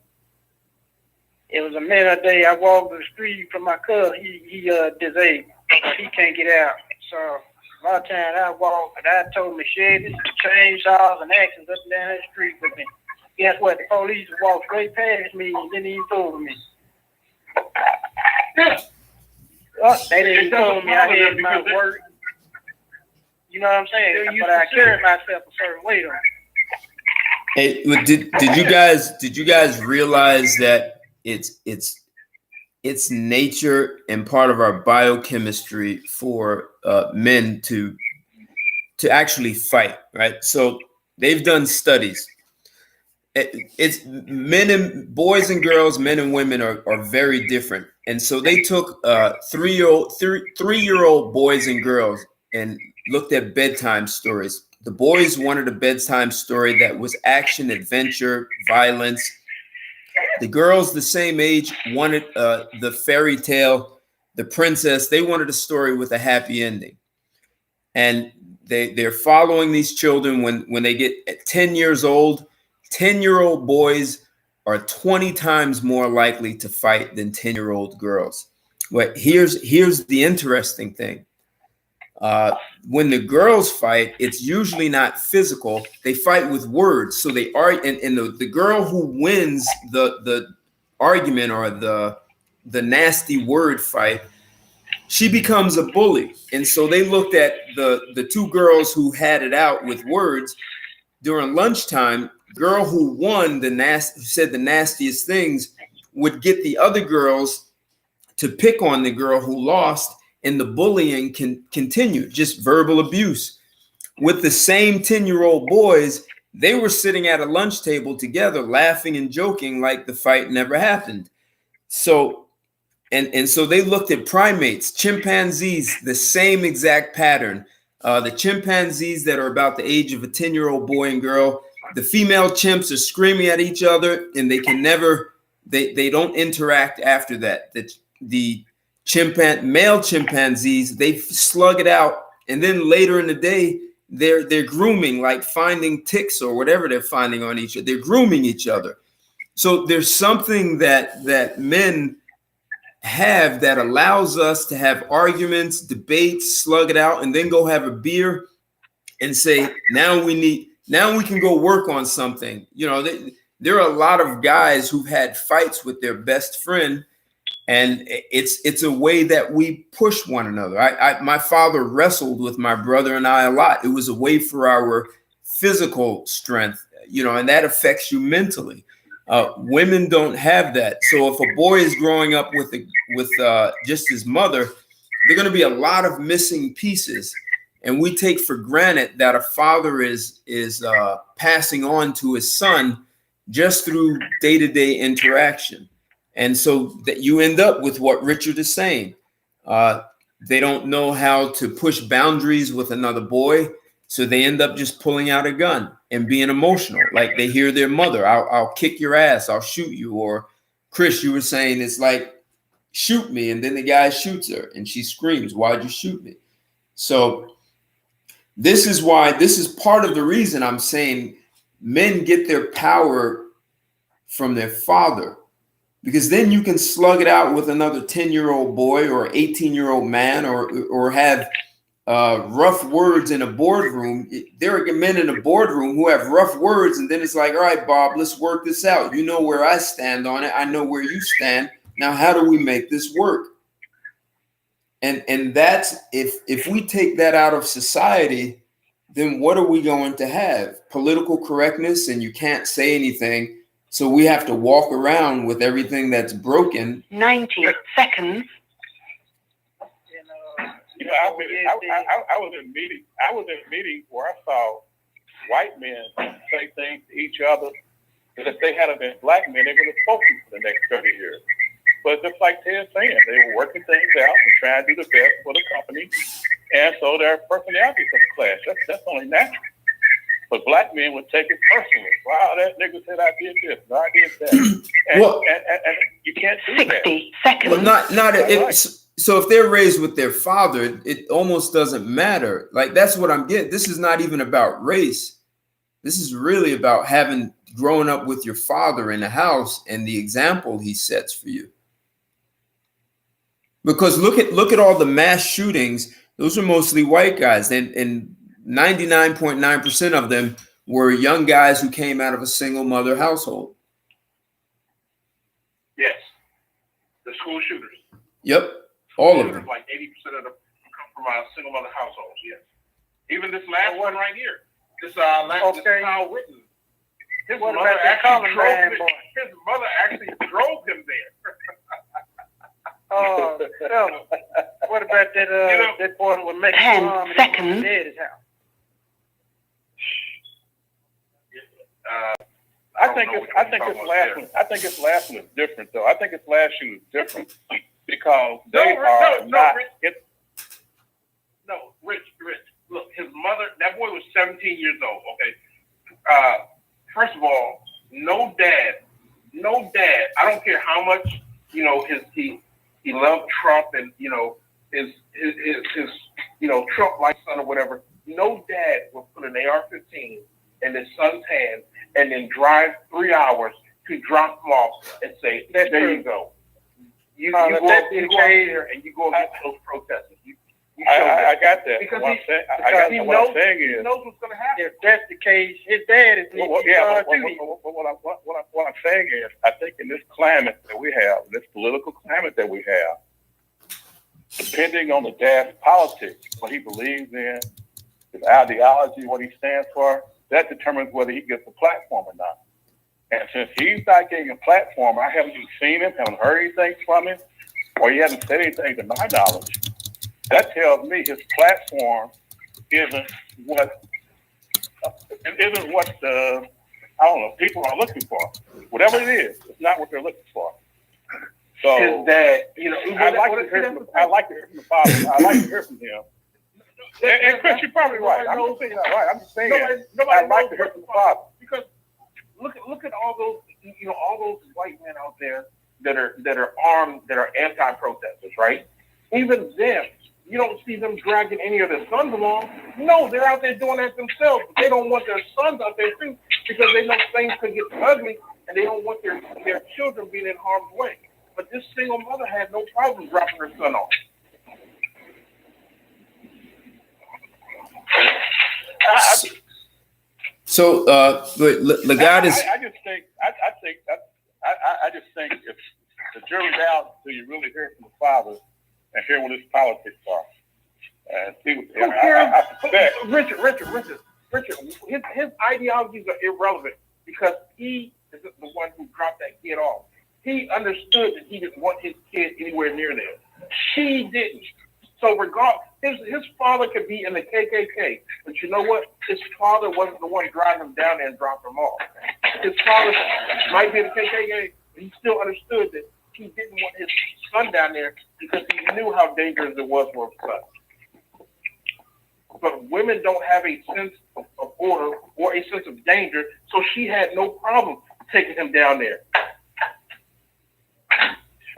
Speaker 3: It was a minute a day I walked the street from my cousin. He disabled. He can't get out. So a lot of times I walk and I told machetes, chainsaws, and axes up and down the street with me. Guess what? The police walked straight past me and didn't even fool me.
Speaker 9: Yeah.
Speaker 3: They didn't even fool me. I had my work. You know what I'm saying? But I carried myself a certain way though.
Speaker 1: Hey, did you guys realize that it's nature and part of our biochemistry for men to actually fight, right? So they've done studies. It's men and boys and girls, men and women are very different. And so they took 3-year-old boys and girls and looked at bedtime stories. The boys wanted a bedtime story that was action, adventure, violence. The girls, the same age, wanted the fairy tale, the princess. They wanted a story with a happy ending. And they're following these children when they get 10 years old. 10-year-old boys are 20 times more likely to fight than 10-year-old girls. But here's the interesting thing. When the girls fight, it's usually not physical. They fight with words. So they are, and the girl who wins the argument or the nasty word fight, she becomes a bully. And so they looked at the two girls who had it out with words during lunchtime. Girl who won who said the nastiest things would get the other girls to pick on the girl who lost, and the bullying can continue, just verbal abuse. With the same 10-year-old boys, they were sitting at a lunch table together, laughing and joking like the fight never happened. So and so they looked at primates, chimpanzees, the same exact pattern. The chimpanzees that are about the age of a 10-year-old boy and girl, the female chimps are screaming at each other, and they can never, they don't interact after that. The male chimpanzees, they slug it out, and then later in the day, they're grooming, like finding ticks or whatever they're finding on each other. They're grooming each other. So there's something that men have that allows us to have arguments, debates, slug it out, and then go have a beer and say, now we can go work on something. You know, there are a lot of guys who've had fights with their best friend, and it's a way that we push one another. My father wrestled with my brother and I a lot. It was a way for our physical strength, you know, and that affects you mentally. Women don't have that. So if a boy is growing up with just his mother, there are going to be a lot of missing pieces, and we take for granted that a father is passing on to his son just through day-to-day interaction. And so that you end up with what Richard is saying. They don't know how to push boundaries with another boy. So they end up just pulling out a gun and being emotional. Like they hear their mother, I'll kick your ass, I'll shoot you. Or Chris, you were saying it's like, shoot me. And then the guy shoots her and she screams, why'd you shoot me? So this is part of the reason I'm saying men get their power from their father, because then you can slug it out with another 10-year-old boy or 18-year-old man or have rough words in a boardroom. There are men in a boardroom who have rough words, and then it's like, all right, Bob, let's work this out. You know where I stand on it. I know where you stand. Now, how do we make this work? And that's if we take that out of society, then what are we going to have? Political correctness, and you can't say anything. So we have to walk around with everything that's broken.
Speaker 11: 90 seconds.
Speaker 7: You know, I was in meetings where I saw white men say things to each other that if they had been black men, they would have spoken for the next 30 years. But just like Ted's saying, they were working things out and trying to do the best for the company. And so their personalities have clashed. That's only natural. But black men would take it personally. Wow, that nigga said I did this, I did that. And,
Speaker 1: well,
Speaker 7: and you can't do
Speaker 11: 60
Speaker 7: that.
Speaker 11: seconds.
Speaker 1: Well, so if they're raised with their father, it almost doesn't matter. Like, that's what I'm getting. This is not even about race. This is really about having grown up with your father in the house and the example he sets for you. Because look at all the mass shootings. Those are mostly white guys, and 99.9% of them were young guys who came out of a single mother household.
Speaker 9: Yes. The school shooters.
Speaker 1: Yep. All of them.
Speaker 9: Like 80% of them come from single mother households, yes. Even this last one right here. This last Kyle Witten. His
Speaker 3: What
Speaker 9: mother
Speaker 3: about that
Speaker 9: actually
Speaker 3: Columbine
Speaker 9: drove
Speaker 3: boy?
Speaker 9: his mother actually drove him there.
Speaker 3: Oh, no. What about that that boy who was making
Speaker 11: 10
Speaker 3: mom and
Speaker 11: seconds.
Speaker 3: dead his house?
Speaker 7: I think its last one is different though. I think its last shoe is different because they are not.
Speaker 9: No, Rich. Look, his mother. That boy was 17 years old. Okay. First of all, no dad. I don't care how much he loved Trump and his Trump-like son or whatever. No dad will put an AR-15 in his son's hand and then drive 3 hours to drop him off and say, "There you go." You go out there and you go against those protesters.
Speaker 7: I got that.
Speaker 9: Because
Speaker 7: what
Speaker 9: he
Speaker 7: I'm
Speaker 9: knows
Speaker 7: saying
Speaker 9: what's going to happen.
Speaker 3: If that's the case, his dad is
Speaker 7: what I'm saying is, I think in this climate that we have, this political climate that we have, depending on the dad's politics, what he believes in, his ideology, what he stands for, that determines whether he gets a platform or not. And since he's not getting a platform, I haven't even seen him, haven't heard anything from him, or he hasn't said anything to my knowledge. That tells me his platform isn't what the people are looking for. Whatever it is, it's not what they're looking for. So
Speaker 9: His dad,
Speaker 7: I like to hear from the father. I like to hear from him. And Chris, you're probably right. I'm just saying that right. I'm just saying I like to hear from the father.
Speaker 9: Because look at all those all those white men out there that are armed, that are anti-protesters, right? Even them, you don't see them dragging any of their sons along. No, they're out there doing that themselves. But they don't want their sons out there too, because they know things could get ugly, and they don't want their children being in harm's way. But this single mother had no problem dropping her son off.
Speaker 1: So, Legard is.
Speaker 7: I just think if the jury's out, do you really hear from the father and hear what his politics are? And see what I suspect.
Speaker 9: Richard, his ideologies are irrelevant because he is the one who dropped that kid off. He understood that he didn't want his kid anywhere near there. She didn't. So his father could be in the KKK, but you know what? His father wasn't the one driving him down there and dropping him off. His father might be in the KKK, but he still understood that he didn't want his son down there because he knew how dangerous it was for his son. But women don't have a sense of order or a sense of danger, so she had no problem taking him down there.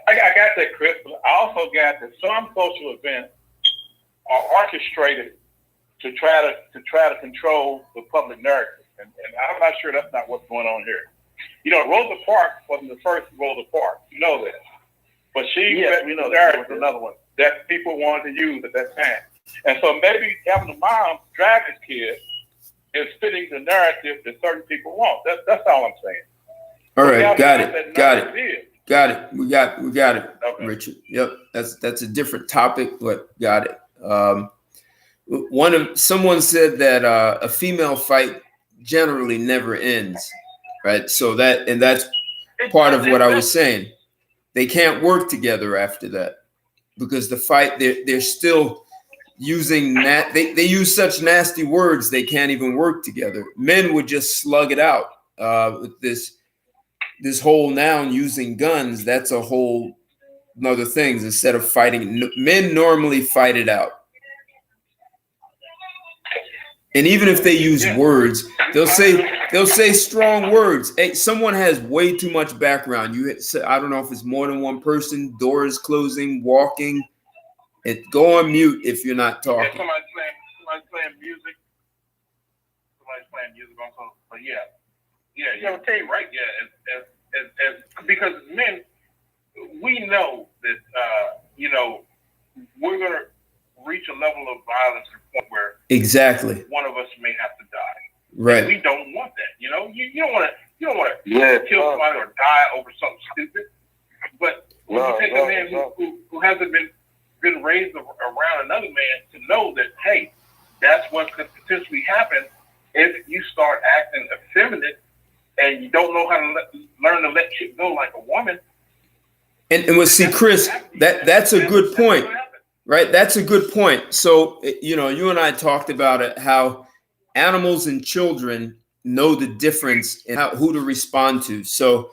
Speaker 7: I got that, Chris, but I also got that some social events are orchestrated to try to control the public narrative, and I'm not sure that's not what's going on here. Rosa Parks wasn't the first Rosa Parks, you know that, but she set the narrative was another one that people wanted to use at that time, and so maybe having a mom drag his kid is fitting the narrative that certain people want. That's all I'm saying.
Speaker 1: All right, got it. We got it,
Speaker 7: okay.
Speaker 1: Richard. Yep, that's a different topic, but got it. Someone said that a female fight generally never ends, right? So that's part of what I was saying. They can't work together after that because the fight they're still using they use such nasty words they can't even work together. Men would just slug it out with this whole noun using guns. That's a whole another thing. Instead of fighting, men normally fight it out. And even if they use words, they'll say strong words. Hey, someone has way too much background. I don't know if it's more than one person. Doors closing, walking. Go on mute if you're not talking.
Speaker 9: Somebody's playing music. Also, but yeah, you're right. Yeah, as because men, we know that we're gonna reach a level of violence to the point where
Speaker 1: exactly
Speaker 9: one of us may have to die.
Speaker 1: Right.
Speaker 9: And we don't want that. You don't want to kill somebody or die over something stupid. But when you take a man who hasn't been raised around another man to know that, hey, that's what could potentially happen if you start acting effeminate and
Speaker 1: And we'll see, Chris, that's a good point, right? That's a good point. So, you know, you and I talked about it, how animals and children know the difference in who to respond to. So,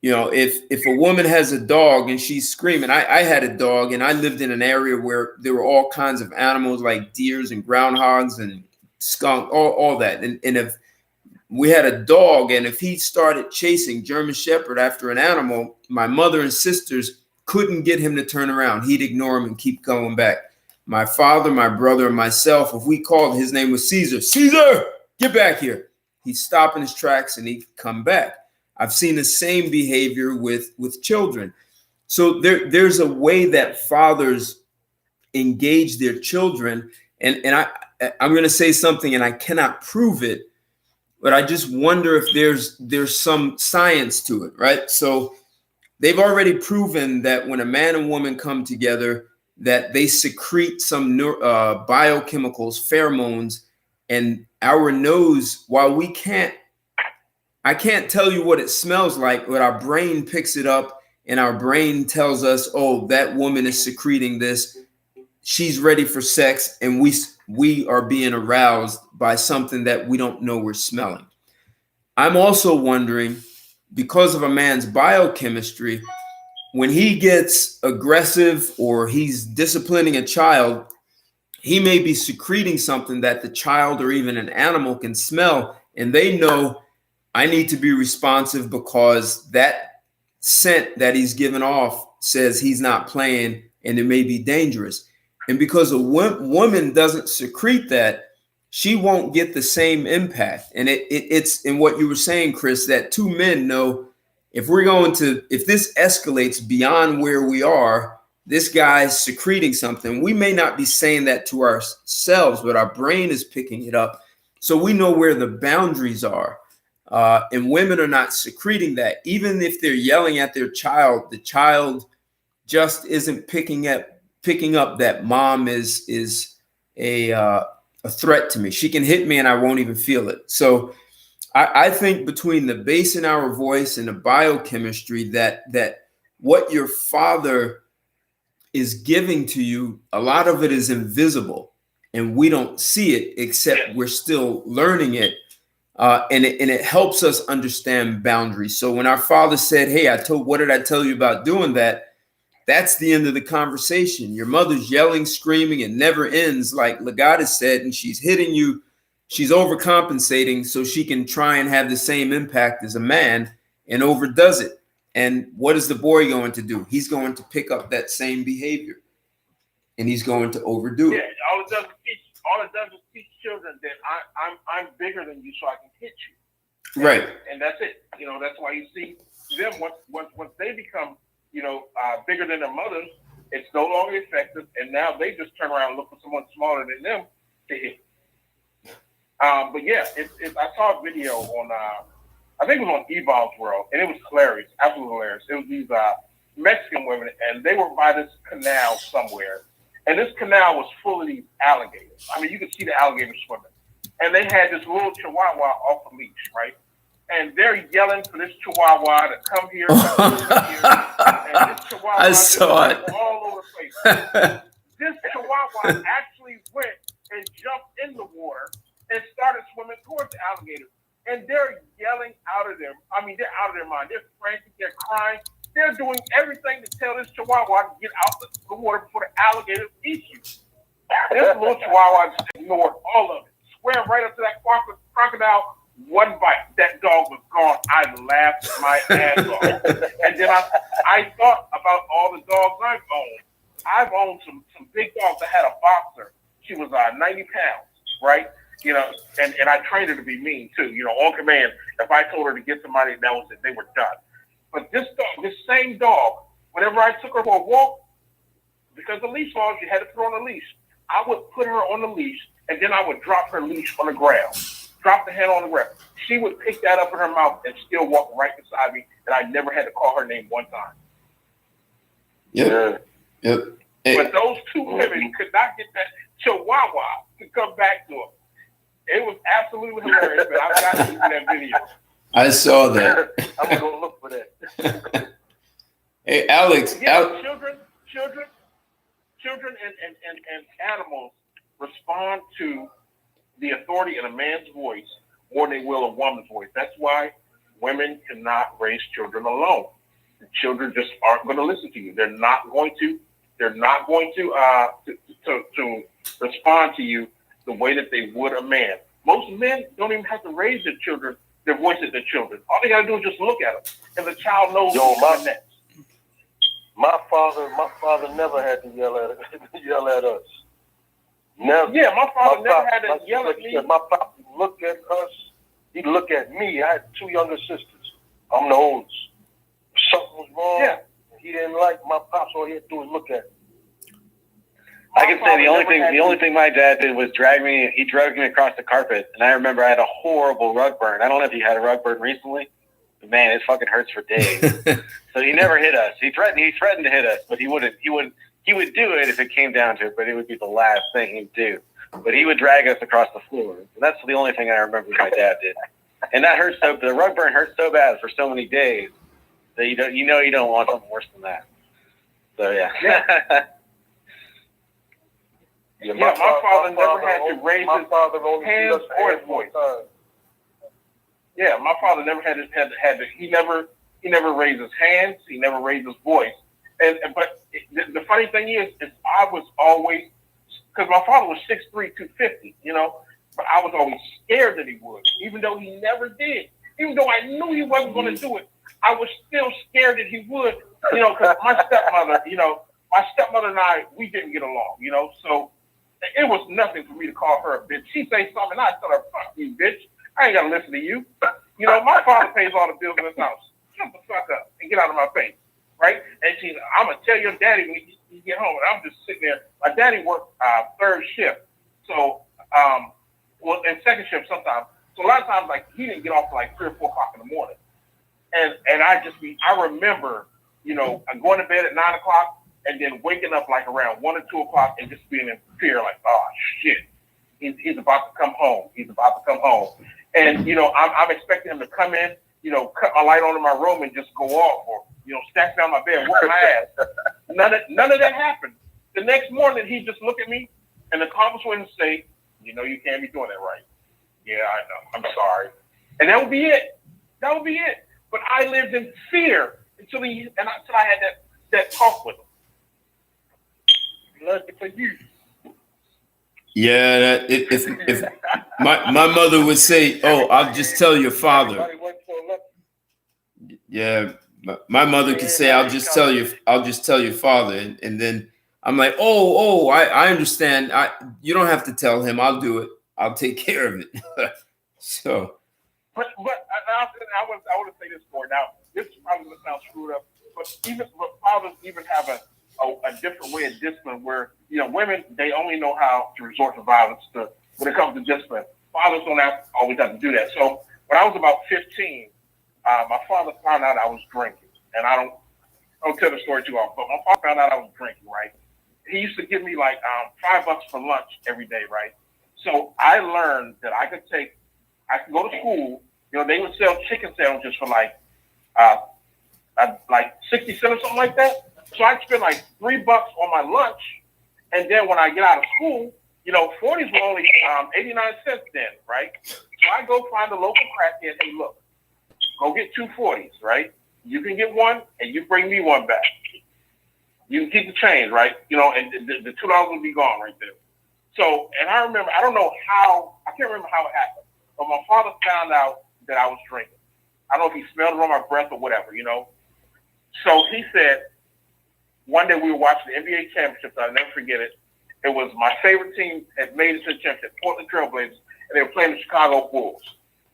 Speaker 1: you know, if a woman has a dog and she's screaming, I had a dog and I lived in an area where there were all kinds of animals like deers and groundhogs and skunk, all that. And if we had a dog, and if he started chasing German Shepherd after an animal, my mother and sisters couldn't get him to turn around. He'd ignore him and keep going back. My father, my brother, and myself, if we called, his name was Caesar. Caesar, get back here. He'd stop in his tracks and he'd come back. I've seen the same behavior with children. So there's a way that fathers engage their children. And I'm going to say something, and I cannot prove it, but I just wonder if there's some science to it, right? So they've already proven that when a man and woman come together, that they secrete some biochemicals, pheromones, and our nose, while I can't tell you what it smells like, but our brain picks it up and our brain tells us, oh, that woman is secreting this. She's ready for sex, and we are being aroused by something that we don't know we're smelling. I'm also wondering, because of a man's biochemistry, when he gets aggressive or he's disciplining a child, he may be secreting something that the child or even an animal can smell, and they know, I need to be responsive because that scent that he's giving off says he's not playing and it may be dangerous. And because a woman doesn't secrete that, she won't get the same impact. And it's in what you were saying, Chris, that two men know if this escalates beyond where we are, this guy's secreting something. We may not be saying that to ourselves, but our brain is picking it up. So we know where the boundaries are. And women are not secreting that. Even if they're yelling at their child, the child just isn't picking up that mom is a threat to me. She can hit me and I won't even feel it. So I think between the bass in our voice and the biochemistry, that what your father is giving to you, a lot of it is invisible and we don't see it, except we're still learning it. And it helps us understand boundaries. So when our father said, hey, what did I tell you about doing that? That's the end of the conversation. Your mother's yelling, screaming, it never ends, like Legata said, and she's hitting you. She's overcompensating so she can try and have the same impact as a man and overdoes it. And what is the boy going to do? He's going to pick up that same behavior and he's going to overdo it.
Speaker 9: Yeah, all it does is teach children that I'm bigger than you, so I can hit you.
Speaker 1: Right.
Speaker 9: And that's it. You know, that's why you see them once they become, bigger than their mothers, it's no longer effective, and now they just turn around and look for someone smaller than them to hit. But yeah, I saw a video on, I think it was on Evolve's World, and it was hilarious, absolutely hilarious. It was these Mexican women, and they were by this canal somewhere, and this canal was full of these alligators. I mean, you could see the alligators swimming, and they had this little chihuahua off a leash, right? And they're yelling for this chihuahua to come here, and this chihuahua
Speaker 1: I saw it
Speaker 9: all over the place. This chihuahua actually went and jumped in the water and started swimming towards the alligator. And they're yelling out of their mind. They're frantic, they're crying. They're doing everything to tell this chihuahua to get out the water before the alligator eats you. This little chihuahua just ignored all of it. Swam right up to that crocodile. One bite, that dog was gone. I laughed my ass off. And then I thought about all the dogs I've owned. I've owned some big dogs. I had a boxer. She was 90 pounds, right? And I trained her to be mean too. On command, if I told her to get somebody, that was it. They were done. But this same dog, whenever I took her for a walk, because the leash laws, you had to put her on a leash. I would put her on the leash, and then I would drop her leash on the ground. Drop the hand on the ground. She would pick that up in her mouth and still walk right beside me, and I never had to call her name one time.
Speaker 1: Yep. Hey.
Speaker 9: But those two women could not get that chihuahua to come back to them. It was absolutely hilarious, but I've got to see that video.
Speaker 1: I saw that.
Speaker 5: I'm going to go look for that.
Speaker 1: Hey, Alex.
Speaker 9: Children and animals respond to the authority in a man's voice more than they will a woman's voice. That's why women cannot raise children alone. The children just aren't going to listen to you. They're not going to respond to you the way that they would a man. Most men don't even have to raise their children, their voice at their children. All they got to do is just look at them, and the child knows what's next.
Speaker 8: My father never had to yell at us. Never.
Speaker 9: Yeah, my father never had to yell at me.
Speaker 8: My papa looked at us. He'd look at me. I had 2 younger sisters. I'm the oldest. If something was wrong, he didn't like my pops. All he had to do was look at me.
Speaker 5: I can say the only thing my dad did was drag me across the carpet, and I remember I had a horrible rug burn. I don't know if you had a rug burn recently, but man, it fucking hurts for days. So he never hit us. He threatened to hit us, but he would do it if it came down to it, but it would be the last thing he'd do. But he would drag us across the floor. And that's the only thing I remember my dad did. And that hurt the rug burn hurt so bad for so many days that you don't want something worse than that. So yeah.
Speaker 9: My father never had to raise his hands or his voice. Yeah, my father never had to. He never raised his hands. He never raised his voice. But the funny thing is I was always, because my father was 6'3", 250, but I was always scared that he would, even though he never did. Even though I knew he wasn't going to do it, I was still scared that he would, because my stepmother and I, we didn't get along, so it was nothing for me to call her a bitch. She'd say something, and I'd tell her, fuck you, bitch. I ain't got to listen to you. My father pays all the bills in his house. Shut the fuck up and get out of my face, right? And she's, I'm going to tell your daddy when you get home. And I'm just sitting there. My daddy worked 3rd shift. So, and 2nd shift sometimes. So a lot of times, like, he didn't get off till like 3 or 4 o'clock in the morning. And I remember, going to bed at 9 o'clock and then waking up like around 1 or 2 o'clock and just being in fear, like, oh, shit. He's about to come home. And, I'm expecting him to come in, cut my light on in my room and just go off, or, stack down my bed, whoop my ass. None of that happened. The next morning, he'd just look at me and the calmest way to say, you can't be doing that right. Yeah, I know. I'm sorry. And that would be it. But I lived in fear until I had that talk with him. Love it for you.
Speaker 1: Yeah, if my mother would say, "Oh, I'll just tell your father." Yeah, my mother could say, "I'll just tell your father," and then I'm like, "Oh, I understand. You don't have to tell him. I'll do it. I'll take care of it." So.
Speaker 9: But I want to say this more now. This is probably going to sound screwed up, but fathers even have a different way of discipline where, women, they only know how to resort to violence when it comes to discipline. Fathers don't always have to do that. So when I was about 15, my father found out I was drinking. And I don't tell the story too often, but my father found out I was drinking, right? He used to give me like $5 for lunch every day, right? So I learned that I could go to school, they would sell chicken sandwiches for like 60 cents or something like that. So I'd spend like $3 on my lunch. And then when I get out of school, 40s were only 89 cents then, right? So I go find a local crackhead. Hey, look, go get 2 40s, right? You can get one and you bring me one back. You can keep the change, right? And the $2 will be gone right there. So, and I remember, I can't remember how it happened, but my father found out that I was drinking. I don't know if he smelled it on my breath or whatever, So he said, one day we were watching the NBA championship. I'll never forget it. It was my favorite team had made it to the championship, Portland Trailblazers, and they were playing the Chicago Bulls.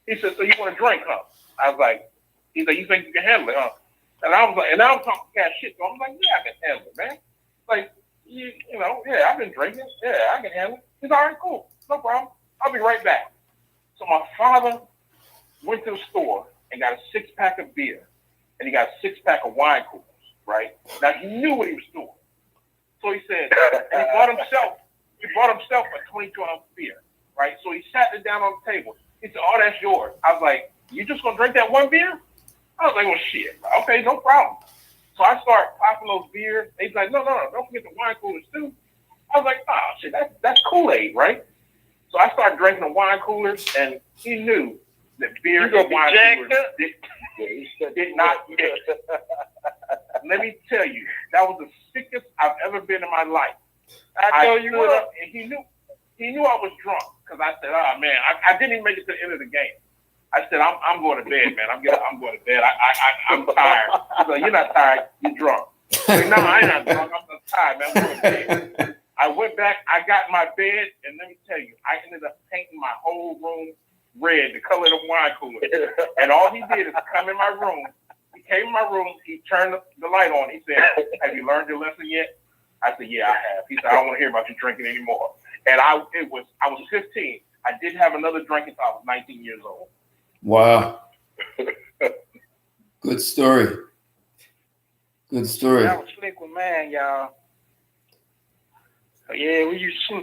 Speaker 9: He said, "So you want to drink, huh?" I was like, "You think you can handle it, huh?" And I was like, and I was talking cash shit. So I was like, "Yeah, I can handle it, man. Like, yeah, I've been drinking. Yeah, I can handle it." He's all right, cool, no problem. I'll be right back. So my father went to the store and got a 6-pack of beer, and he got a 6-pack of wine coolers. Right? Now he knew what he was doing. So he said, and he bought himself a 22-ounce beer, right? So he sat it down on the table. He said, "Oh, that's yours." I was like, "You just gonna drink that one beer?" I was like, "Well, shit. Okay, no problem." So I start popping those beers. He's like, no, don't forget the wine coolers too. I was like, oh shit, that's Kool-Aid, right? So I started drinking the wine coolers, and he knew that beer and wine coolers did not mix. Let me tell you, that was the sickest I've ever been in my life. I know you were, and he knew I was drunk because I said, oh man, I didn't even make it to the end of the game. I said, I'm going to bed, man. I'm going to bed. I'm tired. He's like, you're not tired. You're drunk. I said, no, I'm not drunk. I'm not tired, man. I'm going to bed. I went back. I got in my bed, and let me tell you, I ended up painting my whole room red, the color of the wine cooler. And all he did is come in my room. He came in my room. He turned the light on. He said, have you learned your lesson yet? I said, yeah, I have. He said, I don't want to hear about you drinking anymore. And I was 15. I didn't have another drink until I was 19 years old.
Speaker 1: Wow. Good story. Good story.
Speaker 3: I was slick with man, y'all. So, yeah, we used to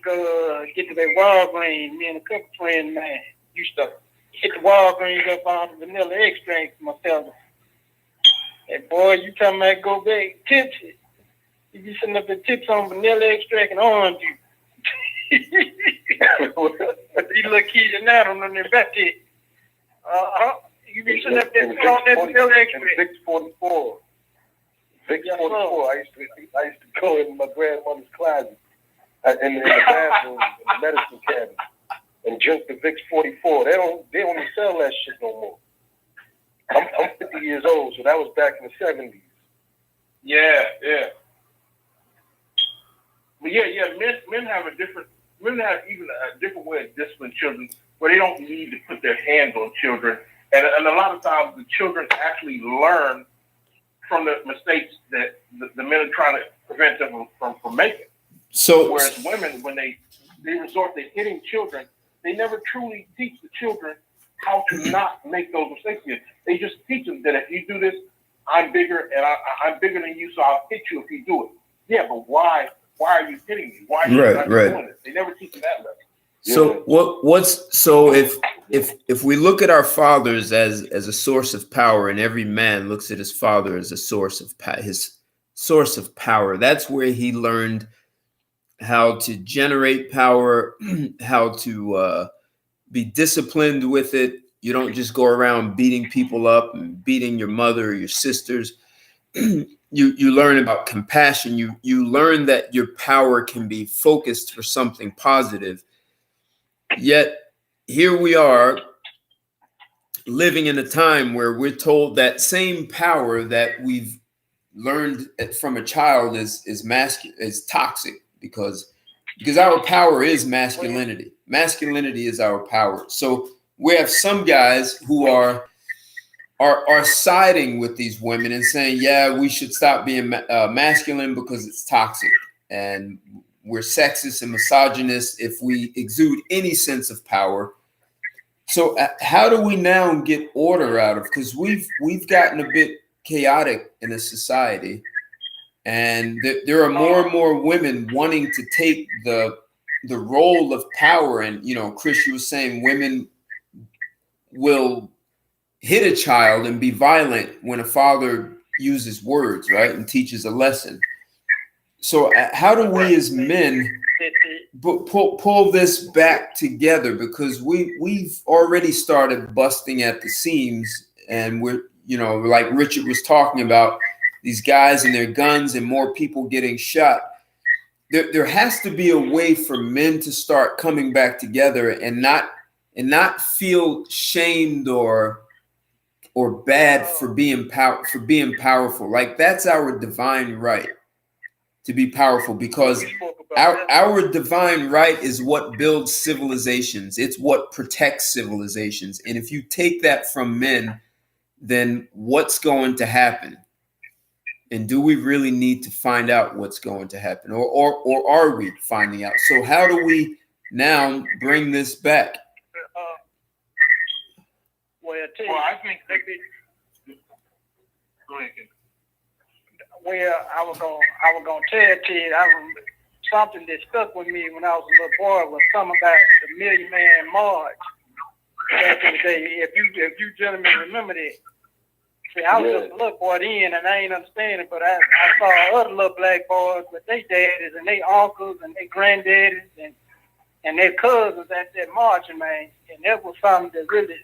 Speaker 3: go get to that Walgreens. Me and a couple friends, man, used to hit the Walgreens up on the vanilla extract for myself. And boy, you talking about go back tipsy. You be sitting up at tips on vanilla extract and orange juice. These little kids now don't know their back there. You be sitting up there on that vanilla extract.
Speaker 8: Vicks 44. Vicks 44. I used to go in my grandmother's closet in the bathroom, in the medicine cabinet, and drink the Vicks 44. They don't even sell that shit no more. I'm 50 years old, so that was back in the 70s.
Speaker 9: Yeah. But yeah, men have even a different way of disciplining children where they don't need to put their hands on children. And a lot of times the children actually learn from the mistakes that the men are trying to prevent them from making.
Speaker 1: So,
Speaker 9: whereas women, when they resort to hitting children, they never truly teach the children how to not make those mistakes again. They just teach them that if you do this, I'm bigger and I'm bigger than you, so I'll hit you if you do it. Yeah, but why are you hitting me? Why are you not doing it? They never teach them that lesson.
Speaker 1: So if we look at our fathers as a source of power, and every man looks at his father as a source of his source of power, that's where he learned how to generate power, how to be disciplined with it. You don't just go around beating people up and beating your mother or your sisters. You learn about compassion. You learn that your power can be focused for something positive. Yet here we are living in a time where we're told that same power that we've learned from a child is toxic because our power is masculinity. Masculinity is our power. So we have some guys who are siding with these women and saying, yeah, we should stop being masculine because it's toxic, and we're sexist and misogynist if we exude any sense of power. So how do we now get order out of? Because we've gotten a bit chaotic in a society, and there are more and more women wanting to take the role of power. And Chris, you were saying women will hit a child and be violent when a father uses words, right, and teaches a lesson. So how do we as men pull this back together? Because we've already started busting at the seams, and we're, like Richard was talking about, these guys and their guns and more people getting shot. There has to be a way for men to start coming back together and not feel shamed or bad for being powerful. Like, that's our divine right to be powerful, because our divine right is what builds civilizations. It's what protects civilizations. And if you take that from men, then what's going to happen? And do we really need to find out what's going to happen, or are we finding out? So how do we now bring this back?
Speaker 3: I think
Speaker 9: Go ahead.
Speaker 3: Well, I was gonna tell Ted, something that stuck with me when I was a little boy was something about the Million Man March back in the day. If you gentlemen remember that. See, I was just a little boy then, and I ain't understanding, but I saw other little black boys with their daddies and their uncles and their granddaddies and their cousins at that marching, man. And that was something that really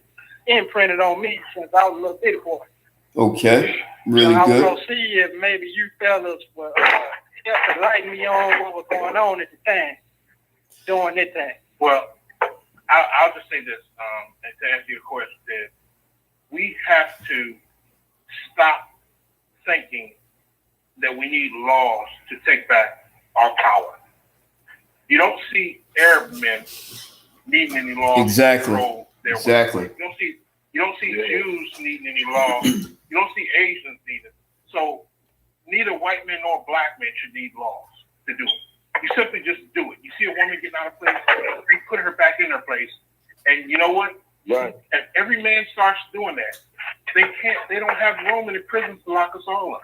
Speaker 3: imprinted on me since I was a little bitty boy.
Speaker 1: Okay, really
Speaker 3: I was
Speaker 1: good.
Speaker 3: going to see if maybe you fellas would help to lighten me on what was going on at the time, during that time.
Speaker 9: Well, I'll just say this, and to answer your question, that we have to stop thinking that we need laws to take back our power. You don't see Arab men needing any laws
Speaker 1: Exactly.
Speaker 9: to control their
Speaker 1: Exactly.
Speaker 9: women. You don't see Jews needing any laws. You don't see Asians needing. So neither white men nor black men should need laws to do it. You simply just do it. You see a woman getting out of place, you put her back in her place, and you know what?
Speaker 8: Right.
Speaker 9: If every man starts doing that, they don't have room in the prisons to lock us all up.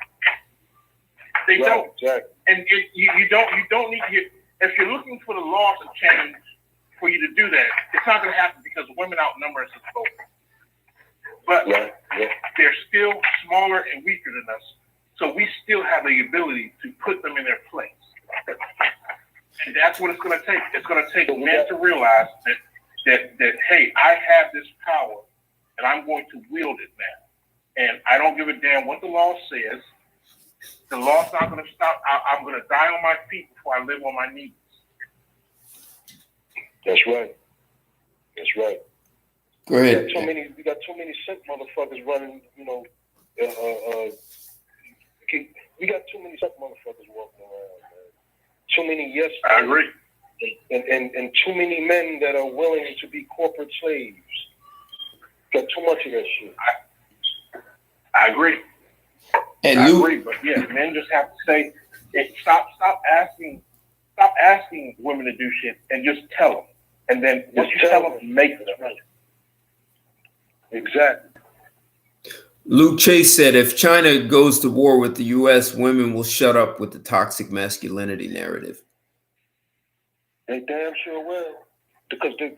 Speaker 9: They don't.
Speaker 8: Exactly.
Speaker 9: And you don't need if you're looking for the laws to change for you to do that, it's not going to happen because women outnumber us as both. But they're still smaller and weaker than us, so we still have the ability to put them in their place. And that's what it's going to take. It's going to take men to realize that hey, I have this power, and I'm going to wield it now. And I don't give a damn what the law says. The law's not going to stop. I'm going to die on my feet before I live on my knees.
Speaker 8: That's right. That's right.
Speaker 1: Go ahead.
Speaker 8: We got too many simp motherfuckers running, we got too many simp motherfuckers walking around, man. Too many yes men.
Speaker 9: I agree.
Speaker 8: And too many men that are willing to be corporate slaves. Got too much of that shit.
Speaker 9: I agree.
Speaker 1: And
Speaker 9: I
Speaker 1: Luke,
Speaker 9: agree, but yeah, men just have to say, stop asking women to do shit and just tell them. And then once you tell them, make them.
Speaker 8: Exactly.
Speaker 1: Luke Chase said, if China goes to war with the U.S., women will shut up with the toxic masculinity narrative.
Speaker 8: They damn sure will. Because their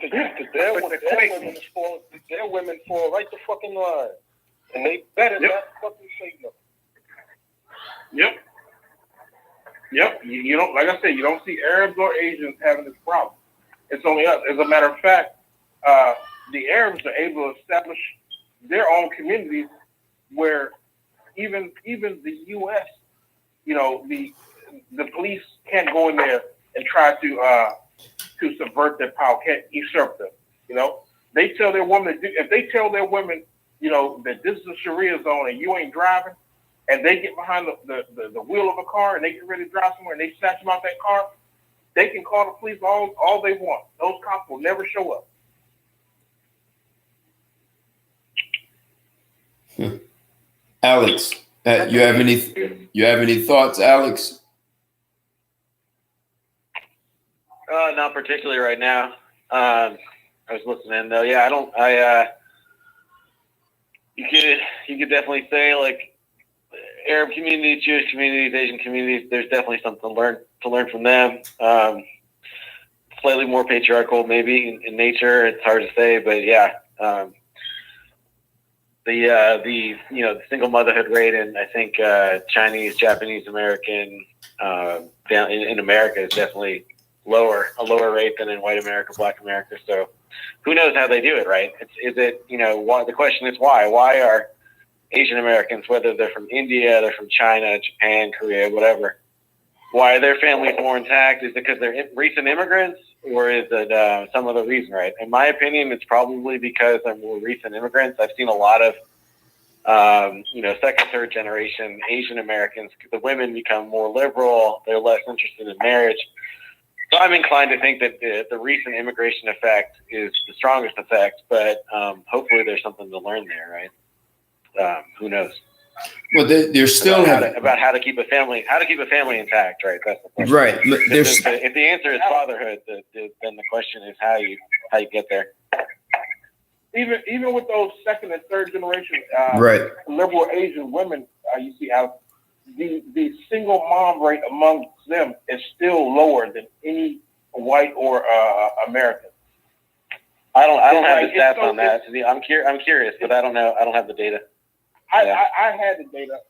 Speaker 8: women fall right the fucking line. And they better not fucking say nothing.
Speaker 9: Yep. You don't, like I said, you don't see Arabs or Asians having this problem. It's only us. As a matter of fact, the Arabs are able to establish their own communities where even the U.S., the police can't go in there and try to subvert their power, can't usurp them. They tell their women if they tell their women, that this is a Sharia zone and you ain't driving, and they get behind the wheel of a car and they get ready to drive somewhere and they snatch them out that car, they can call the police all they want. Those cops will never show up.
Speaker 1: Alex, you have any thoughts, Alex?
Speaker 5: Not particularly right now. I was listening though. Yeah, you could definitely say like Arab communities, Jewish communities, Asian communities, there's definitely something to learn from them. Slightly more patriarchal maybe in nature. It's hard to say, but yeah. The single motherhood rate in I think Chinese, Japanese American in America is definitely a lower rate than in white America, Black America. So who knows how they do it, right? Why, the question is why? Why are Asian Americans, whether they're from India, they're from China, Japan, Korea, whatever, why are their families more intact? Is it because they're recent immigrants, or is it some other reason, right? In my opinion, it's probably because they're more recent immigrants. I've seen a lot of, second, third generation Asian Americans. The women become more liberal. They're less interested in marriage. So I'm inclined to think that the recent immigration effect is the strongest effect, but hopefully there's something to learn there, right? Who knows?
Speaker 1: Well, they're still
Speaker 5: about how to keep a family intact, right? That's the question.
Speaker 1: Right.
Speaker 5: If the answer is fatherhood, then the question is how you get there.
Speaker 9: Even with those second and third generation liberal Asian women, you see how the single mom rate amongst them is still lower than any white or American.
Speaker 5: I don't have the stats on that. I'm curious, but I don't know. I don't have the data.
Speaker 9: I had the data.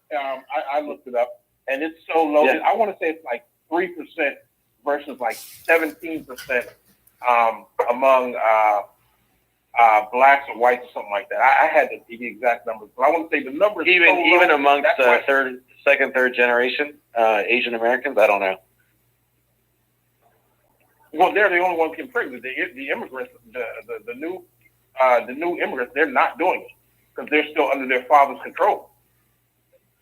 Speaker 9: I looked it up, and it's so low.
Speaker 5: Yeah.
Speaker 9: I want to say it's like 3% versus like 17% among blacks or whites or something like that. I had the exact numbers, but I want to say the numbers
Speaker 5: even amongst second, third generation Asian Americans. I don't know.
Speaker 9: Well, they're the only ones getting pregnant. The immigrants, the new immigrants, they're not doing it because they're still under their father's control.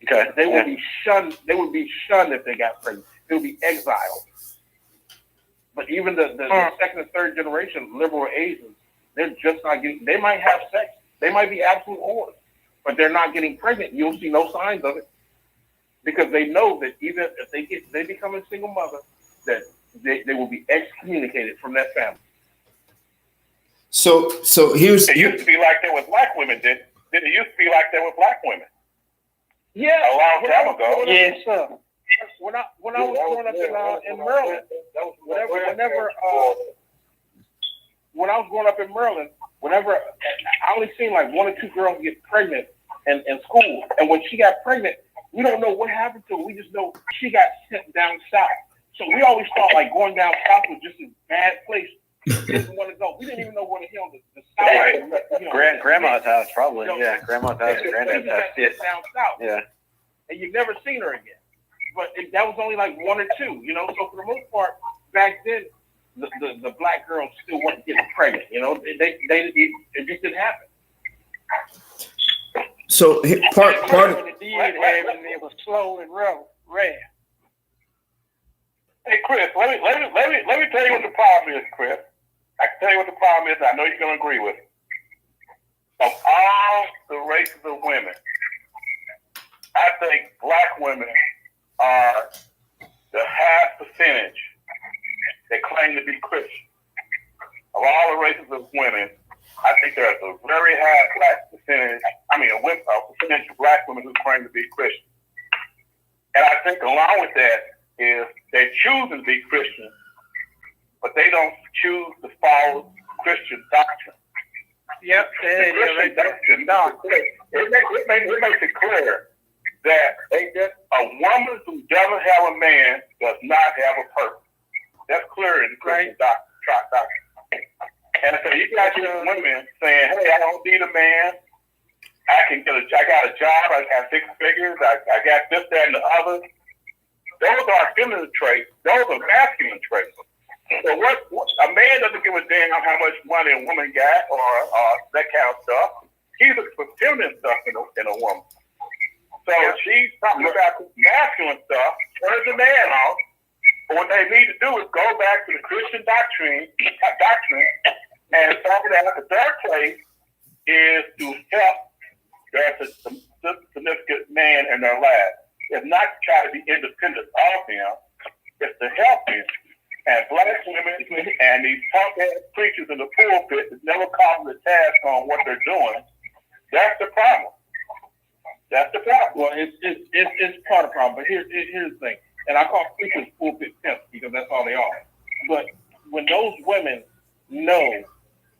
Speaker 5: Okay.
Speaker 9: They would be shunned. They would be shunned if they got pregnant. They would be exiled. But even the second and third generation liberal Asians, they're just not getting. They might have sex. They might be absolute whores, but they're not getting pregnant. You'll see no signs of it because they know that even if they become a single mother, that they will be excommunicated from that family.
Speaker 1: So here's.
Speaker 6: It used to be like that with black women, did it? It used to be like that with black women.
Speaker 9: Yeah,
Speaker 6: a long time ago.
Speaker 9: Yes, sir. When I was growing up in Maryland, when I was growing up in Maryland, whenever I only seen like one or two girls get pregnant in school, and when she got pregnant, we don't know what happened to her. We just know she got sent down south. So we always thought like going down south was just a bad place. We didn't want to go. We didn't even know where the hell the south was.
Speaker 5: Grandma's house, probably. Yeah, grandma's house, granddad's house.
Speaker 9: Yeah. Down south.
Speaker 5: Yeah.
Speaker 9: And you've never seen her again. But that was only like one or two, you know. So for the most part, back then, the black girls still weren't getting pregnant. You know, it just didn't happen.
Speaker 1: So part of
Speaker 3: it was slow and rare.
Speaker 6: Hey, Chris, let me tell you what the problem is, Chris. I can tell you what the problem is. I know you're going to agree with it. Of all the races of women, I think black women are the highest percentage that claim to be Christian. Of all the races of women, I think there's a very high black percentage, a percentage of black women who claim to be Christian. And I think along with that is they're choosing to be Christian, but they don't choose to follow Christian doctrine.
Speaker 3: Yep,
Speaker 6: Christian doctrine, it makes it clear that a woman who doesn't have a man does not have a purpose. That's clear in the Christian doctrine. And so you got these women saying, "Hey, I don't need a man. I got a job. I got 6 figures. I got this, that, and the other." Those are feminine traits. Those are masculine traits. So what a man doesn't give a damn how much money a woman got or that kind of stuff. He's looking for feminine stuff in a woman. So she's talking about masculine stuff, turns the man off. But what they need to do is go back to the Christian doctrine, and talk about the third place is to help their significant man in their lives. It's not to try to be independent of him, it's to help him. And black women and these punk-ass preachers in the pulpit that never call the task on what they're doing, that's the problem. That's the problem.
Speaker 9: Well, it's part of the problem. But here's the thing. And I call preachers pulpit pimps because that's all they are. But when those women know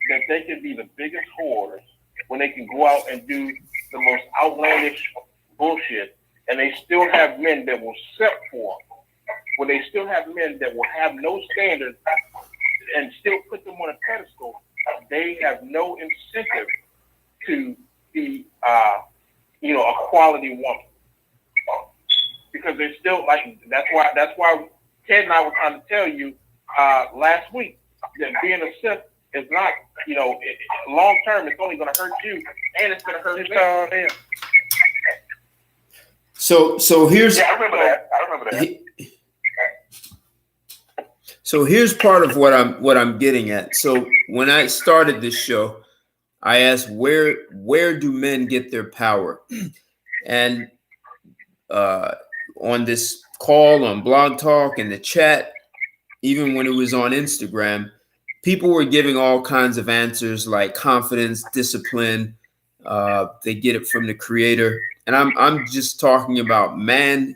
Speaker 9: that they can be the biggest whores, when they can go out and do the most outlandish bullshit, and they still have men that will set for them, when they still have men that will have no standards and still put them on a pedestal, they have no incentive to be, a quality woman. Because they're still like, that's why Ted and I were trying to tell you last week that being a simp is not, long term, it's only going to hurt you and it's going to hurt him.
Speaker 1: So here's.
Speaker 6: Yeah, I remember that.
Speaker 1: So here's part of what I'm getting at. So when I started this show, I asked where do men get their power, and on this call, on Blog Talk, in the chat, even when it was on Instagram, people were giving all kinds of answers like confidence, discipline. They get it from the Creator. And I'm just talking about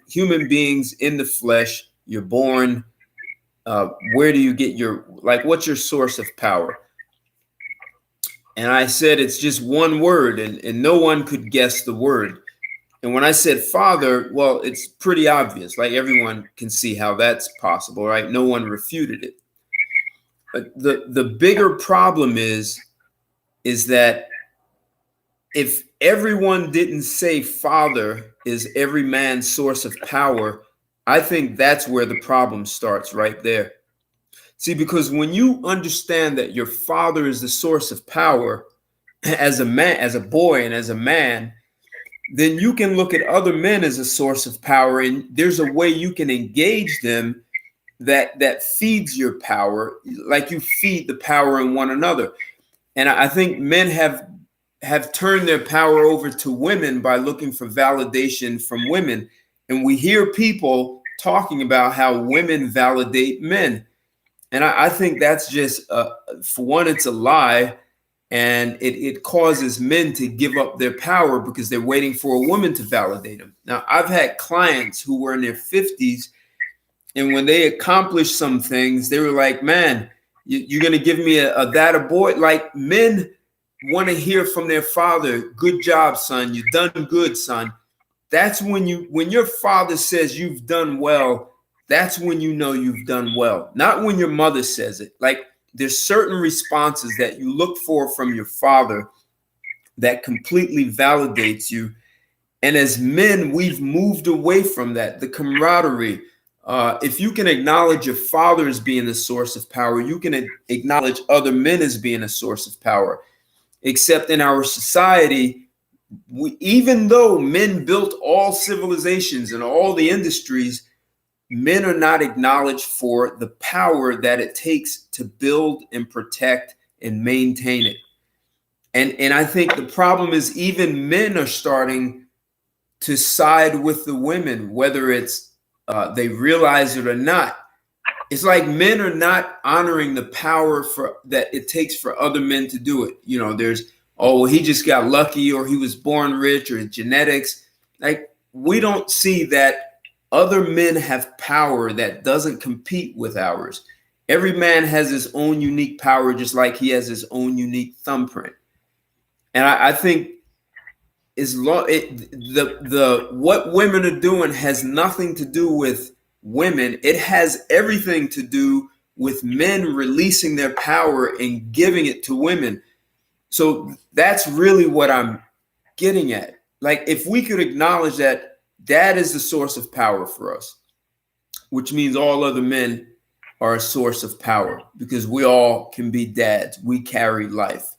Speaker 1: human beings in the flesh. You're born. Where do you get what's your source of power? And I said, it's just one word, and no one could guess the word. And when I said father, well, it's pretty obvious. Like everyone can see how that's possible, right? No one refuted it. But the bigger problem is that if everyone didn't say father is every man's source of power, I think that's where the problem starts right there. See, because when you understand that your father is the source of power as a man, as a boy, and as a man, then you can look at other men as a source of power, and there's a way you can engage them that feeds your power, like you feed the power in one another. And I think men have turned their power over to women by looking for validation from women. And we hear people talking about how women validate men. And I think that's just, for one, it's a lie. And it causes men to give up their power because they're waiting for a woman to validate them. Now, I've had clients who were in their 50s, and when they accomplished some things, they were like, man, you're going to give me a that a boy? Like, men want to hear from their father, good job, son. You've done good, son. That's when your father says you've done well, that's when you know you've done well. Not when your mother says it. Like, there's certain responses that you look for from your father that completely validates you. And as men, we've moved away from that. The camaraderie. If you can acknowledge your father as being the source of power, you can acknowledge other men as being a source of power. Except in our society, even though men built all civilizations and all the industries, men are not acknowledged for the power that it takes to build and protect and maintain it. And I think the problem is even men are starting to side with the women, whether it's they realize it or not. It's like men are not honoring the power that it takes for other men to do it. You know, there's, oh, well, he just got lucky, or he was born rich, or genetics. Like, we don't see that other men have power that doesn't compete with ours. Every man has his own unique power, just like he has his own unique thumbprint. And I think what women are doing has nothing to do with women. It has everything to do with men releasing their power and giving it to women. So that's really what I'm getting at. Like, if we could acknowledge that dad is the source of power for us, which means all other men are a source of power, because we all can be dads. We carry life.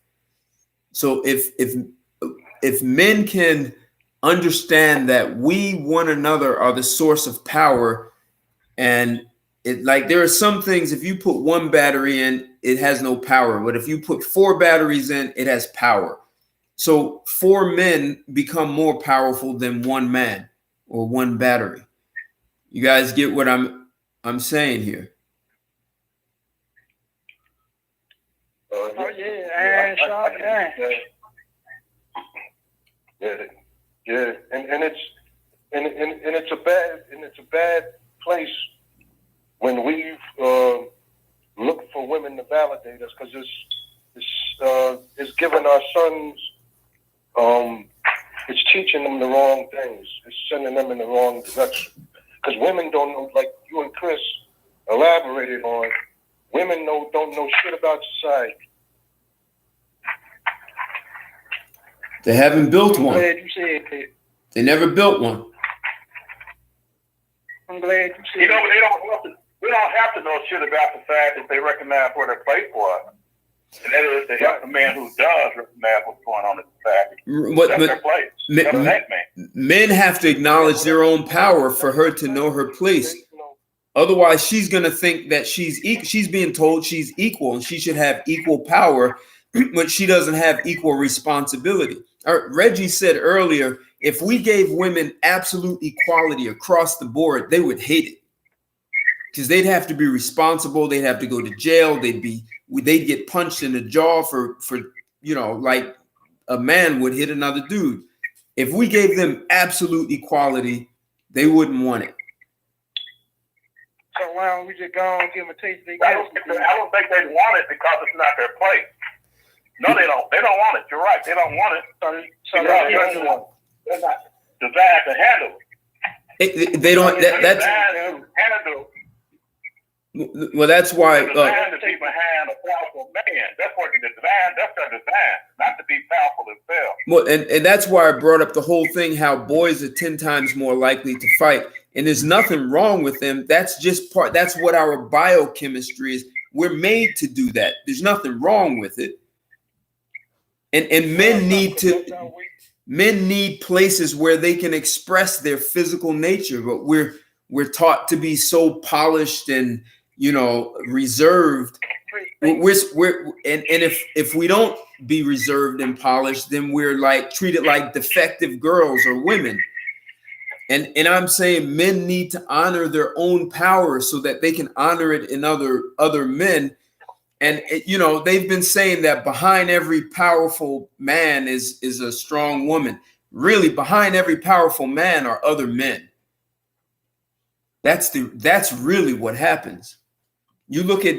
Speaker 1: So if men can understand that we, one another, are the source of power, and like, there are some things, if you put one battery in, it has no power. But if you put 4 batteries in, it has power. So 4 men become more powerful than 1 man or 1 battery. You guys get what I'm saying here?
Speaker 3: Oh yeah, iron sharp iron.
Speaker 8: Yeah, and it's a bad place when we've looked for women to validate us, because it's giving our sons, it's teaching them the wrong things. It's sending them in the wrong direction. Because women don't know, like you and Chris elaborated on, women don't know shit about society.
Speaker 1: They haven't built
Speaker 3: I'm
Speaker 1: one.
Speaker 3: glad you said that.
Speaker 1: They never built one.
Speaker 3: I'm glad you said
Speaker 9: You know,
Speaker 3: that.
Speaker 9: we don't have to know shit about the fact that they recognize where their place was. And that is to help the man who does recognize what's going on in society. That's their place. That's that man.
Speaker 1: Men have to acknowledge their own power for her to know her place. Otherwise, she's going to think that she's being told she's equal and she should have equal power, but she doesn't have equal responsibility. Reggie said earlier, if we gave women absolute equality across the board, they would hate it, because they'd have to be responsible. They'd have to go to jail. They'd get punched in the jaw for like a man would hit another dude. If we gave them absolute equality, they wouldn't want it.
Speaker 3: So why don't we just go and give them a taste of their
Speaker 9: I don't think they want it because it's not their place. No, they don't. They don't want it. You're right. They don't want it. designed to handle it.
Speaker 1: They don't. That's
Speaker 9: designed to handle.
Speaker 1: well. That's why.
Speaker 9: Designed to be behind a powerful man. That's what the design. That's their design, not to be powerful themselves.
Speaker 1: Well, and that's why I brought up the whole thing. How boys are 10 times more likely to fight, and there's nothing wrong with them. That's just part. That's what our biochemistry is. We're made to do that. There's nothing wrong with it. And men need places where they can express their physical nature, but we're taught to be so polished and reserved. And if we don't be reserved and polished, then we're like treated like defective girls or women. And I'm saying men need to honor their own power so that they can honor it in other men. And they've been saying that behind every powerful man is a strong woman. Really, behind every powerful man are other men. That's really what happens. You look at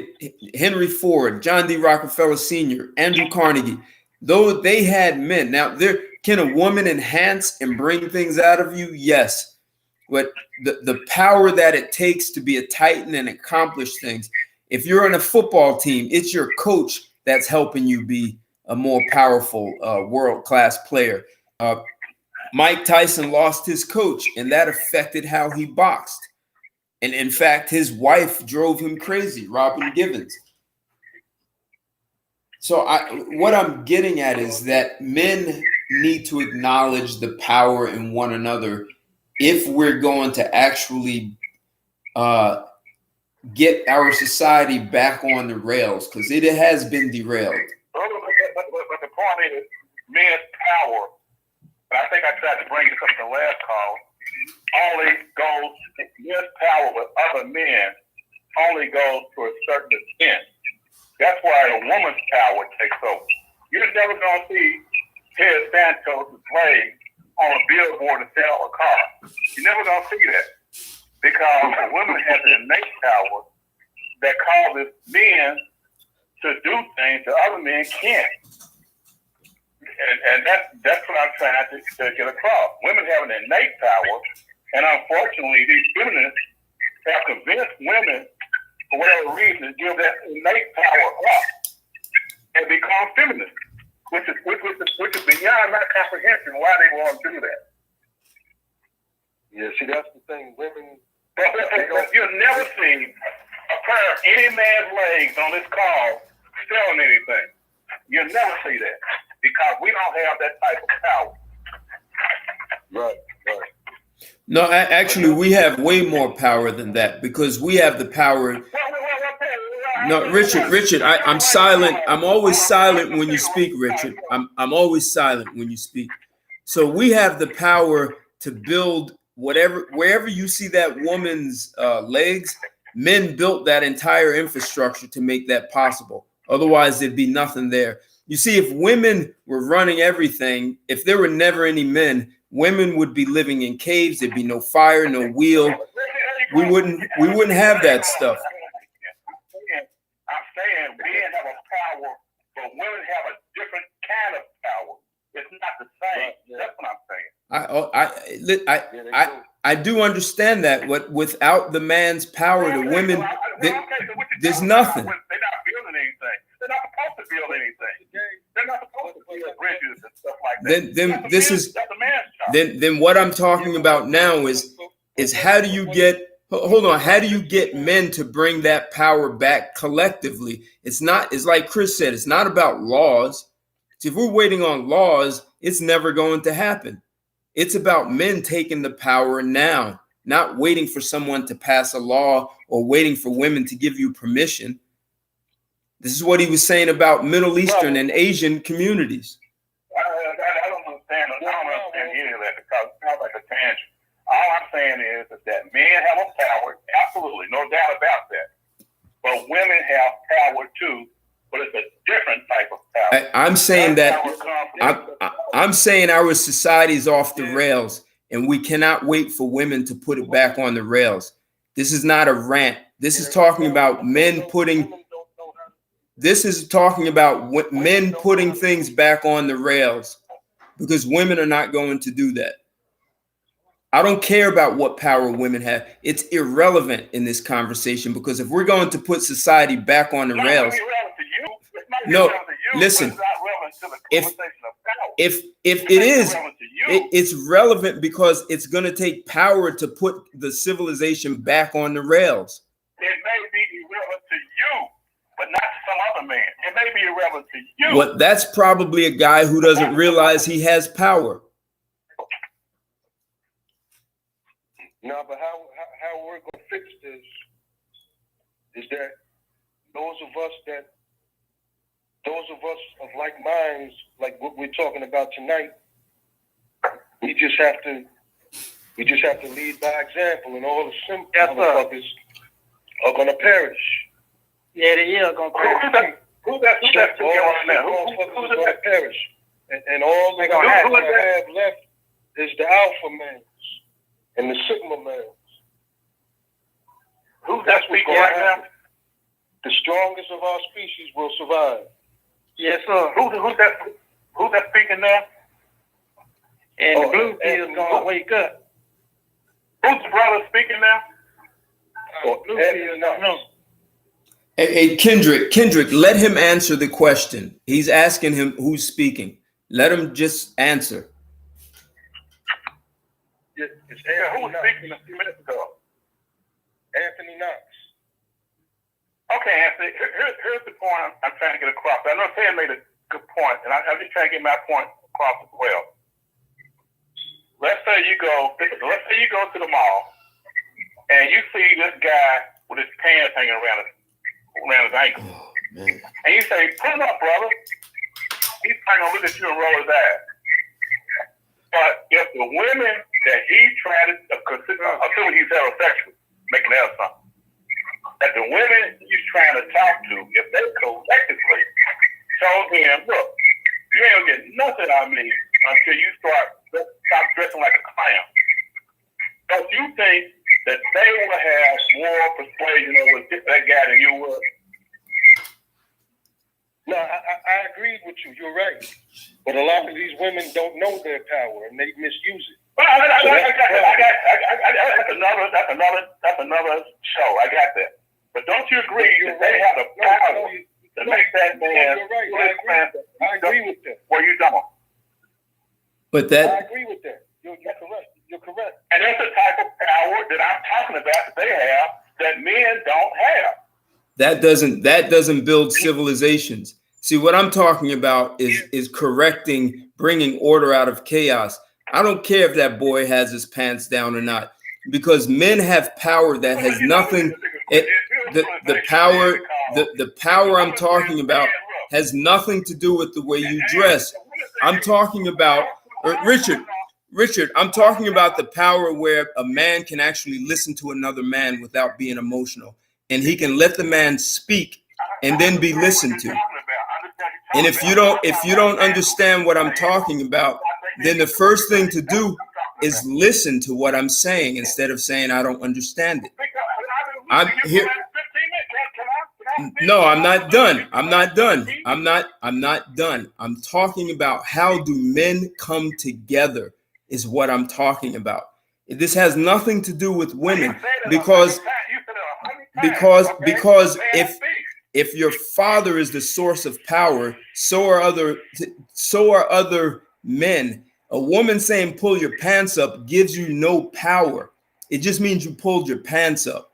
Speaker 1: Henry Ford, John D. Rockefeller Sr., Andrew Carnegie. Though they had men. Now, can a woman enhance and bring things out of you? Yes. But the power that it takes to be a titan and accomplish things. If you're on a football team, it's your coach that's helping you be a more powerful world-class player. Mike Tyson lost his coach, and that affected how he boxed. And in fact, his wife drove him crazy, Robin Givens. So what I'm getting at is that men need to acknowledge the power in one another if we're going to actually get our society back on the rails, because it has been derailed.
Speaker 9: But the point is, men's power, and I think I tried to bring this up in the last call, men's power with other men only goes to a certain extent. That's why a woman's power takes over. You're never going to see Ted Santos' leg on a billboard to sell a car. You're never going to see that. Because a woman has an innate power that causes men to do things that other men can't. And that's what I'm trying to get across. Women have an innate power, and unfortunately, these feminists have convinced women, for whatever reason, to give that innate power up and become feminists, which is beyond my comprehension why they want to do that.
Speaker 8: Yeah, see, that's the thing. Women.
Speaker 9: But you'll never see a pair of any man's legs on this call selling anything. You'll never see that because we don't have that type of power.
Speaker 8: Right.
Speaker 1: No, actually, we have way more power than that because we have the power. No, Richard, I'm silent. I'm always silent when you speak, Richard. I'm always silent when you speak. So we have the power to build wherever you see that woman's legs, men built that entire infrastructure to make that possible. Otherwise, there'd be nothing there. You see, if women were running everything, if there were never any men, women would be living in caves. There'd be no fire, no wheel. We wouldn't have that stuff.
Speaker 9: I'm saying men have a power, but women have a different kind of power. It's not the same. That's what I'm saying.
Speaker 1: I do understand that. What without the man's power, the women, there's nothing.
Speaker 9: They're not building anything. They're not supposed to build anything. They're not supposed to build bridges and stuff like that.
Speaker 1: Then what I'm talking about now is how do you get? Hold on. How do you get men to bring that power back collectively? It's like Chris said. It's not about laws. See, if we're waiting on laws, it's never going to happen. It's about men taking the power now, not waiting for someone to pass a law or waiting for women to give you permission. This is what he was saying about Middle Eastern and Asian communities.
Speaker 9: I don't understand any of that because it sounds like a tangent. All I'm saying is that men have a power, absolutely, no doubt about that. But women have power too. But it's a different type of power.
Speaker 1: I'm saying I'm saying our society is off the rails, and we cannot wait for women to put it back on the rails. This is not a rant. This is talking about men putting. This is talking about men putting things back on the rails, because women are not going to do that. I don't care about what power women have. It's irrelevant in this conversation, because if we're going to put society back on the rails, no, listen. If it is, it's relevant because it's going to take power to put the civilization back on the rails.
Speaker 6: It may be irrelevant to you, but not to some other man. It may be irrelevant to you.
Speaker 1: Well, that's probably a guy who doesn't realize he has power.
Speaker 8: No, but how we're going to fix this is that those of us of like minds, like what we're talking about tonight, we just have to lead by example, and all the simple motherfuckers are going to perish.
Speaker 3: Yeah, they are going to perish.
Speaker 6: Who's that on now?
Speaker 8: Who's going to perish? And all they're going to have left is the alpha males and the sigma males.
Speaker 6: Who's that speaking right now?
Speaker 8: The strongest of our species will survive.
Speaker 3: Yes, sir.
Speaker 6: Who's that speaking now?
Speaker 3: And the blue pill's going to wake up.
Speaker 6: Who's the brother speaking now?
Speaker 3: Blue pill, no.
Speaker 1: Hey, Kendrick, let him answer the question. He's asking him who's speaking. Let him just answer.
Speaker 8: It's
Speaker 6: Who was speaking a few minutes ago?
Speaker 8: Anthony Knox.
Speaker 6: Okay, Anthony, here's the point I'm trying to get across. I know Ted made a good point, and I'm just trying to get my point across as well. Let's say you go to the mall, and you see this guy with his pants hanging around his ankle. Oh, and you say, "Pull up, brother." He's probably gonna look at you and roll his ass. But if the women that he tried to assuming he's heterosexual, making that something, that the women he's trying to talk to, if they collectively told him, "Look, you ain't gonna get nothing out of me until you stop dressing like a clown," don't you think that they will have more persuasion over that guy than you would?
Speaker 8: No, I agree with you. You're right. But a lot of these women don't know their power and they misuse it.
Speaker 6: Well, that's another show. I got that. But don't you agree that they have the power to make that man?
Speaker 8: You're right. I agree with that.
Speaker 6: Well, you don't.
Speaker 1: But
Speaker 8: I agree with that. You're correct. You're correct.
Speaker 6: And that's the type of power that I'm talking about that they have that men don't have.
Speaker 1: That doesn't build civilizations. See, what I'm talking about is correcting, bringing order out of chaos. I don't care if that boy has his pants down or not, because men have power that has nothing. The power I'm talking about has nothing to do with the way you dress. I'm talking about Richard. I'm talking about the power where a man can actually listen to another man without being emotional. And he can let the man speak and then be listened to. And if you don't understand what I'm talking about, then the first thing to do is listen to what I'm saying instead of saying I don't understand it. I'm here. No, I'm not done. I'm not done. I'm talking about how do men come together is what I'm talking about. This has nothing to do with women, because if your father is the source of power, so are other men. A woman saying pull your pants up gives you no power. It just means you pulled your pants up.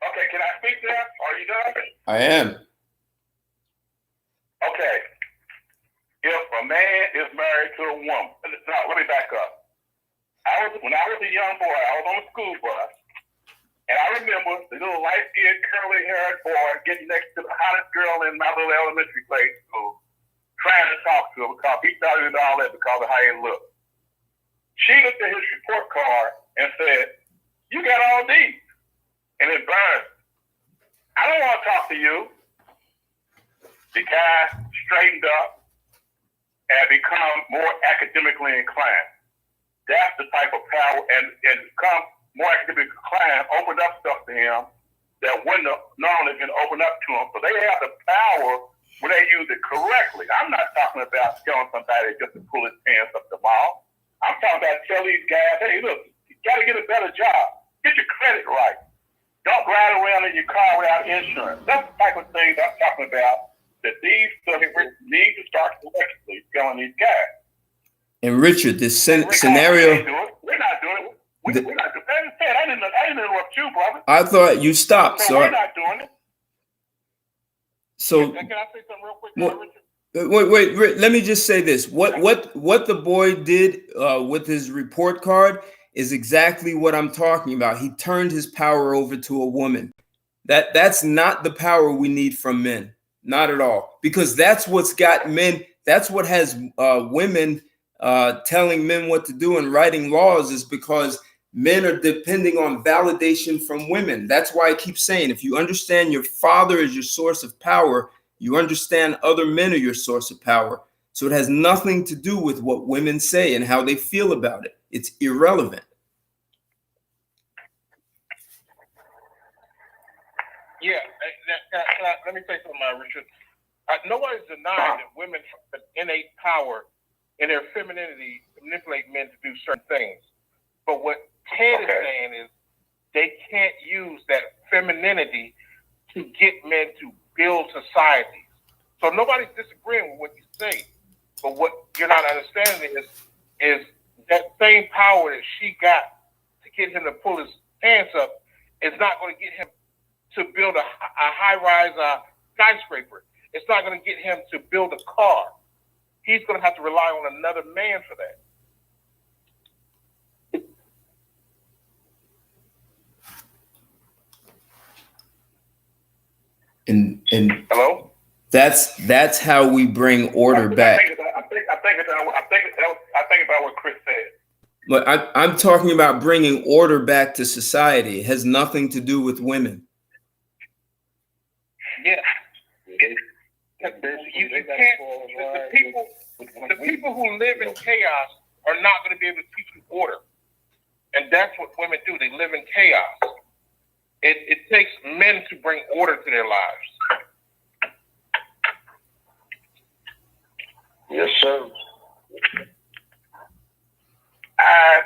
Speaker 6: Okay, can I speak there? Are you done?
Speaker 1: I am.
Speaker 6: Okay. If a man is married to a woman, let me back up. When I was a young boy, I was on a school bus, and I remember the little light-skinned, curly-haired boy getting next to the hottest girl in my little elementary grade school, trying to talk to her because he thought he was all that because of how he looked. She looked at his report card and said, "You got all these," and it burned. "I don't want to talk to you." The guy straightened up and become more academically inclined. That's the type of power, and become more academically inclined, opened up stuff to him that wouldn't have normally been opened up to him. So they have the power when they use it correctly. I'm not talking about telling somebody just to pull his pants up the mall. I'm talking about tell these guys, hey, look, you got to get a better job. Get your credit right. Don't ride around in your car without insurance. That's the type of things I'm talking about that these celebrities need to start collectively telling these guys.
Speaker 1: And Richard, this scenario.
Speaker 6: We're not doing it. We're not doing it. I didn't interrupt you, brother.
Speaker 1: I thought you stopped.
Speaker 6: So we're not doing it.
Speaker 1: So
Speaker 9: Can I say something real quick, Richard?
Speaker 1: wait, let me just say this. What the boy did with his report card is exactly what I'm talking about. He turned his power over to a woman. That's not the power we need from men. Not at all. Because that's what's got men, that's what has women telling men what to do and writing laws, is because men are depending on validation from women. That's why I keep saying, if you understand your father is your source of power, you understand other men are your source of power. So it has nothing to do with what women say and how they feel about it. It's irrelevant.
Speaker 9: Yeah, let me say something, Richard. Nobody's denying that women have innate power in their femininity to manipulate men to do certain things. But what Ted is saying is they can't use that femininity to get men to build societies. So nobody's disagreeing with what you say. But what you're not understanding is that same power that she got to get him to pull his pants up is not going to get him to build a high-rise skyscraper. It's not going to get him to build a car. He's going to have to rely on another man for that.
Speaker 1: And
Speaker 6: hello.
Speaker 1: That's how we bring order back.
Speaker 6: I think about what Chris said.
Speaker 1: But I'm talking about bringing order back to society. It has nothing to do with women.
Speaker 9: Yeah. You can't. The people who live in chaos are not going to be able to teach you order, and that's what women do. They live in chaos. It takes men to bring order to their lives.
Speaker 8: Yes, sir.
Speaker 6: I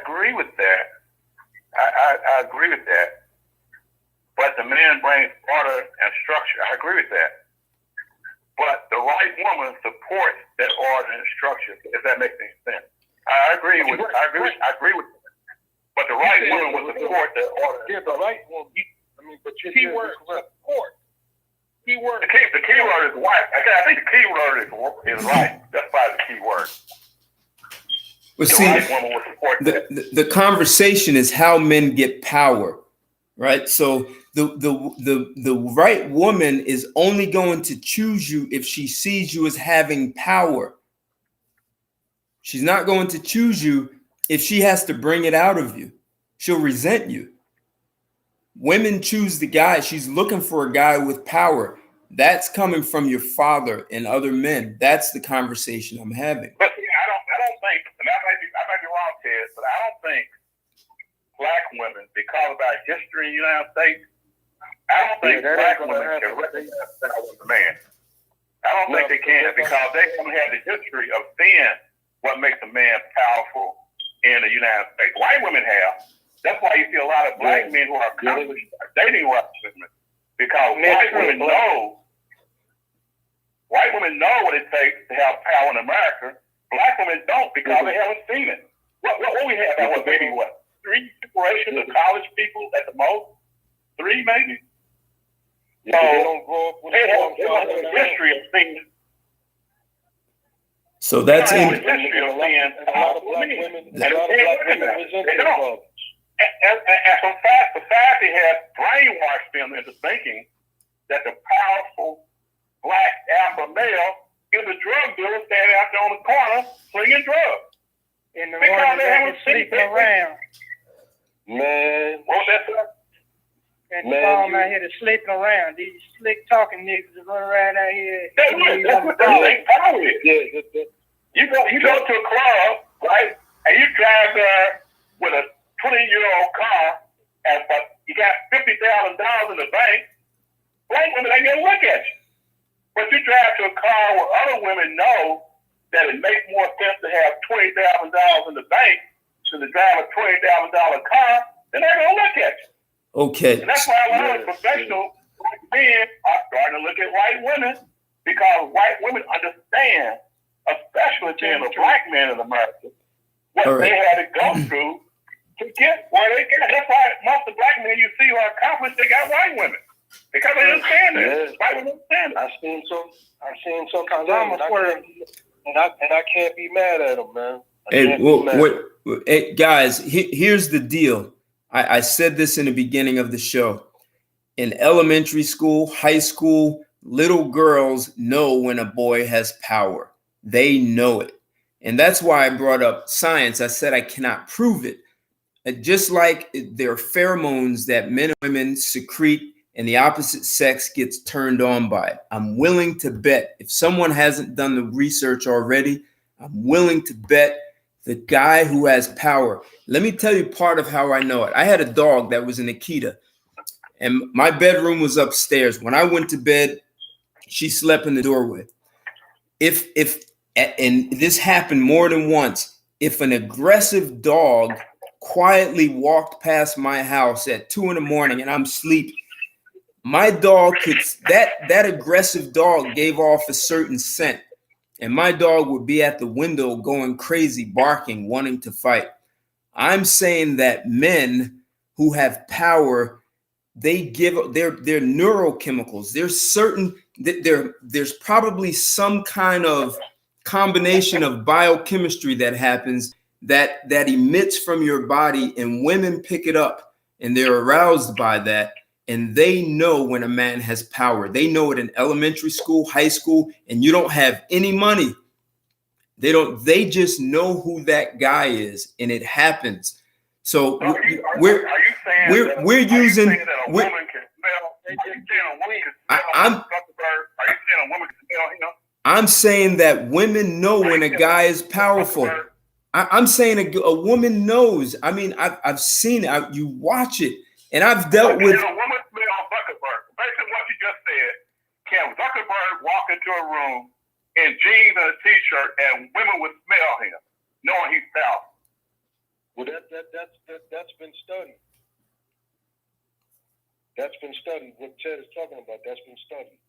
Speaker 6: agree with that. I agree with that. But the man brings order and structure. I agree with that. But the right woman supports that order and structure, if that makes any sense. I agree with that. But the right woman will support that order.
Speaker 8: Yeah, the right woman.
Speaker 9: Keyword support. Keyword.
Speaker 6: The key word is right. I think the key word is right. That's probably the key word.
Speaker 1: Well, see, the conversation is how men get power, right? So the right woman is only going to choose you if she sees you as having power. She's not going to choose you if she has to bring it out of you. She'll resent you. Women choose the guy. She's looking for a guy with power. That's coming from your father and other men. That's the conversation I'm having.
Speaker 6: But see, I don't think, and I might be wrong, Ted, but I don't think black women, because of our history in the United States, I don't think black women can recognize that as a man. I don't think they can, because they don't have the history of seeing what makes a man powerful in the United States. White women have. That's why you see a lot of black men who are accomplished dating white women, because white women know what it takes to have power in America. Black women don't, because they haven't seen it. What we have now, maybe 3 generations of college people at the most? 3 maybe? So they have a history of seeing.
Speaker 1: So that's
Speaker 6: in the history of seeing a lot of black women. They don't. And society has brainwashed them into thinking that the powerful black alpha male is a drug dealer standing out there on the corner slinging drugs.
Speaker 3: And the
Speaker 6: because
Speaker 3: one
Speaker 6: they
Speaker 3: that
Speaker 6: haven't
Speaker 3: is
Speaker 6: seen
Speaker 3: sleeping around.
Speaker 8: Man.
Speaker 6: What's that?
Speaker 3: And Tom out here that's sleeping around. These slick talking niggas that run around out here.
Speaker 6: That's what they think power is.
Speaker 8: Yeah,
Speaker 6: you go to a club, right, and you drive there with a 20-year-old car, and you got $50,000 in the bank. Black women ain't gonna look at you.
Speaker 9: But you drive to a car where other women know that it makes more sense to have $20,000 in the bank than to drive a $20,000 car, then they're going to look at you.
Speaker 1: Okay.
Speaker 9: And that's why a lot of professional men are starting to look at white women, because white women understand, especially being a black man in America, what they had to go through to get where they got. That's why most of the black men you see who are accomplished, they got white women. Because they understand this. White women understand it.
Speaker 8: I've seen sometimes, and I can't be mad at them, man.
Speaker 1: Hey, guys, here's the deal. I said this in the beginning of the show. In elementary school, high school, little girls know when a boy has power. They know it. And that's why I brought up science. I said I cannot prove it. Just like there are pheromones that men and women secrete and the opposite sex gets turned on by it. I'm willing to bet, if someone hasn't done the research already, I'm willing to bet the guy who has power. Let me tell you part of how I know it. I had a dog that was an Akita, and my bedroom was upstairs. When I went to bed, she slept in the doorway. And this happened more than once. If an aggressive dog quietly walked past my house at 2 a.m. and I'm asleep, my dog could, that aggressive dog gave off a certain scent, and my dog would be at the window going crazy, barking, wanting to fight. I'm saying that men who have power, they give their neurochemicals. There's probably some kind of combination of biochemistry that happens that emits from your body, and women pick it up and they're aroused by that. And they know when a man has power. They know it in elementary school, high school, and you don't have any money. They just know who that guy is, and it happens. So we're using. I'm saying that women know when a guy is powerful. I'm saying a woman knows. I mean, I've seen it. You watch it. And I've dealt with.
Speaker 9: Can a woman smell Zuckerberg? Basically, what you just said. Can Zuckerberg walk into a room in jeans and a t-shirt, and women would smell him, knowing he's powerful?
Speaker 8: Well, that's been studied. That's been studied. What Ted is talking about, that's been studied.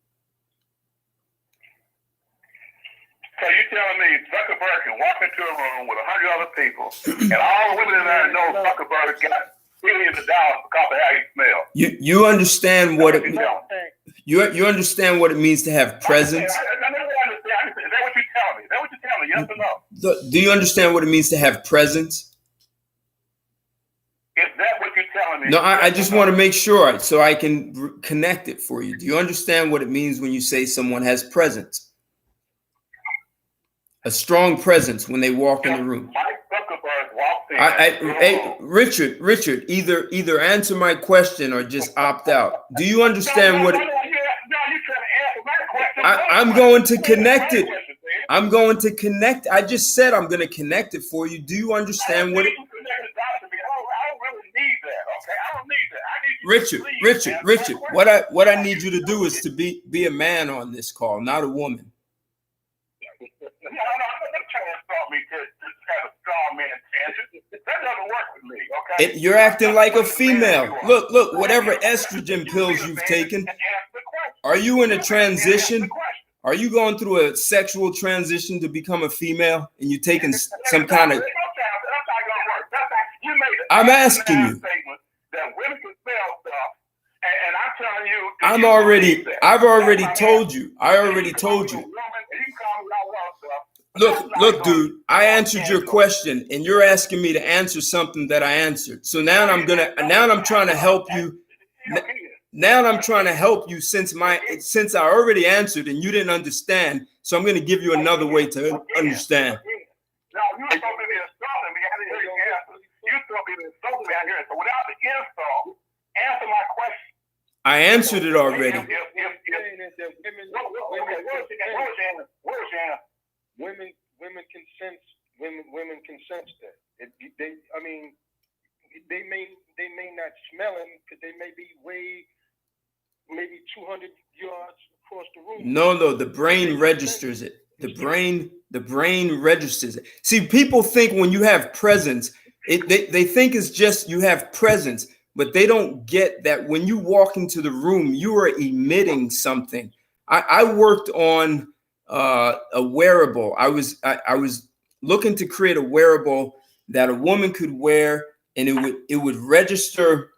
Speaker 9: So you telling me Zuckerberg can walk into a room with 100 other people, and all the women in there know Zuckerberg got billions of dollars because of how he smells?
Speaker 1: You understand what it you understand what it means to have presence?
Speaker 9: I understand. Is that what you're telling me? Is that what you're telling me? Yes or no?
Speaker 1: Do you understand what it means to have presence?
Speaker 9: Is that what you're telling me?
Speaker 1: No, I just want to make sure so I can connect it for you. Do you understand what it means when you say someone has presence? A strong presence when they walk in the room.
Speaker 9: Mike Zuckerberg walked in.
Speaker 1: Hey, Richard, either answer my question or just opt out. Do you understand what? I'm going to connect it. I'm going to connect. I just said I'm going to connect it for you. Do you understand what it? Richard, what I need you to do is to be a man on this call, not a woman.
Speaker 9: I'm not trying to start me to have a strong man tangent. That doesn't work with me, okay?
Speaker 1: You're acting like a female. Look, whatever estrogen pills you've taken, are you in a transition? Are you going through a sexual transition to become a female and you're taking some kind of... I'm asking you.
Speaker 9: That women can smell stuff, and I'm telling you...
Speaker 1: I've already told you. I already told you. Look, dude, I answered your question and you're asking me to answer something that I answered. So now I'm trying to help you. Now I'm trying to help you since I already answered and you didn't understand. So I'm going to give you another way to understand.
Speaker 9: No, you're supposed to be insulting me. I didn't hear you answer. You're supposed to be insulting me out here. So without the insult, answer my question.
Speaker 1: I answered it already.
Speaker 8: Women can sense that. They may not smell him because they may be maybe 200 yards across the room.
Speaker 1: No, the brain registers it. The brain registers it. See, people think when you have presence, they think it's just you have presence, but they don't get that when you walk into the room, you are emitting something. I worked on a wearable. I was looking to create a wearable that a woman could wear, and it would register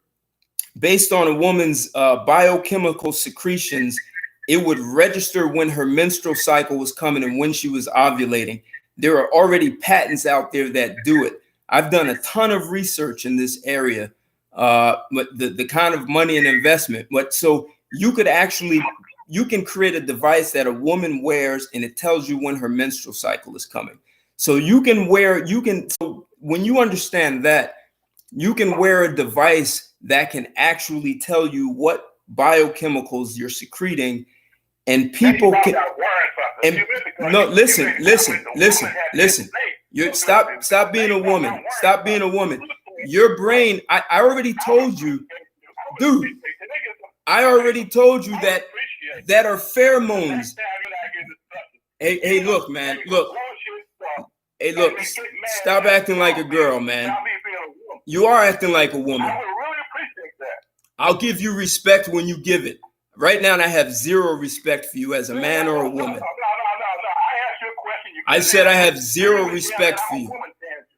Speaker 1: based on a woman's biochemical secretions. It would register when her menstrual cycle was coming and when she was ovulating. There are already patents out there that do it. I've done a ton of research in this area, but the kind of money and investment. But so you can create a device that a woman wears and it tells you when her menstrual cycle is coming. So so when you understand that, you can wear a device that can actually tell you what biochemicals you're secreting. And people can, and no, listen. You stop being a woman. Stop being a woman. Your brain, I already told you, dude. I already told you that are pheromones. Hey, look, man, look. Hey, look. Stop acting like a girl, man. You are acting like a woman. I'll give you respect when you give it. Right now, I have zero respect for you as a man or a woman. I said I have zero respect for you.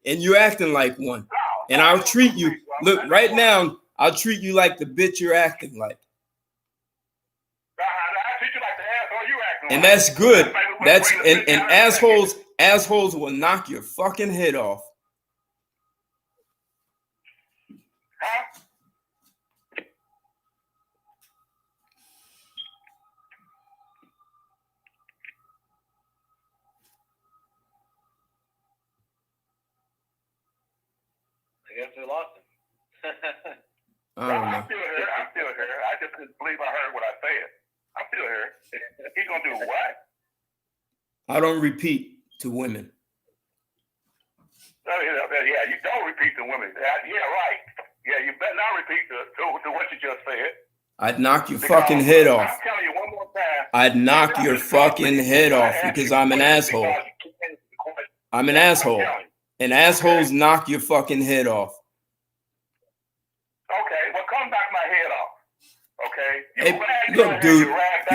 Speaker 1: And you're acting like one. And I'll treat you, look, right now, I'll treat you like the bitch you're acting like. And that's good. And assholes will knock your fucking head off.
Speaker 5: I guess we lost him.
Speaker 6: I'm still here. I just couldn't believe I heard what I said. I'm still here. He's gonna do what?
Speaker 1: I don't repeat to women.
Speaker 6: Yeah, you don't repeat to women. Yeah, right. Yeah, you better not repeat to what you just said.
Speaker 1: I'd knock your fucking head off.
Speaker 6: I'm telling you one more time.
Speaker 1: I'd knock your fucking head off because I'm an asshole. I'm an asshole. And assholes knock your fucking head off.
Speaker 6: Okay, well, come knock my head off. Okay.
Speaker 1: Hey, look, dude,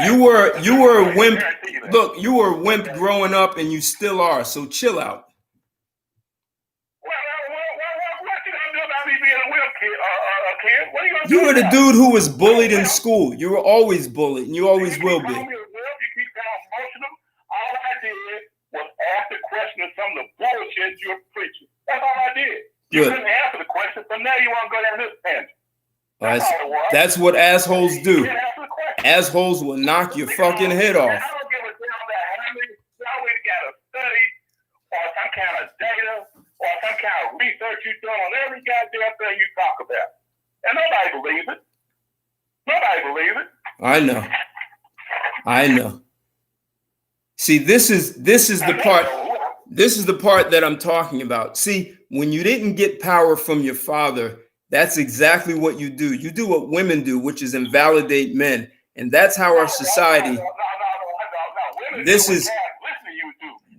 Speaker 1: you were a wimp. Look, you were a wimp growing up, and you still are. So chill out. You were the dude who was bullied in school. You were always bullied, and you always will be.
Speaker 6: You keep sound emotional. All I did was ask the question of some of the bullshit you're preaching. That's all I did. You couldn't answer the question, so now you want to go down this tangent.
Speaker 1: That's what assholes do. Assholes will knock your fucking head off.
Speaker 6: I don't give a damn about how many always got a study or some kind of data or some kind of research you done on every goddamn thing you talk about. And nobody believes it. Nobody believes it.
Speaker 1: I know. See, this is the part. This is the part that I'm talking about. See, when you didn't get power from your father, that's exactly what you do. You do what women do, which is invalidate men. And that's how our society. This is.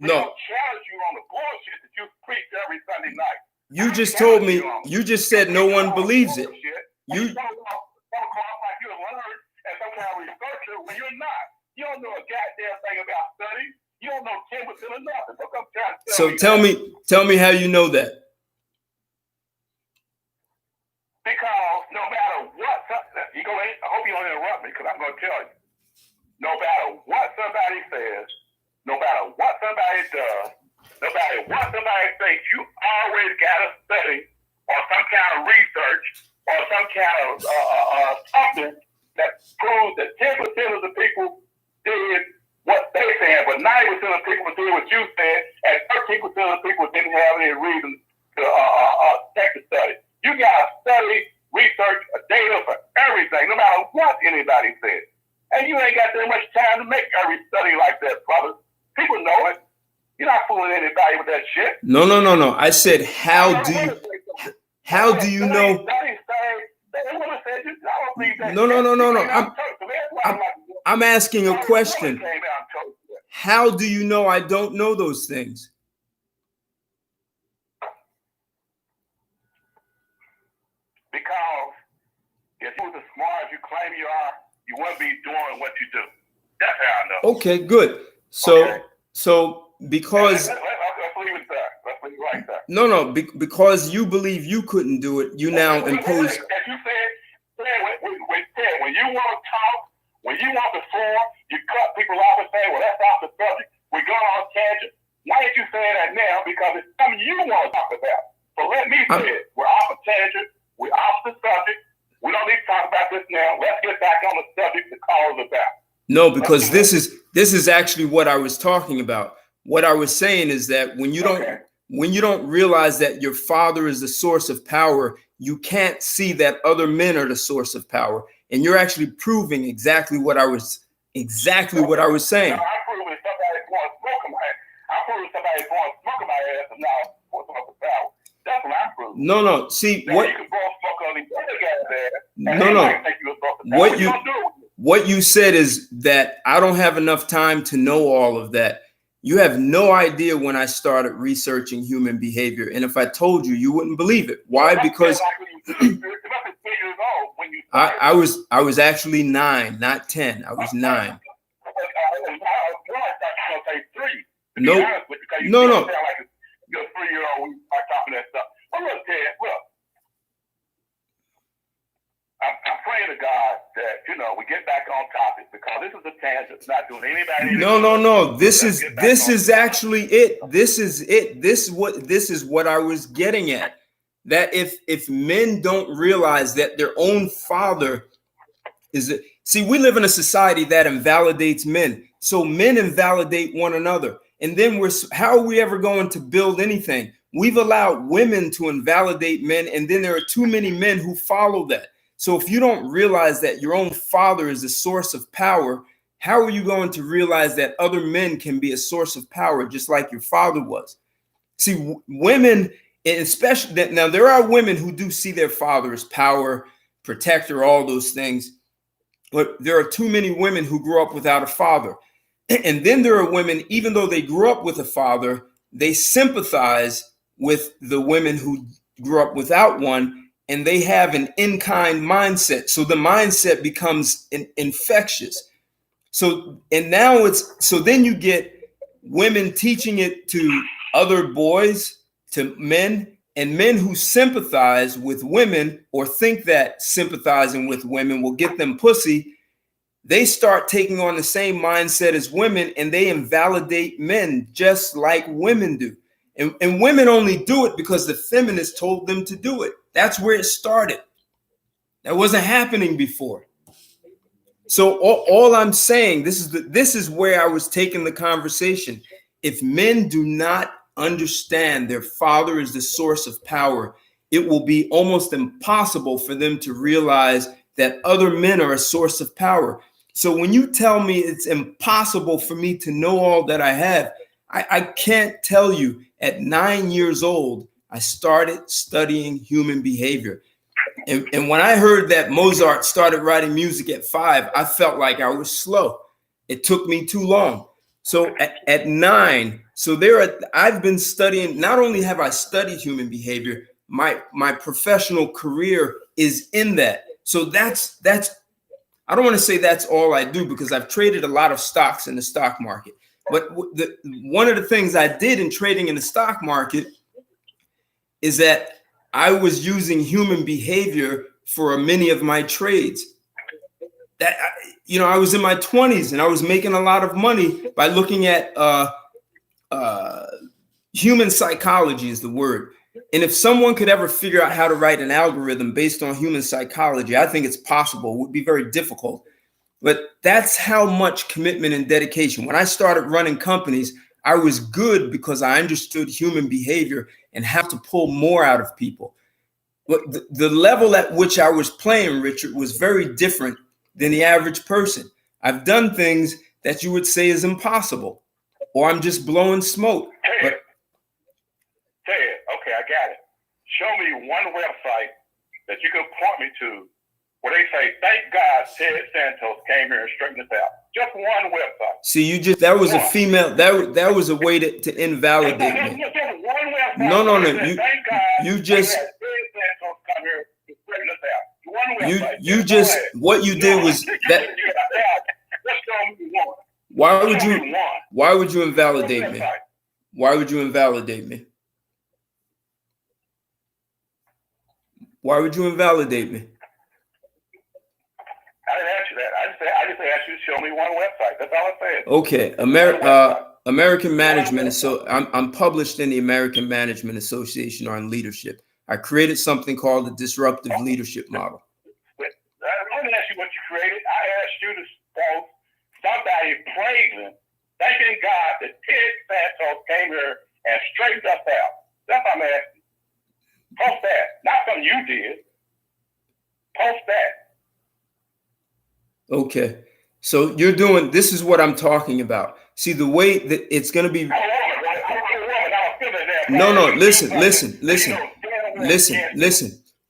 Speaker 1: No.
Speaker 6: Challenge you on the bullshit that you preach every Sunday night.
Speaker 1: You just told me. You just said no one believes it. You.
Speaker 6: When you're not. You don't know a goddamn thing about studies. You don't know 10% of nothing.
Speaker 1: So tell me how you know that.
Speaker 6: Because no matter what, I hope you don't interrupt me because I'm going to tell you. No matter what somebody says, no matter what somebody does, no matter what somebody thinks, you always got to study or some kind of research or some kind of something that proves that 10% of the people did what they said, but 90% of the people did what you said, and 13% of the people didn't have any reason to take the study. You got to study, research, data for everything, no matter what anybody says. And you ain't got that much time to make every study like that, brother. People know it. You're not fooling anybody with that shit.
Speaker 1: No. I said, how do you know?
Speaker 6: No.
Speaker 1: I'm asking a question. How do you know I don't know those things?
Speaker 6: Because if you was as smart as you claim you are, you wouldn't be doing what you do. That's how I know.
Speaker 1: Okay, good. So because
Speaker 6: let's leave it there. Let's leave it right there.
Speaker 1: no, because you believe you couldn't do it, you now impose.
Speaker 6: As you said, when you want to talk, when you want the floor, you cut people off and say, well, that's off the subject. We go on tangent. Why did you say that now? Because it's something you want to talk about. So let me say it. We're off the tangent. We're off the subject. We don't need to talk about this now. Let's get back on the subject the call is about.
Speaker 1: No, because this is actually what I was talking about. What I was saying is that when you don't realize that your father is the source of power, you can't see that other men are the source of power. And you're actually proving exactly what I was saying.
Speaker 6: I'm proving somebody's going to smoke my ass. I'm proving somebody's going to smoke my ass and now what's up with power. That's what I'm proving.
Speaker 1: No. See
Speaker 6: now
Speaker 1: what
Speaker 6: you can go smoke on these other guys there.
Speaker 1: What you said is that I don't have enough time to know all of that. You have no idea when I started researching human behavior. And if I told you, you wouldn't believe it. Why? Because I was actually 9, not 10. I was 9. No.
Speaker 6: You're a 3-year-old when you start talking that stuff. But look, Ted, I'm praying to God that, we get back on topic because this is a tangent. It's not doing anybody.
Speaker 1: No. This is actually it. This is it. This is what I was getting at. That if men don't realize that their own father is it. See, we live in a society that invalidates men. So men invalidate one another. And then how are we ever going to build anything? We've allowed women to invalidate men. And then there are too many men who follow that. So if you don't realize that your own father is a source of power, how are you going to realize that other men can be a source of power just like your father was? See, women, especially that now there are women who do see their father as power, protector, all those things. But there are too many women who grew up without a father. And then there are women, even though they grew up with a father, they sympathize with the women who grew up without one. And they have an in-kind mindset. So the mindset becomes infectious. So then you get women teaching it to other boys, to men, and men who sympathize with women or think that sympathizing with women will get them pussy. They start taking on the same mindset as women and they invalidate men just like women do. And women only do it because the feminists told them to do it. That's where it started. That wasn't happening before. So all I'm saying, this is where I was taking the conversation. If men do not understand their father is the source of power, it will be almost impossible for them to realize that other men are a source of power. So when you tell me it's impossible for me to know all that I have, I can't tell you. At 9 years old, I started studying human behavior. And when I heard that Mozart started writing music at 5, I felt like I was slow. It took me too long. So at 9, I've been studying, not only have I studied human behavior, my professional career is in that. So that's I don't want to say that's all I do because I've traded a lot of stocks in the stock market. But one of the things I did in trading in the stock market is that I was using human behavior for many of my trades. That I was in my 20s and I was making a lot of money by looking at human psychology is the word. And if someone could ever figure out how to write an algorithm based on human psychology, I think it's possible. It would be very difficult. But that's how much commitment and dedication. When I started running companies, I was good because I understood human behavior and how to pull more out of people. But the level at which I was playing, Richard, was very different than the average person. I've done things that you would say is impossible, or I'm just blowing smoke.
Speaker 6: Ted, okay, I got it. Show me one website that you can point me to where they say, thank God
Speaker 9: Ted Santos came here and straightened us out. Just one website.
Speaker 1: See, that was a female. That was a way to invalidate me.
Speaker 9: Just one website.
Speaker 1: No.
Speaker 9: Thank God.
Speaker 1: You just.
Speaker 9: Ted Santos come here to straighten us out. One website.
Speaker 1: You just. What you did was that. Why would you invalidate me? Why would you invalidate me? Why would you invalidate me?
Speaker 9: I didn't ask you that. I just asked you to show me one website. That's all I said.
Speaker 1: Okay, American Management. So I'm published in the American Management Association on leadership. I created something called the disruptive leadership model.
Speaker 9: I didn't ask you what you created. I asked you to post somebody praising, thanking God that Ted Santos came here and straightened us out. That's what I'm asking. Post that. Not something you did. Post that.
Speaker 1: Okay. So you're doing, this is what I'm talking about. See, the way that it's going to be. No, listen.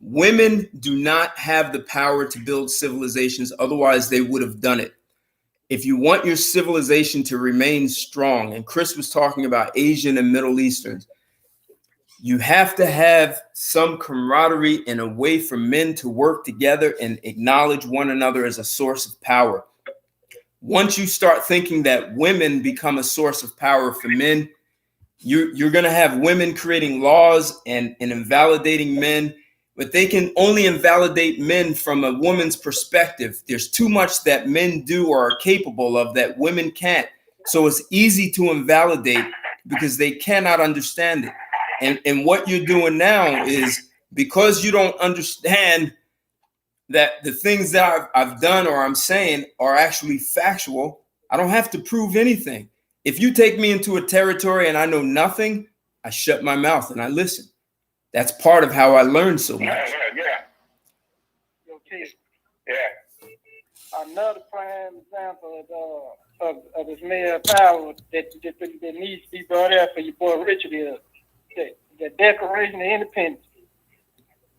Speaker 1: Women do not have the power to build civilizations. Otherwise, they would have done it. If you want your civilization to remain strong, and Chris was talking about Asian and Middle Easterns, you have to have some camaraderie and a way for men to work together and acknowledge one another as a source of power. Once you start thinking that women become a source of power for men, you're going to have women creating laws and invalidating men, but they can only invalidate men from a woman's perspective. There's too much that men do or are capable of that women can't. So it's easy to invalidate because they cannot understand it. And what you're doing now is, because you don't understand that the things that I've done or I'm saying are actually factual, I don't have to prove anything. If you take me into a territory and I know nothing, I shut my mouth and I listen. That's part of how I learn so much.
Speaker 3: Yeah. Another prime example of this male power that needs to be brought out for your boy Richard is the Declaration of Independence.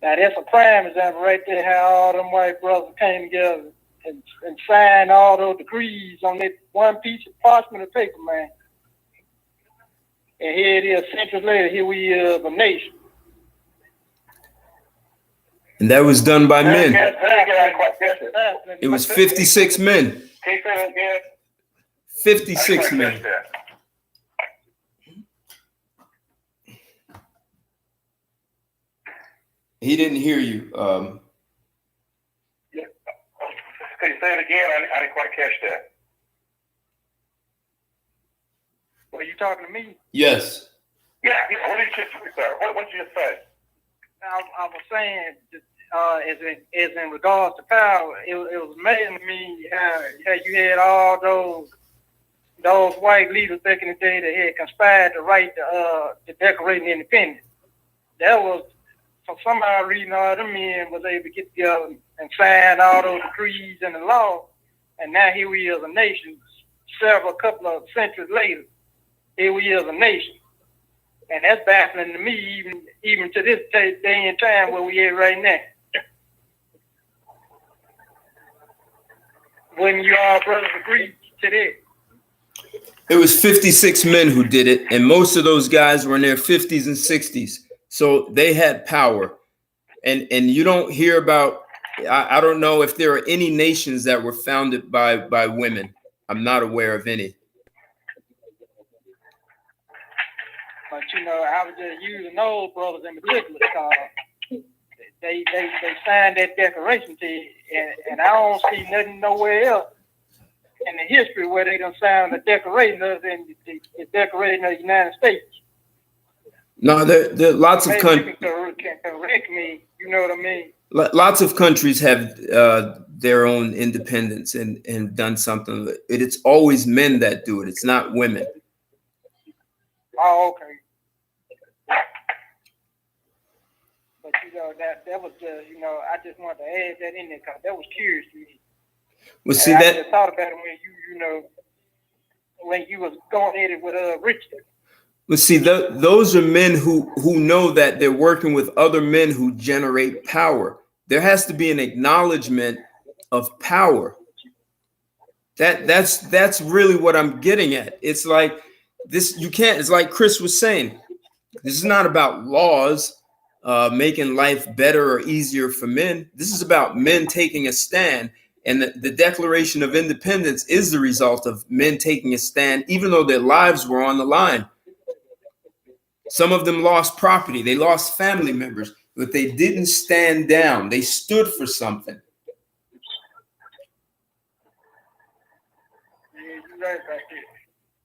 Speaker 3: Now that's a prime example right there, how all them white brothers came together and signed all those decrees on that one piece of parchment of paper, man. And here it is, centuries later, here we are, a nation.
Speaker 1: And that was done by men. It was 56 men. 56 men. He didn't hear you.
Speaker 9: Can you say it again? I didn't quite catch that.
Speaker 3: Were you talking to me?
Speaker 1: Yes.
Speaker 9: Yeah. What did you say? What did you say?
Speaker 3: I was saying, as in regards to power, it was amazing to me how you had all those white leaders back in the day that had conspired to write the Declaration of Independence. That was, for somehow reading all them men was able to get together and sign all those decrees and the law, and now here we are as a nation. Couple of centuries later, here we are as a nation. And that's baffling to me, even to this day and time where we are right now. When you all brothers agree to that.
Speaker 1: It was 56 men who did it, and most of those guys were in their 50s and 60s. So they had power. And you don't hear about, I don't know if there are any nations that were founded by women. I'm not aware of any.
Speaker 3: But I was just using those brothers in particular because they signed that declaration to you, and I don't see nothing nowhere else in the history where they done signed the declaration other than the Declaration of the United States.
Speaker 1: No, there are lots of countries.
Speaker 3: Can correct me, you know what I mean?
Speaker 1: Lots of countries have their own independence and done something. It's always men that do it. It's not women.
Speaker 3: Oh, okay. But that was just, I just wanted to add that in there because that was curious to me.
Speaker 1: Well, see,
Speaker 3: I just thought about it when you was going at it with Richard.
Speaker 1: Well, see, those are men who know that they're working with other men who generate power. There has to be an acknowledgement of power. That's really what I'm getting at. It's like this, you can't, it's like Chris was saying, this is not about laws making life better or easier for men. This is about men taking a stand. And the Declaration of Independence is the result of men taking a stand, even though their lives were on the line. Some of them lost property, they lost family members, but they didn't stand down. They stood for something.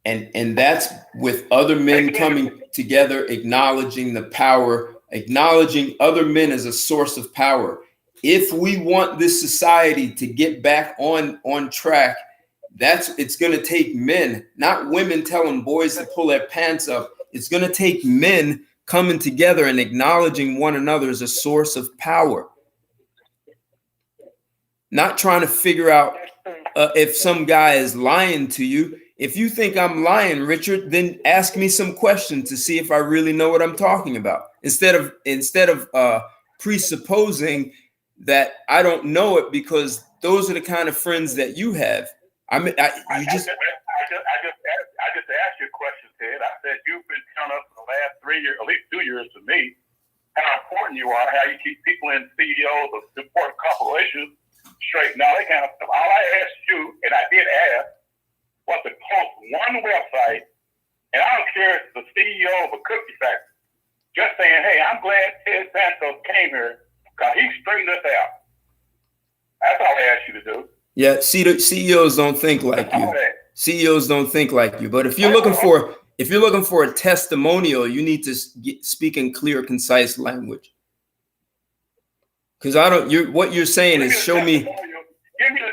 Speaker 1: And that's with other men coming together, acknowledging the power, acknowledging other men as a source of power. If we want this society to get back on track, it's going to take men, not women telling boys to pull their pants up. It's going to take men coming together and acknowledging one another as a source of power. Not trying to figure out if some guy is lying to you. If you think I'm lying, Richard, then ask me some questions to see if I really know what I'm talking about. Instead of presupposing that I don't know it, because those are the kind of friends that you have.
Speaker 6: I just asked you a question, Ted. I said you've been telling us for the last 3 years, at least 2 years to me, how important you are, how you keep people in CEOs of important corporations straightened out, that kind of stuff. All I asked you, and I did ask, was to post one website, and I don't care if it's the CEO of a cookie factory, just saying, hey, I'm glad Ted Santos came here because he straightened us out. That's all I asked you to do.
Speaker 1: Yeah, CEOs don't think like you. CEOs don't think like you. But if you're looking for a testimonial, you need to speak in clear, concise language. Because what you're saying is show me.
Speaker 6: Give me a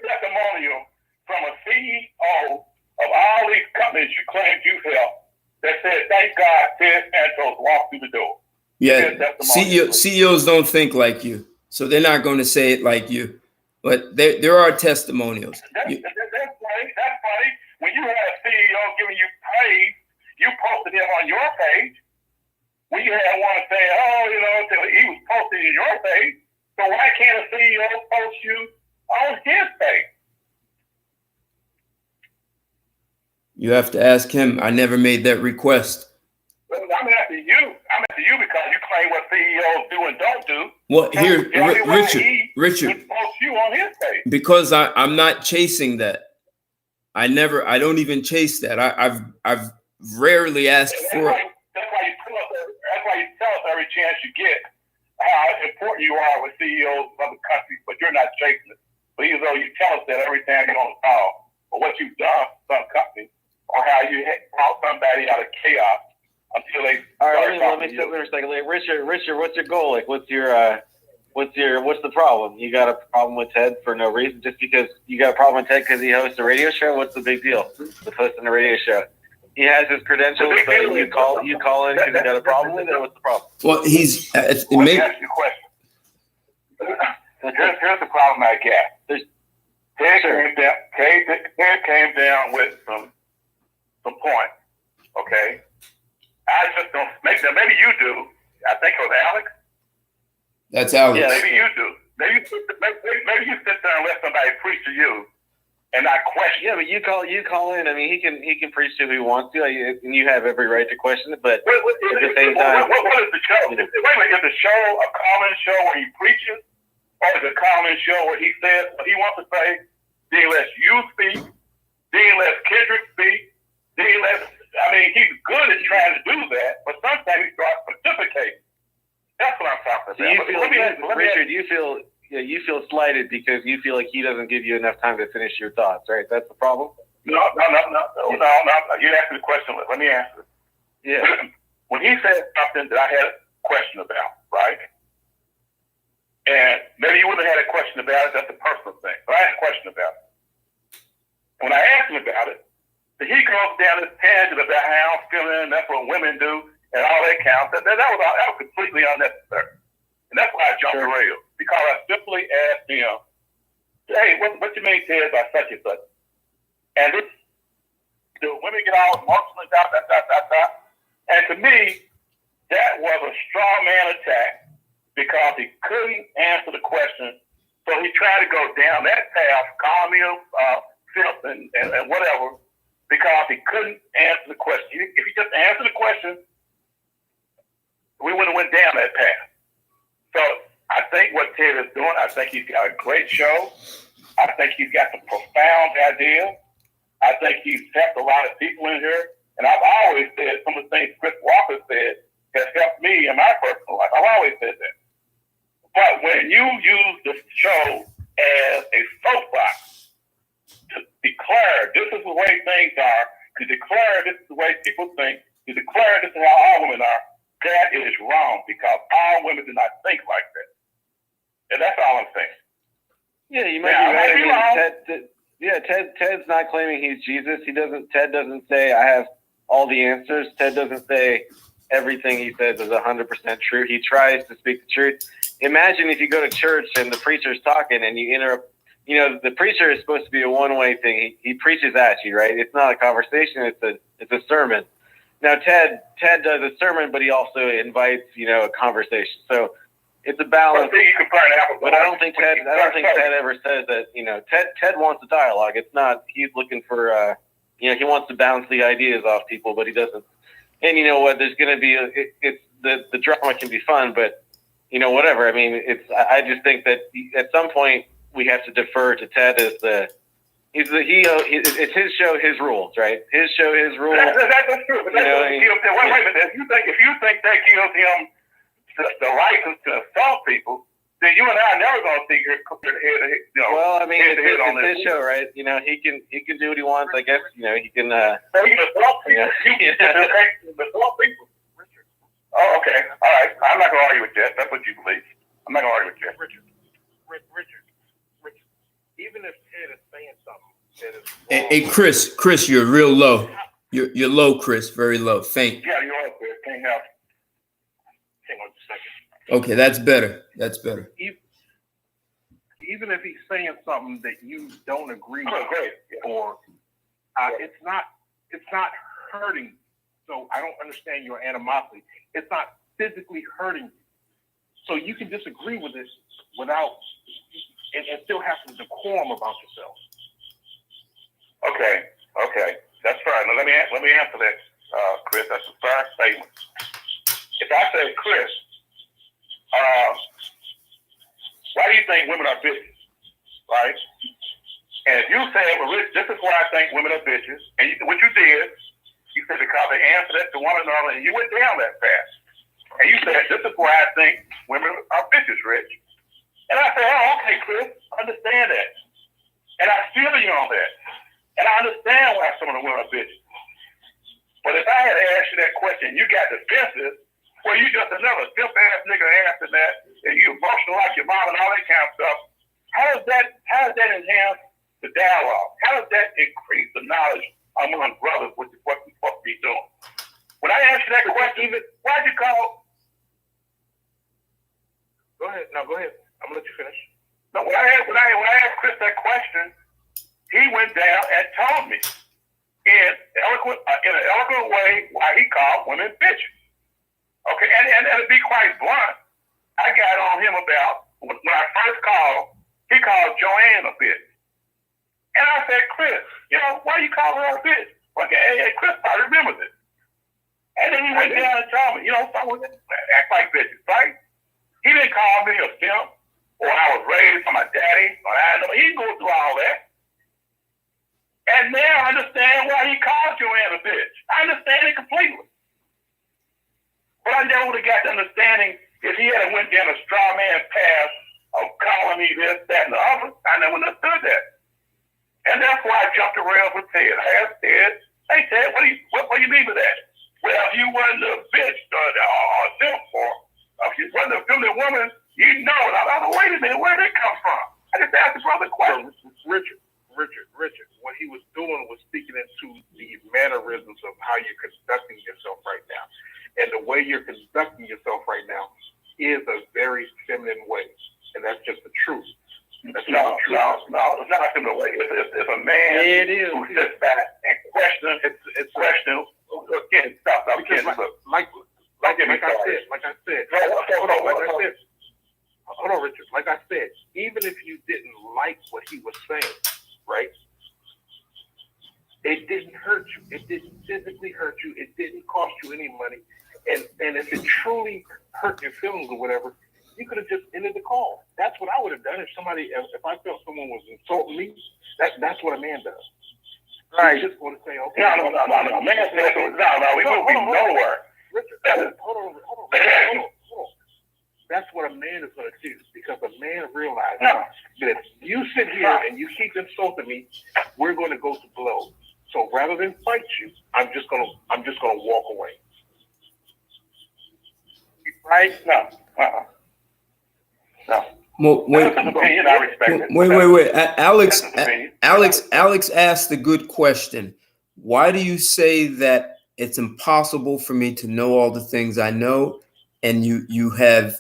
Speaker 6: testimonial from a CEO of all these companies you claim you helped that said, thank God Ted Santos walked through the door.
Speaker 1: Yeah, CEOs don't think like you, so they're not going to say it like you. But there are testimonials.
Speaker 6: That's funny. That's funny. When you had a CEO giving you praise, you posted him on your page. When you had one saying, oh, he was posted on your page. So why can't a CEO post you on his page?
Speaker 1: You have to ask him. I never made that request.
Speaker 6: I'm asking you. I'm asking you because you claim what CEOs do and don't do.
Speaker 1: Well, here, Richard,
Speaker 6: post you on his page.
Speaker 1: Because I'm not chasing that. I don't even chase that. I've rarely asked for it.
Speaker 6: That's why you tell us every chance you get how important you are with CEOs of other countries, but you're not chasing it. But even though you tell us that every time you're on the call, or what you've done for some company, or how you brought somebody out of chaos until they.
Speaker 5: All right, let me sit there a second. Like, Richard, what's your goal? Like, what's the problem? You got a problem with Ted for no reason, just because you got a problem with Ted because he hosts a radio show? What's the big deal with hosting a radio show? He has his credentials, so you call in because you got a problem with it. What's the problem?
Speaker 1: Well,
Speaker 6: Let me ask you a question. Here's the problem I got. Ted came down with some points. Okay, I just don't make them. Maybe you do. I think it was Alex.
Speaker 1: That's Alex.
Speaker 6: Yeah, maybe you do. Maybe you sit there and let somebody preach to you, and I question.
Speaker 5: Yeah, but you call in. I mean, he can preach to who he wants to, and you have every right to question it. But at the same time,
Speaker 6: what is the show? Wait a minute, is the show a call-in show where he preaches, or is it a call-in show where he says what he wants to say? Then lets you speak. Then lets Kendrick speak. He's good at trying to do that, but sometimes he starts pontificating. That's what I'm talking about.
Speaker 5: So you feel slighted because you feel like he doesn't give you enough time to finish your thoughts, right? That's the problem?
Speaker 6: No. You asked me the question. Let me answer it.
Speaker 5: Yeah.
Speaker 6: When he said something that I had a question about, right? And maybe you wouldn't have had a question about it. That's a personal thing. But I had a question about it. When I asked him about it, he goes down this tangent about how I'm feeling, that's what women do, and all that counts. That was completely unnecessary. And that's why I jumped the rail. Because I simply asked him, hey, what you mean, Ted, by such and such? And the women get all emotional, and to me, that was a straw man attack because he couldn't answer the question
Speaker 4: So he tried to go down that path, call me a simp and whatever, because he couldn't answer the question. If he just answered the question, we would have went down that path. So I think what Ted is doing, I think he's got a great show. I think he's got some profound ideas. I think he's helped a lot of people in here. And I've always said some of the things Chris Walker said has helped me in my personal life. I've always said that. But when you use the show as a soapbox to declare this is the way things are, to declare this is the way people think, to declare this is how all women are, that is wrong, because all women do not think like that. And that's all I'm saying.
Speaker 5: Yeah, you might be right. Ted's not claiming he's Jesus. Ted doesn't say I have all the answers. Ted doesn't say everything he says is 100% true. He tries to speak the truth. Imagine if you go to church and the preacher's talking and you interrupt. You know, the preacher is supposed to be a one-way thing. He preaches at you, right? It's not a conversation. It's a sermon. Now, Ted does a sermon, but he also invites, a conversation. So it's a balance. But I don't think Ted ever says that. Ted wants a dialogue. It's not. He's looking for. He wants to bounce the ideas off people, but he doesn't. And you know what? There's going to be the drama can be fun, but whatever. I mean, I just think that at some point we have to defer to Ted as it's his show, his rules, right? His show, his rules.
Speaker 4: That's true. But wait a minute. If you think that gives him the license to assault people, then you and I are never going to see your head.
Speaker 5: Well, I mean, it's his show, right? He can do what he wants. I guess he can. He can assault people.
Speaker 4: Assault people. Oh, okay. All right. I'm not going to argue with that. That's what you believe. I'm not going to argue with that.
Speaker 6: Richard. Even if Ted is saying something that is wrong.
Speaker 1: Hey, Chris, you're real low. You're low, Chris. Very low. Faint.
Speaker 4: Yeah, you're up there. Can't help.
Speaker 6: Hang on a second.
Speaker 1: Okay, that's better. That's better.
Speaker 6: Even if he's saying something that you don't agree with, or it's not hurting. So I don't understand your animosity. It's not physically hurting you. So you can disagree with it without and still have some decorum about yourself.
Speaker 4: Okay, that's fine. Now let me answer that, Chris. That's a fair statement. If I say, Chris, why do you think women are bitches, right? And if you say, well, Rich, this is why I think women are bitches, and what you did, you said because they answered it to one another, and you went down that path. And you said, this is why I think women are bitches, Rich. And I said, oh, okay, Chris, I understand that. And I feel you on that. And I understand why some of the women are bitches. But if I had asked you that question, you got defensive, well, you just another simp-ass nigga answering that, and you emotional like your mom and all that kind of stuff. How does that enhance the dialogue? How does that increase the knowledge among brothers, which is what we're supposed to be doing? When I asked you that question, why'd you call?
Speaker 6: Go ahead. No, go ahead. I'm gonna let you finish.
Speaker 4: No, when I asked Chris that question, he went down and told me in an eloquent way why he called women bitches. Okay, and to be quite blunt, I got on him about when I first called, he called Joanne a bitch. And I said, Chris, why you call her a bitch? Okay, hey, Chris, I remember this. And then he went down and told me, some women act like bitches, right? He didn't call me a simp, or I was raised by my daddy, or he didn't go through all that. And now I understand why he called Joanne a bitch. I understand it completely. But I never would have got the understanding if he had went down a straw man path of calling me this, that, and the other. I never understood that. And that's why I jumped around with Ted. I asked Ted, hey, Ted, what do you mean by that? Well, if you wasn't a bitch or a simp, or if you wasn't a feminine woman, you know it. I thought, wait a minute, where did it come from? I just asked the brother a question.
Speaker 6: Richard, what he was doing was speaking into the mannerisms of how you're conducting yourself right now. And the way you're conducting yourself right now is a very feminine way. And that's just the truth. That's
Speaker 4: no, it's not a feminine way. If a man who sits back and questions, again, stop.
Speaker 6: Like I said. Hold on, Richard. Like I said, even if you
Speaker 8: was saying, right? It didn't hurt you. It didn't physically hurt you. It didn't cost you any money. And if it truly hurt your feelings or whatever, you could have just ended the call. That's what I would have done if I felt someone was insulting me. That's what a man does.
Speaker 9: Right.
Speaker 8: He's just going to say, okay.
Speaker 9: No. Man says, no, we won't be nowhere.
Speaker 8: Richard, hold on. That's what a man is going to do, because a man realizes that if you sit here and you keep insulting me, we're going to go to blows. So rather than fight you, I'm just going to walk away.
Speaker 9: Right? No. No.
Speaker 1: Well,
Speaker 9: That's his opinion. I respect it.
Speaker 1: Wait. Alex asked a good question. Why do you say that it's impossible for me to know all the things I know, and you have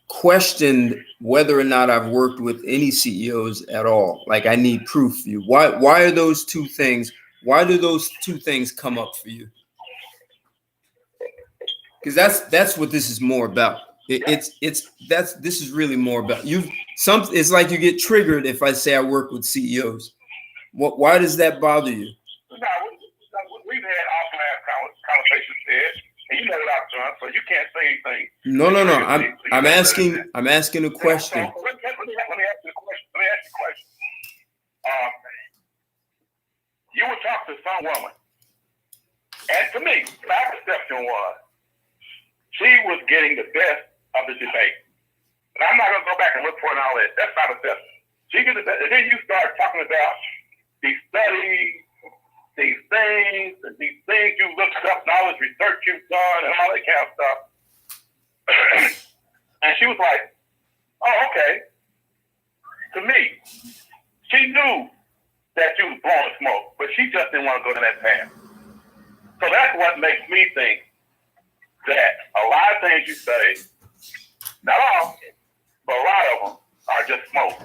Speaker 1: questioned whether or not I've worked with any CEOs at all? Like, I need proof for you. Why are those two things? Why do those two things come up for you? Because that's what this is more about. This is really more about you. It's like you get triggered if I say I work with CEOs. Why does that bother you?
Speaker 9: No, we've had offline conversations, Ted, and you know what I've done, so you can't say anything.
Speaker 1: No. I'm asking a question.
Speaker 9: Let me ask you a question. You would talk to some woman, and to me, my perception was she was getting the best of the debate. And I'm not going to go back and look for it and all that. That's not assessment. She gets the best. And then you start talking about these studies, these things you looked up, and all this research you've done, and all that kind of stuff. And she was like, oh, okay. To me, she knew that you was blowing smoke, but she just didn't want to go to that path. So that's what makes me think that a lot of things you say, not all, but a lot of them are just smoke.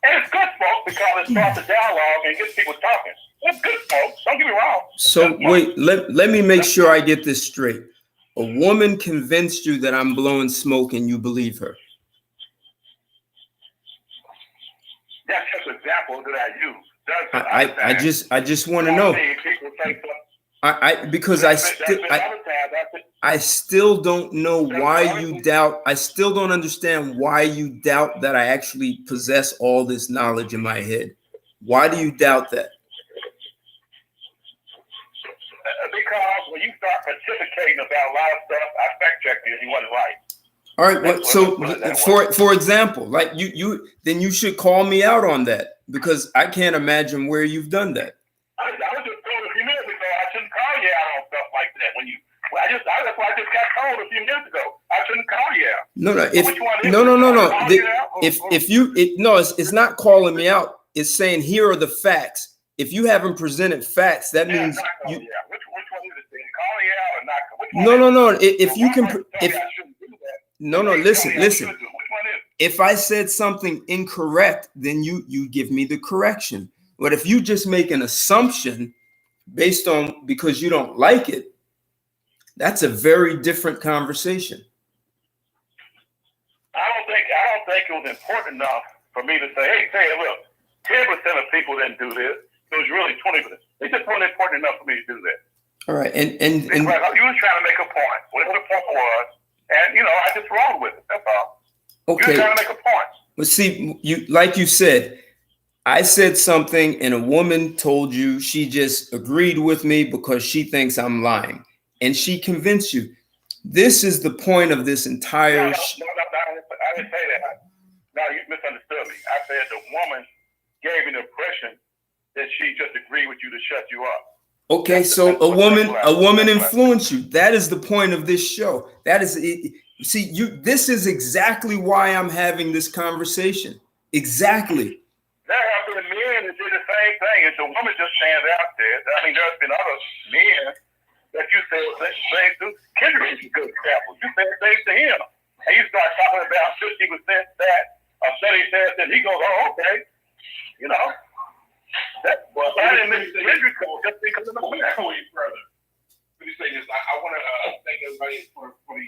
Speaker 9: And it's good smoke because it starts a dialogue and gets people talking. It's good smoke. Don't get me wrong.
Speaker 1: So wait, let me make sure I get this straight. A woman convinced you that I'm blowing smoke and you believe her.
Speaker 9: That's just an example that I use.
Speaker 1: I just want to know. Because I still don't know why you doubt. I still don't understand why you doubt that I actually possess all this knowledge in my head. Why do you doubt that?
Speaker 9: Because when you start pontificating about a lot of stuff, I fact checked you and you wasn't right.
Speaker 1: All right. Well, so for example, like then you should call me out on that, because I can't imagine where you've done that.
Speaker 9: I was just told a few minutes ago I shouldn't call you out on stuff like that. That's why I just got told a few minutes ago I shouldn't call you out.
Speaker 1: No. It's not calling me out. It's saying here are the facts. If you haven't presented facts, that means you.
Speaker 9: Which one is it? Call you out or not?
Speaker 1: No. If you can, listen. If I said something incorrect, then you give me the correction. But if you just make an assumption because you don't like it, that's a very different conversation.
Speaker 9: I don't think it was important enough for me to say, hey, look, 10% of people didn't do this. It was really 20%. It just wasn't important enough for me to do that.
Speaker 1: All right, and
Speaker 9: you were trying to make a point. Whatever the point was, and I just rolled with it. That's all.
Speaker 1: Okay.
Speaker 9: You were trying to make a point.
Speaker 1: Well, see, like you said, I said something, and a woman told you she just agreed with me because she thinks I'm lying, and she convinced you. This is the point of this entire.
Speaker 9: No, I didn't say that. No, you misunderstood me. I said the woman gave me the impression that she just agreed with you to shut you up.
Speaker 1: Okay, so a woman influenced you. That is the point of this show. That is it. See, this is exactly why I'm having this conversation. Exactly.
Speaker 9: There have been men that did the same thing. It's a woman just stands out there. I mean, there's been other men that you said the same to. Kendrick is a good example. You said the same to him. And you start talking about 50% that, or 30% that, he goes, oh, okay. I didn't mention Kendrick just because of the woman.
Speaker 6: Before you further, let me say this. I want to thank everybody for the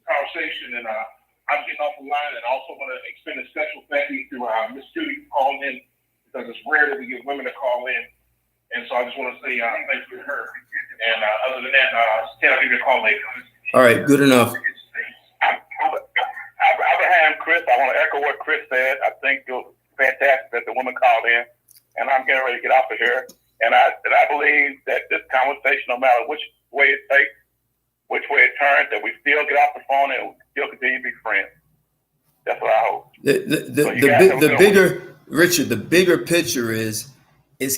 Speaker 6: conversation, and I'm getting off the line, and I also want to extend a special thank you to Miss Judy calling in
Speaker 9: because it's rare that we get women to call in. And so I just want to say thanks to her. And other than that, Ted, I'll give you a call later.
Speaker 1: All right, good enough.
Speaker 6: Abraham, Chris, I want to echo what Chris said. I think it was fantastic that the woman called in, and I'm getting ready to get off of here. And I believe that this conversation, no matter which way it takes, which way it turns, that we still get off the phone and we still continue to be friends. That's what I hope.
Speaker 1: The bigger, Richard, the bigger picture is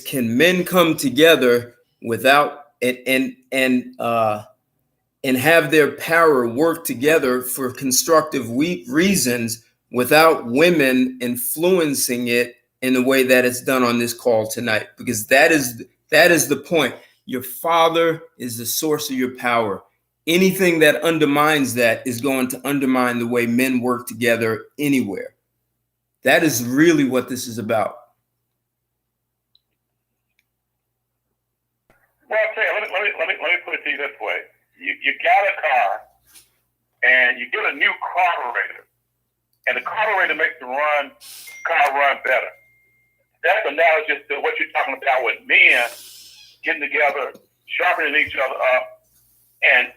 Speaker 1: can men come together without and have their power work together for constructive reasons without women influencing it in the way that it's done on this call tonight? Because that is the point. Your father is the source of your power. Anything that undermines that is going to undermine the way men work together anywhere. That is really what this is about.
Speaker 6: Well, I'll tell you, let me put it to you this way. You got a car, and you get a new carburetor, and the carburetor makes the car run better. That's analogous to what you're talking about with men getting together, sharpening each other up, and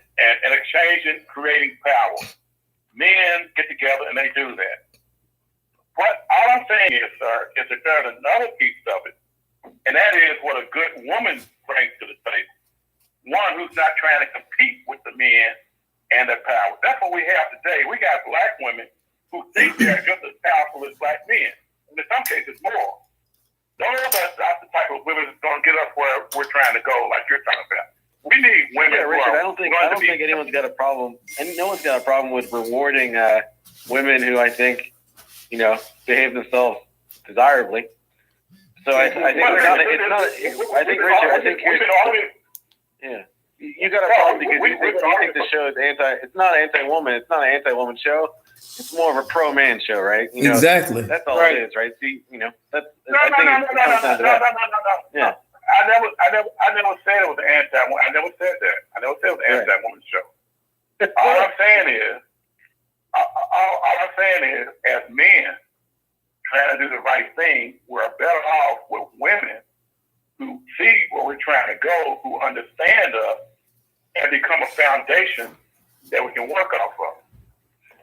Speaker 6: exchanging, creating power. Men get together, and they do that. What all I'm saying is, sir, is that there's another piece of it, and that is what a good woman brings to the table. One who's not trying to compete with the men and their power. That's what we have today. We got black women who think they're just as powerful as black men, and in some cases more. Those are not the type of women that's going to get us where we're trying to go, like you're talking about. We need women.
Speaker 5: Yeah, Richard, I don't think anyone's got a problem, and no one's got a problem with rewarding women who I think, behave themselves desirably. So I think yeah, you got a problem because you think the show is it's not anti-woman. It's not an anti-woman show. It's more of a pro-man show, right?
Speaker 1: Exactly.
Speaker 5: That's all it is, right? See, that's.
Speaker 6: No. Yeah. I never said it was an anti-woman. I never said that. I never said it was an anti-woman show. All I'm saying is, as men trying to do the right thing, we're better off with women who see where we're trying to go, who understand us, and become a foundation that we can work off of.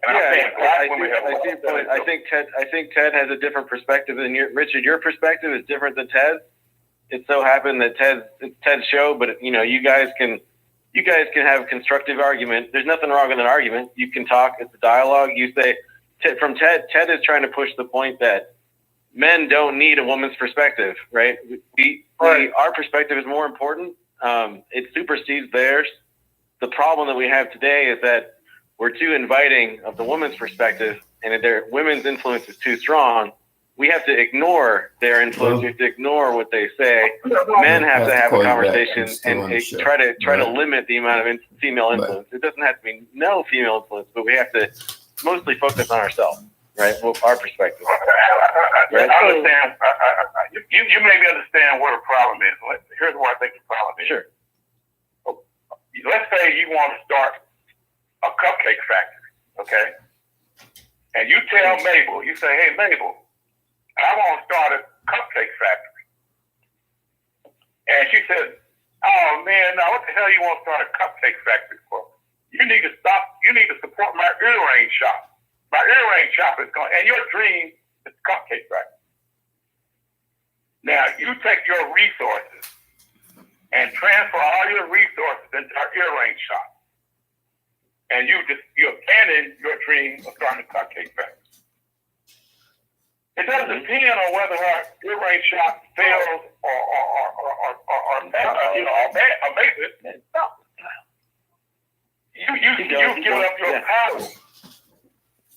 Speaker 6: And
Speaker 5: I think Ted has a different perspective than Richard. Your perspective is different than Ted's. It so happened that it's Ted's show, but you guys can have a constructive argument. There's nothing wrong with an argument. You can talk. It's a dialogue. You say from Ted is trying to push the point that men don't need a woman's perspective, right? Our perspective is more important. It supersedes theirs. The problem that we have today is that we're too inviting of the woman's perspective, and if their women's influence is too strong, we have to ignore their influence. We have to ignore what they say. Men have to have a conversation and try to limit the amount of female influence. It doesn't have to be no female influence, but we have to mostly focus on ourselves, right? Well, our perspective.
Speaker 6: Right? I understand. You maybe understand what the problem is. Here's what I think the problem is. Sure. Let's say you want to start a cupcake factory, okay? And you tell Mabel, you say, hey, Mabel, I want to start a cupcake factory. And she says, oh, man, now what the hell you want to start a cupcake factory for? You need to support my earring shop. My earring shop is going, and your dream is cupcake factory. Now, you take your resources and transfer all your resources into our earring shop. And you abandon your dream of starting a cupcake factory. It doesn't depend on whether her earring shop fails or makes it. No. You've given up your power.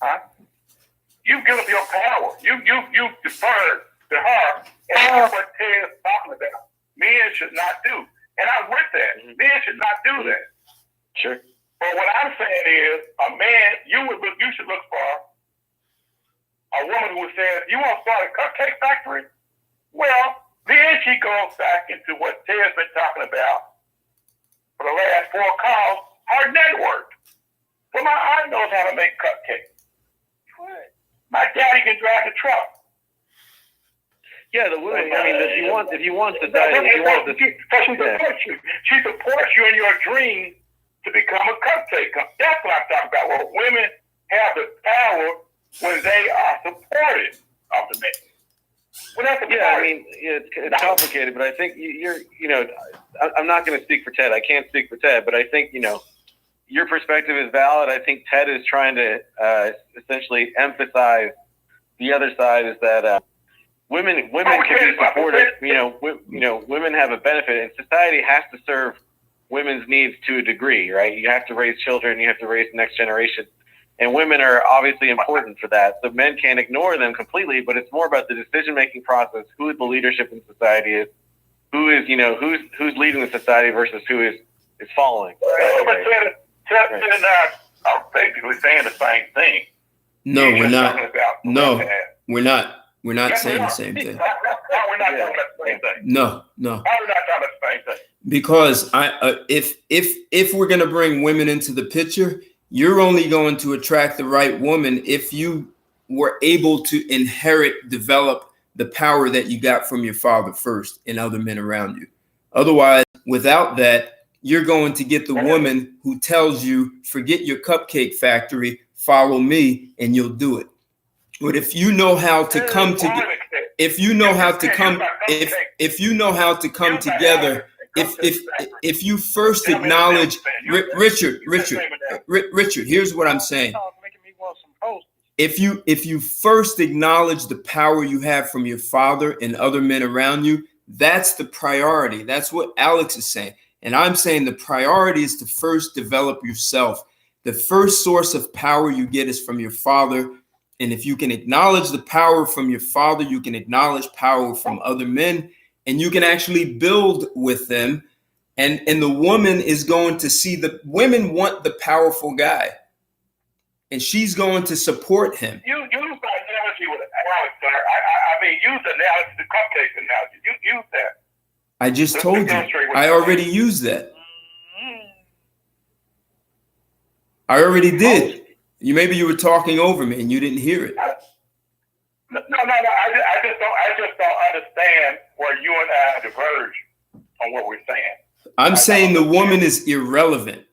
Speaker 6: Huh? You've given up your power. You've deferred to her, and that's what Ted's talking about. Men should not do. And I'm with that. Men should not do that.
Speaker 5: Sure.
Speaker 6: But what I'm saying is, a man, you should look for a woman who says, you want to start a cupcake factory? Well, then she goes back into what Ted's been talking about for the last 4 calls, her network. Well, my aunt knows how to make cupcakes. My daddy can drive the truck.
Speaker 5: Yeah, the woman. I mean, if you want society,
Speaker 9: she supports you in your dream to become a cupcake company. That's what I'm talking about. Well, women have the power when they are supported of the men. Well, that's the
Speaker 5: I mean, it's complicated, but I think I'm not going to speak for Ted. I can't speak for Ted, but I think, your perspective is valid. I think Ted is trying to essentially emphasize the other side is that women can be supported. Women have a benefit, and society has to serve women's needs to a degree, right? You have to raise children, you have to raise the next generation, and women are obviously important for that. So men can't ignore them completely, but it's more about the decision-making process, who the leadership in society is, who is, who's leading the society versus who is following.
Speaker 9: But Ted and I are basically saying the same thing.
Speaker 1: No, we're not. No, we're not. We're not saying the same thing.
Speaker 9: No, we're not talking about the same thing.
Speaker 1: No.
Speaker 9: Why are we not talking about the same thing?
Speaker 1: Because if we're going to bring women into the picture, you're only going to attract the right woman if you were able to develop the power that you got from your father first and other men around you. Otherwise, without that, you're going to get the woman who tells you, forget your cupcake factory, follow me, and you'll do it. But if you know how to come together, if you know how to come together, if you first acknowledge, Richard, here's what I'm saying. If you first acknowledge the power you have from your father and other men around you, that's the priority. That's what Alex is saying. And I'm saying the priority is to first develop yourself. The first source of power you get is from your father. And if you can acknowledge the power from your father, you can acknowledge power from other men, and you can actually build with them. And the woman is going to see the women want the powerful guy, and she's going to support him.
Speaker 9: You use the analogy with Alex, sir. I mean, use the analogy, the cupcake analogy. You use that.
Speaker 1: I just told you. I already used that. I already did. Maybe you were talking over me and you didn't hear it.
Speaker 9: No. I just don't understand where you and I diverge on what we're saying.
Speaker 1: I'm saying the woman is irrelevant.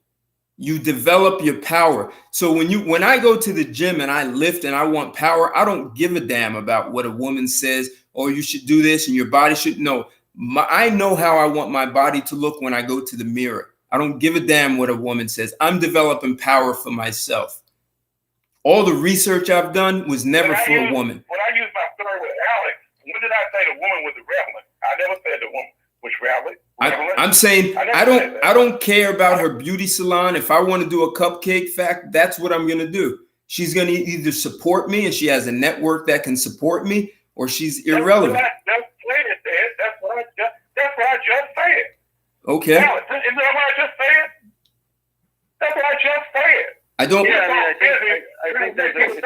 Speaker 1: You develop your power. So when I go to the gym and I lift and I want power, I don't give a damn about what a woman says, or you should do this and your body should know. I know how I want my body to look when I go to the mirror. I don't give a damn what a woman says. I'm developing power for myself. All the research I've done was never for a woman.
Speaker 9: When I used my story with Alex, when did I say the woman was irrelevant? I never said the woman was relevant.
Speaker 1: I'm saying I don't care about her beauty salon. If I want to do a cupcake fact, that's what I'm going to do. She's going to either support me and she has a network that can support me, or she's irrelevant.
Speaker 9: That's what I just said.
Speaker 1: Okay.
Speaker 9: Alex, isn't that what I just said? That's what I just said.
Speaker 1: I don't.
Speaker 5: Yeah, I think there's a difference.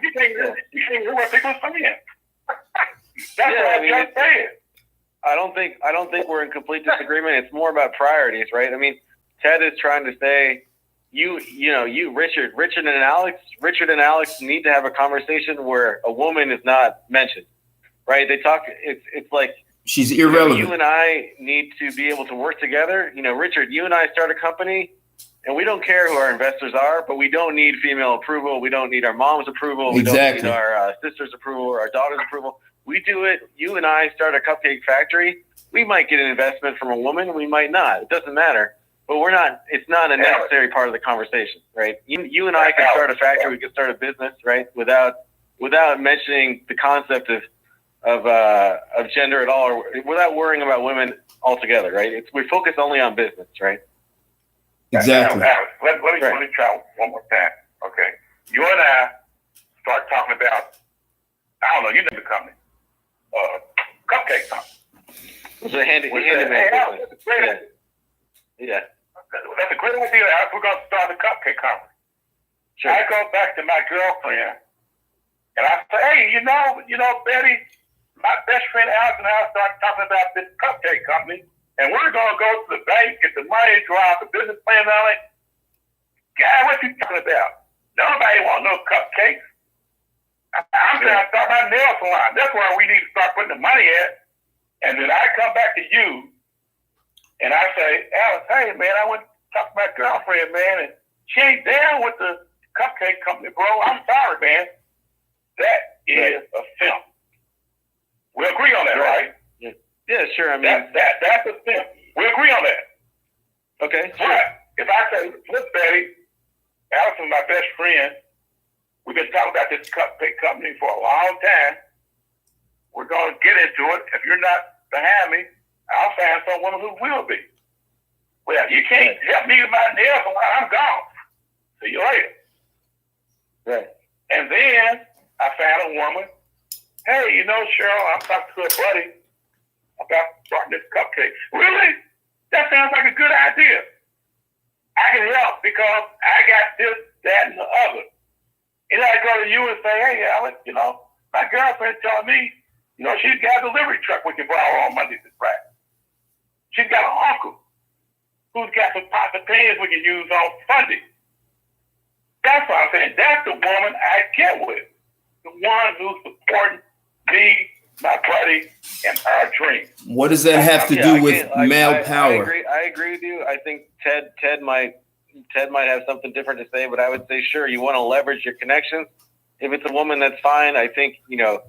Speaker 9: You can't hear what people are saying. That's what I just said.
Speaker 5: I don't think we're in complete disagreement. It's more about priorities, right? I mean, Ted is trying to say, Richard and Alex need to have a conversation where a woman is not mentioned, right? They talk. It's like
Speaker 1: she's irrelevant.
Speaker 5: You and I need to be able to work together. Richard, you and I start a company. And we don't care who our investors are, but we don't need female approval. We don't need our mom's approval. We don't need our sister's approval or our daughter's approval. We do it. You and I start a cupcake factory. We might get an investment from a woman. We might not. It doesn't matter. But we're not. It's not a necessary part of the conversation, right? You and I can start a factory. We can start a business, right? Without mentioning the concept of gender at all, or without worrying about women altogether, right? We focus only on business, right?
Speaker 1: Exactly.
Speaker 9: Alex, let me try one more time. Okay. You and I start talking about, I don't know, you know the company, cupcake company.
Speaker 5: It's a handyman. Yeah.
Speaker 9: That's a great idea. Alex. We're going to start a cupcake company. Sure. I go back to my girlfriend and I say, hey, you know, Betty, my best friend Alex and I start talking about this cupcake company. And we're going to go to the bank, get the money, draw out the business plan on it. God, what you talking about? Nobody want no cupcakes.
Speaker 6: I'm trying to start my nail salon. That's where we need to start putting the money at. And then I come back to you and I say, Alice, hey, man, I went to talk to my girlfriend, man, and she ain't down with the cupcake company, bro. I'm sorry, man. That is a simp. We agree on that, right?
Speaker 5: Yeah, sure. I mean,
Speaker 6: that's a simp. We agree on that.
Speaker 5: Okay, sure.
Speaker 6: But if I say, look, Betty, Alice is my best friend. We've been talking about this cupcake company for a long time. We're going to get into it. If you're not behind me, I'll find someone who will be. Well, you can't help me with my nails while I'm gone. See you later.
Speaker 5: Right.
Speaker 6: And then I found a woman. Hey, you know, Cheryl, I'm talking to a buddy about starting this cupcake. Really? That sounds like a good idea. I can help because I got this, that, and the other. And I go to you and say, hey, Alex, you know, my girlfriend telling me, you know, she's got a delivery truck we can borrow on Monday to Friday. She's got an uncle who's got some pots and pans we can use on Sunday. That's what I'm saying. That's the woman I get with. The one who's supporting me, my buddy, and our dream.
Speaker 1: What does that have to do with male power?
Speaker 5: I agree with you. I think Ted might have something different to say, but I would say, sure, you want to leverage your connections. If it's a woman, that's fine. I think, you know,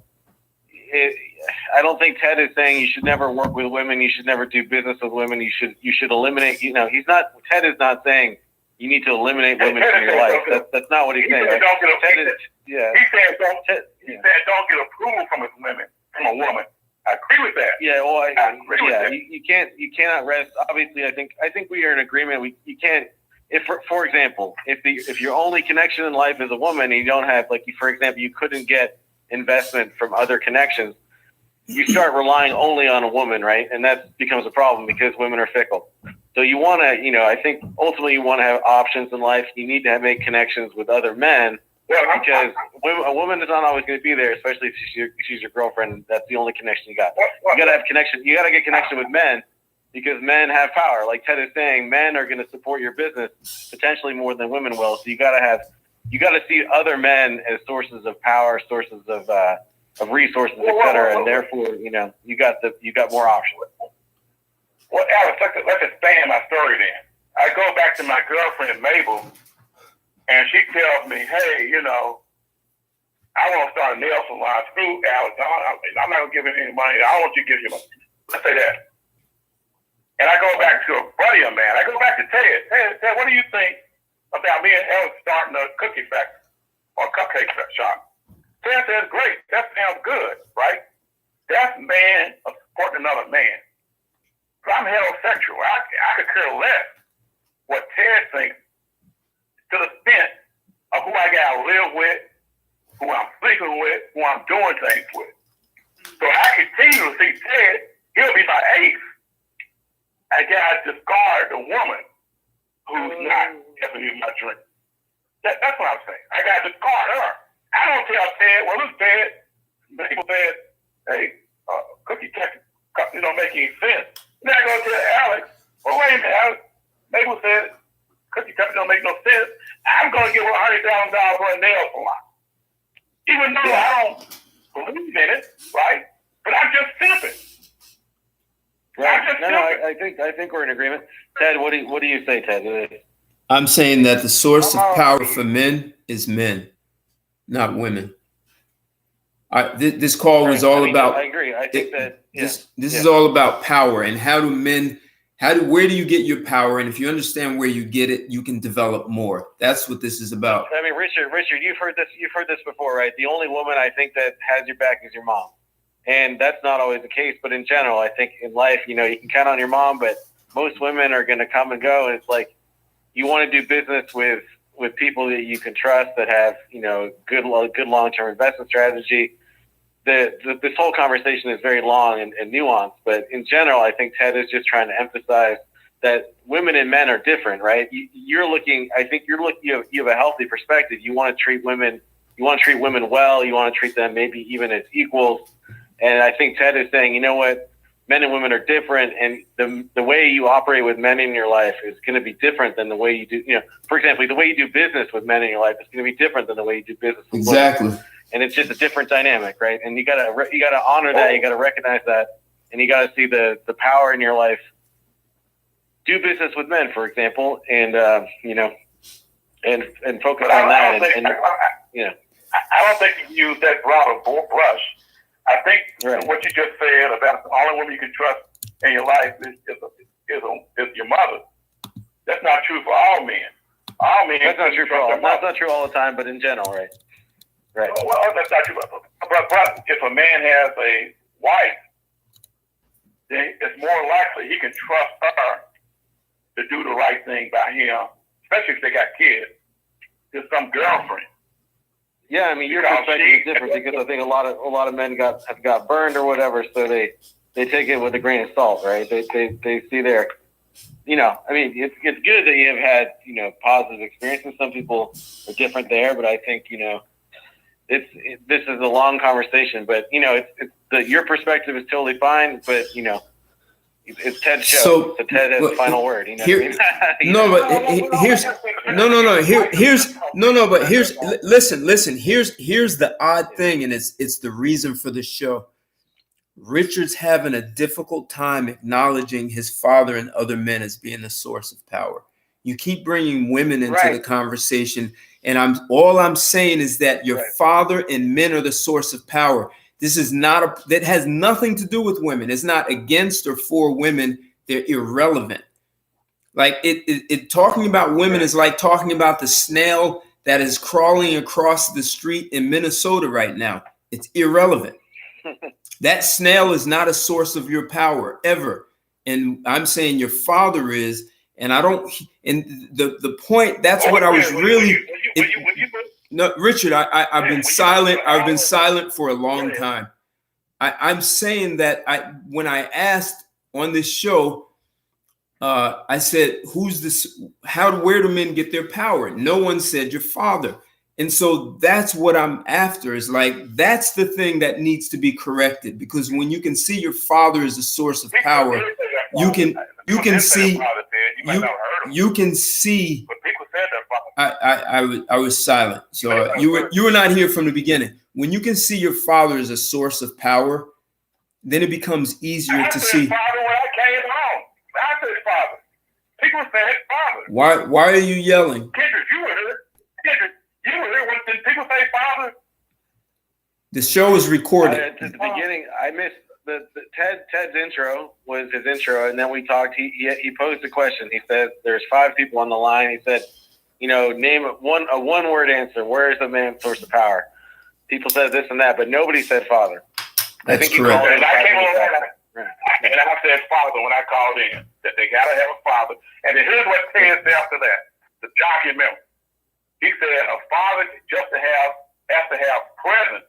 Speaker 5: I don't think Ted is saying you should never work with women. You should never do business with women. You should eliminate, you know, Ted is not saying you need to eliminate women from your life. That's not what he's saying. Right?
Speaker 6: He said don't get approval from a woman. I agree with that.
Speaker 5: Yeah, well, you cannot rest. Obviously, I think we are in agreement. You can't. If, for example, if your only connection in life is a woman, and you don't have, like, for example, you couldn't get investment from other connections, you start relying only on a woman, right? And that becomes a problem because women are fickle. So you want to, you know, I think ultimately you want to have options in life. You need to make connections with other men because a woman is not always going to be there, especially if she's your girlfriend. That's the only connection you got. You got to have connection. You got to get connection with men because men have power. Like Ted is saying, men are going to support your business potentially more than women will. So you got to see other men as sources of power, sources of resources, etc. And therefore, you know, you got more options.
Speaker 6: Well, Alex, let's expand my story then. I go back to my girlfriend, Mabel, and she tells me, hey, you know, I want to start a nail salon. Screw Alex. I'm not going to give him any money. I don't want you to give you money. Let's say that. And I go back to a buddy of mine. I go back to Ted. Ted, what do you think about me and Alex starting a cookie factory or a cupcake shop? Ted says, great. That sounds good, right? That's man supporting another man. So I'm heterosexual. I could care less what Ted thinks to the extent of who I got to live with, who I'm sleeping with, who I'm doing things with. So I continue to see Ted. He'll be my ace. I got to discard the woman who's not definitely my dream. That's what I'm saying. I got to discard her. I don't tell Ted, well, look, Ted, people said, hey, cookie company don't make any sense. Then I go tell Alex, well, wait a minute, Alex. Mabel said, cookie company don't make no sense. I'm going to give her $100,000 for a nail salon. Even though I don't believe in it, right? But I'm just simping.
Speaker 5: Right. I think we're in agreement. Ted, what do you say, Ted?
Speaker 1: I'm saying that the source of power for men is men, not women. This call was all about.
Speaker 5: I agree. I think
Speaker 1: this is all about power and how do men. Where do you get your power? And if you understand where you get it, you can develop more. That's what this is about.
Speaker 5: I mean, Richard, you've heard this before, right? The only woman I think that has your back is your mom. And that's not always the case, but in general, I think in life, you know, you can count on your mom, but most women are going to come and go. And it's like, you want to do business with people that you can trust, that have, you know, good long-term investment strategy. This whole conversation is very long and nuanced, but in general, I think Ted is just trying to emphasize that women and men are different, right? You have a healthy perspective. You want to treat women well. You want to treat them maybe even as equals. And I think Ted is saying, you know what, men and women are different, and the way you operate with men in your life is going to be different than the way you do, you know, for example, the way you do business with men in your life is going to be different than the way you do business with women. and it's just a different dynamic, right? And you gotta honor that, you gotta recognize that, and you gotta see the power in your life. Do business with men, for example, and you know, and focus on that, and you know.
Speaker 6: I don't think you can use that broad brush. I think what you just said about the only woman you can trust in your life is your mother. That's not true for all men. All men.
Speaker 5: That's not true for all. That's not true all the time, but in general, right? Right.
Speaker 6: Well, that's not true. But if a man has a wife, then it's more likely he can trust her to do the right thing by him, especially if they got kids. There's some girlfriend.
Speaker 5: Yeah, I mean, your perspective is different because I think a lot of men have got burned or whatever, so they take it with a grain of salt, right? They see their, you know, I mean, it's good that you have had, you know, positive experiences. Some people are different there, but I think, you know, this is a long conversation, but you know, your perspective is totally fine, but you know, it's Ted's show, so Ted has the final word. You know what I mean?
Speaker 1: Listen. Here's the odd thing, and it's the reason for the show. Richard's having a difficult time acknowledging his father and other men as being the source of power. You keep bringing women into the conversation, and all I'm saying is that your father and men are the source of power. This is that has nothing to do with women. It's not against or for women. They're irrelevant. Like it talking about women is like talking about the snail that is crawling across the street in Minnesota right now. It's irrelevant. That snail is not a source of your power ever. And I'm saying your father is, and I don't, and the point, that's what I was really, no, Richard, I've been silent. I've been silent for a long time. I'm saying that when I asked on this show, I said, who's this? Where do men get their power? No one said your father. And so that's what I'm after, is like, that's the thing that needs to be corrected, because when you can see your father as a source of power, you can see, I was silent. So you were not here from the beginning. When you can see your father as a source of power, then it becomes easier to see.
Speaker 6: People said father.
Speaker 1: Why are you yelling?
Speaker 6: Kendrick, you were here. You were here. Did people say father?
Speaker 1: The show is recorded.
Speaker 5: At the beginning, I missed Ted's intro was his intro, and then we talked. He posed a question. He said, "There's 5 people on the line." He said, "You know, name a one-word answer. Where is the man's source of power?" People said this and that, but nobody said father.
Speaker 1: That's
Speaker 5: I think
Speaker 1: correct.
Speaker 6: And I said father when I called in, that they gotta have a father. And then here's what Ted said after that. The jockey member. He said a father has to have presence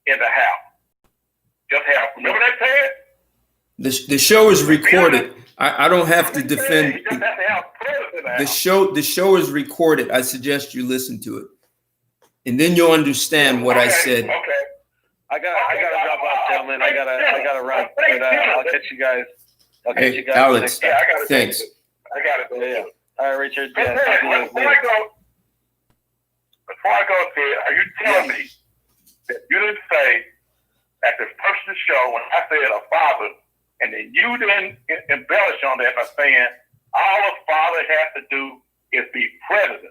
Speaker 6: in the house. Just have. Remember that, Ted?
Speaker 1: The show is recorded. I don't have to defend. The show is recorded. I suggest you listen to it, and then you'll understand what I said.
Speaker 6: Okay.
Speaker 5: I gotta drop off, gentlemen. I gotta run. But I'll catch you guys.
Speaker 1: Hey, Alex. Thanks.
Speaker 6: I got it.
Speaker 5: Yeah. All right, Richard.
Speaker 6: Before I go, Ted, are you telling me that you didn't say at the first of the show when I said a father, and then you didn't embellish on that by saying all a father has to do is be present?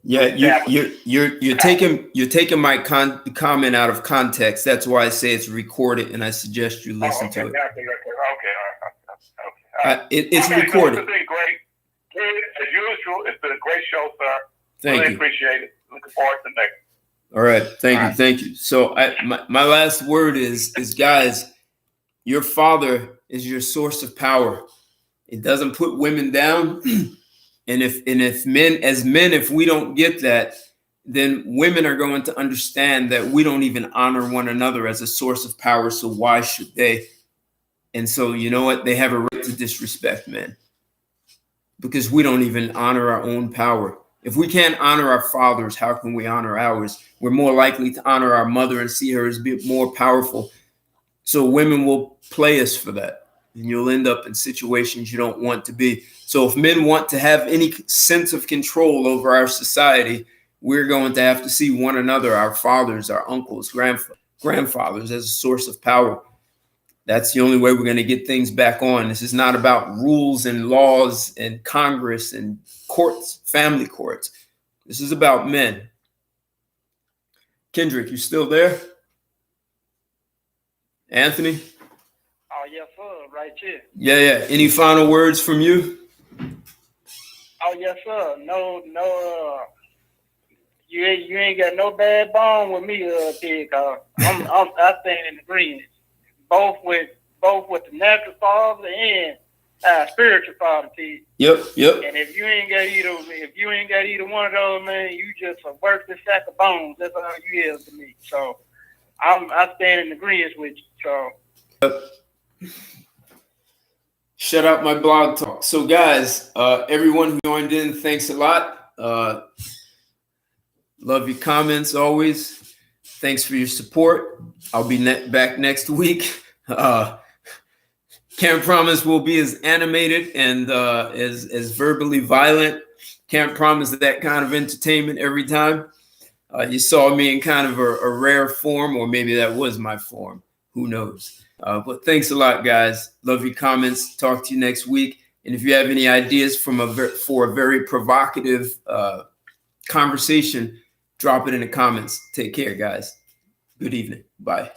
Speaker 1: Yeah, you're taking my comment out of context. That's why I say it's recorded, and I suggest you listen to it. It's recorded.
Speaker 6: It's been great. As usual, it's been a great show, sir.
Speaker 1: Thank
Speaker 6: really
Speaker 1: you.
Speaker 6: Appreciate it. Looking forward to next.
Speaker 1: All right, thank you. So my last word is guys, your father is your source of power. It doesn't put women down. And if men, if we don't get that, then women are going to understand that we don't even honor one another as a source of power. So why should they? And so, you know what? They have a right to disrespect men because we don't even honor our own power. If we can't honor our fathers, how can we honor ours? We're more likely to honor our mother and see her as being more powerful. So women will play us for that. And you'll end up in situations you don't want to be. So if men want to have any sense of control over our society, we're going to have to see one another, our fathers, our uncles, grandfathers, as a source of power. That's the only way we're going to get things back on. This is not about rules and laws and Congress and courts, family courts. This is about men. Kendrick, you still there? Anthony?
Speaker 3: Oh, yes, sir, right here.
Speaker 1: Yeah. Any final words from you?
Speaker 3: Oh, yes, sir. No, you ain't got no bad bone with me, kid, cause I stand in agreement, both with the natural father and spiritual father, kid.
Speaker 1: Yep.
Speaker 3: And if you ain't got either one of those, man, you just a worthless sack of bones. That's all you is to me. So I stand in agreement with you. So.
Speaker 1: Shut out my blog talk. So guys, everyone who joined in, thanks a lot. Love your comments always. Thanks for your support. I'll be back next week. Can't promise we'll be as animated and as verbally violent. Can't promise that kind of entertainment every time. You saw me in kind of a rare form, or maybe that was my form. Who knows? But thanks a lot, guys. Love your comments. Talk to you next week. And if you have any ideas for a very provocative conversation, drop it in the comments. Take care, guys. Good evening. Bye.